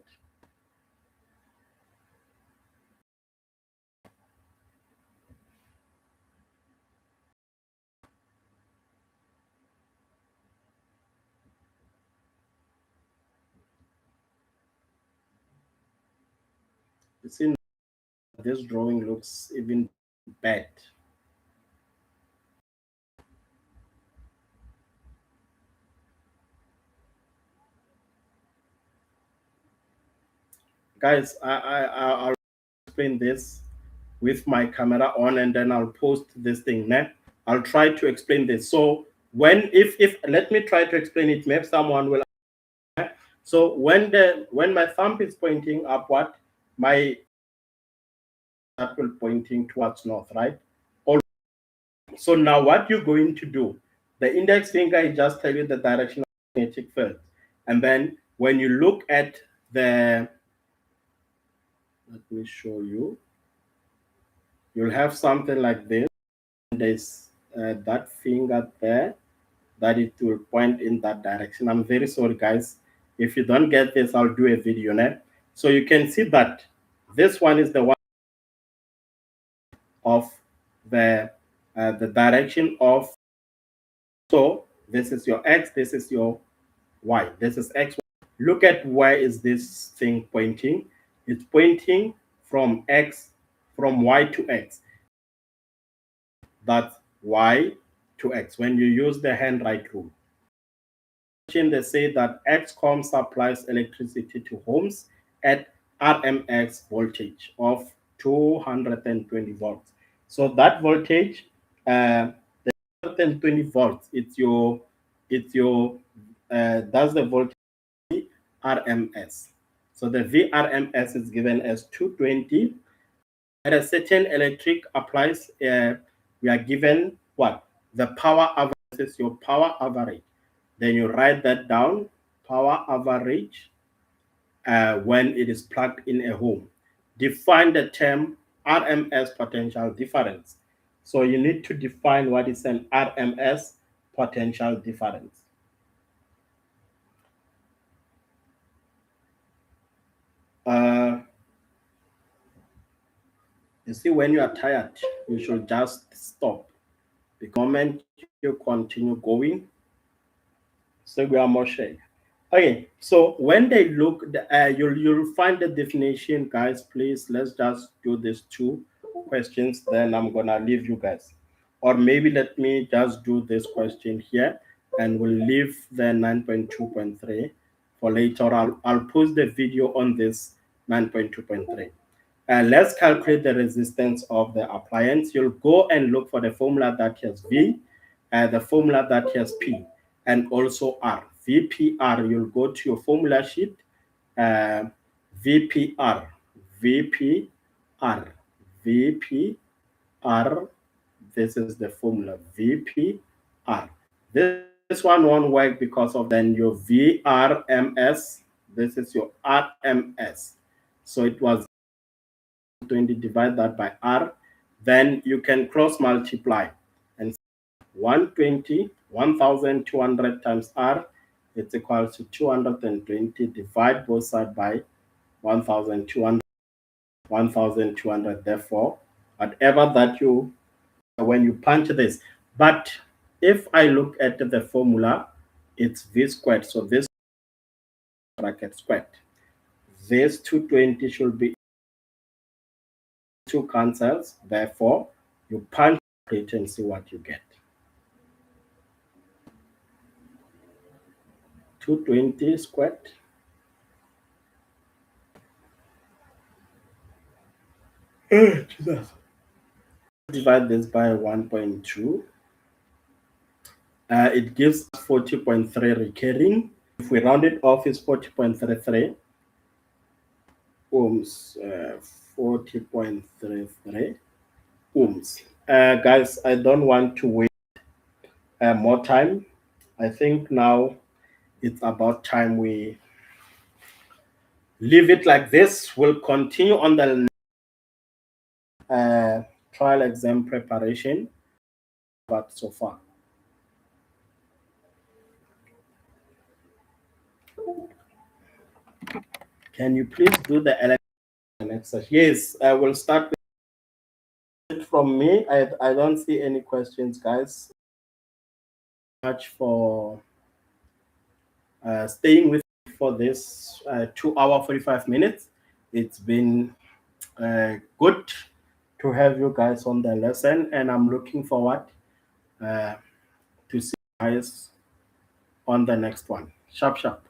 You see, this drawing looks even bad. Guys, I'll explain this with my camera on, and then I'll post this thing. Now, I'll try to explain this. So when if let me try to explain it, maybe someone will. So when my thumb is pointing upward, my will pointing towards north, right? So now what you're going to do, the index finger is just tell you the direction of the magnetic field. And then when you look at the, let me show you, you'll have something like this. There's that finger there that it will point in that direction. I'm very sorry, guys. If you don't get this, I'll do a video now. So you can see that this one is the one of the direction of. So this is your x, this is your y, this is x. Look at where is this thing pointing. It's pointing from x, from y to x. That's y to x when you use the handwrite rule. They say that XCOM supplies electricity to homes at RMX voltage of 220 volts. So that voltage, the 220 volts, that's the voltage RMS. So the VRMS is given as 220. At a certain electric applies, we are given what? The power average is your power average. Then you write that down, power average, when it is plugged in a home. Define the term RMS potential difference. So you need to define what is an RMS potential difference. You see, when you are tired, you should just stop. The moment you continue going, so we are more shade. Okay, so when they look, you'll find the definition, guys. Please, let's just do these two questions. Then I'm gonna leave you guys, or maybe let me just do this question here, and we'll leave the 9.2.3 for later. I'll post the video on this 9.2.3. Let's calculate the resistance of the appliance. You'll go and look for the formula that has V, the formula that has P, and also R. VPR, you'll go to your formula sheet, VPR, VPR, VPR. This is the formula, VPR. This one won't work because of then your VRMS. This is your RMS. So it was 20, divide that by R, then you can cross multiply and 120, 1200 times R, it's equal to 220, divide both sides by 1200, 1200. Therefore, whatever that you, when you punch this, but if I look at the formula, it's V squared. So this bracket squared. This 220 should be two cancels. Therefore, you punch it and see what you get. 220 squared Jesus. Divide this by 1.2. It gives 40.3 recurring. If we round it off, it's 40.33 ohms. 40.33 ohms. Guys, I don't want to wait more time. I think now it's about time we leave it like this. We'll continue on the trial exam preparation, but so far. Can you please do the election exercise? Yes, I will start with it from me. I don't see any questions, guys. Much for staying with me for this 2 hour 45 minutes. It's been good to have you guys on the lesson, and I'm looking forward to see you guys on the next one. Sharp, sharp.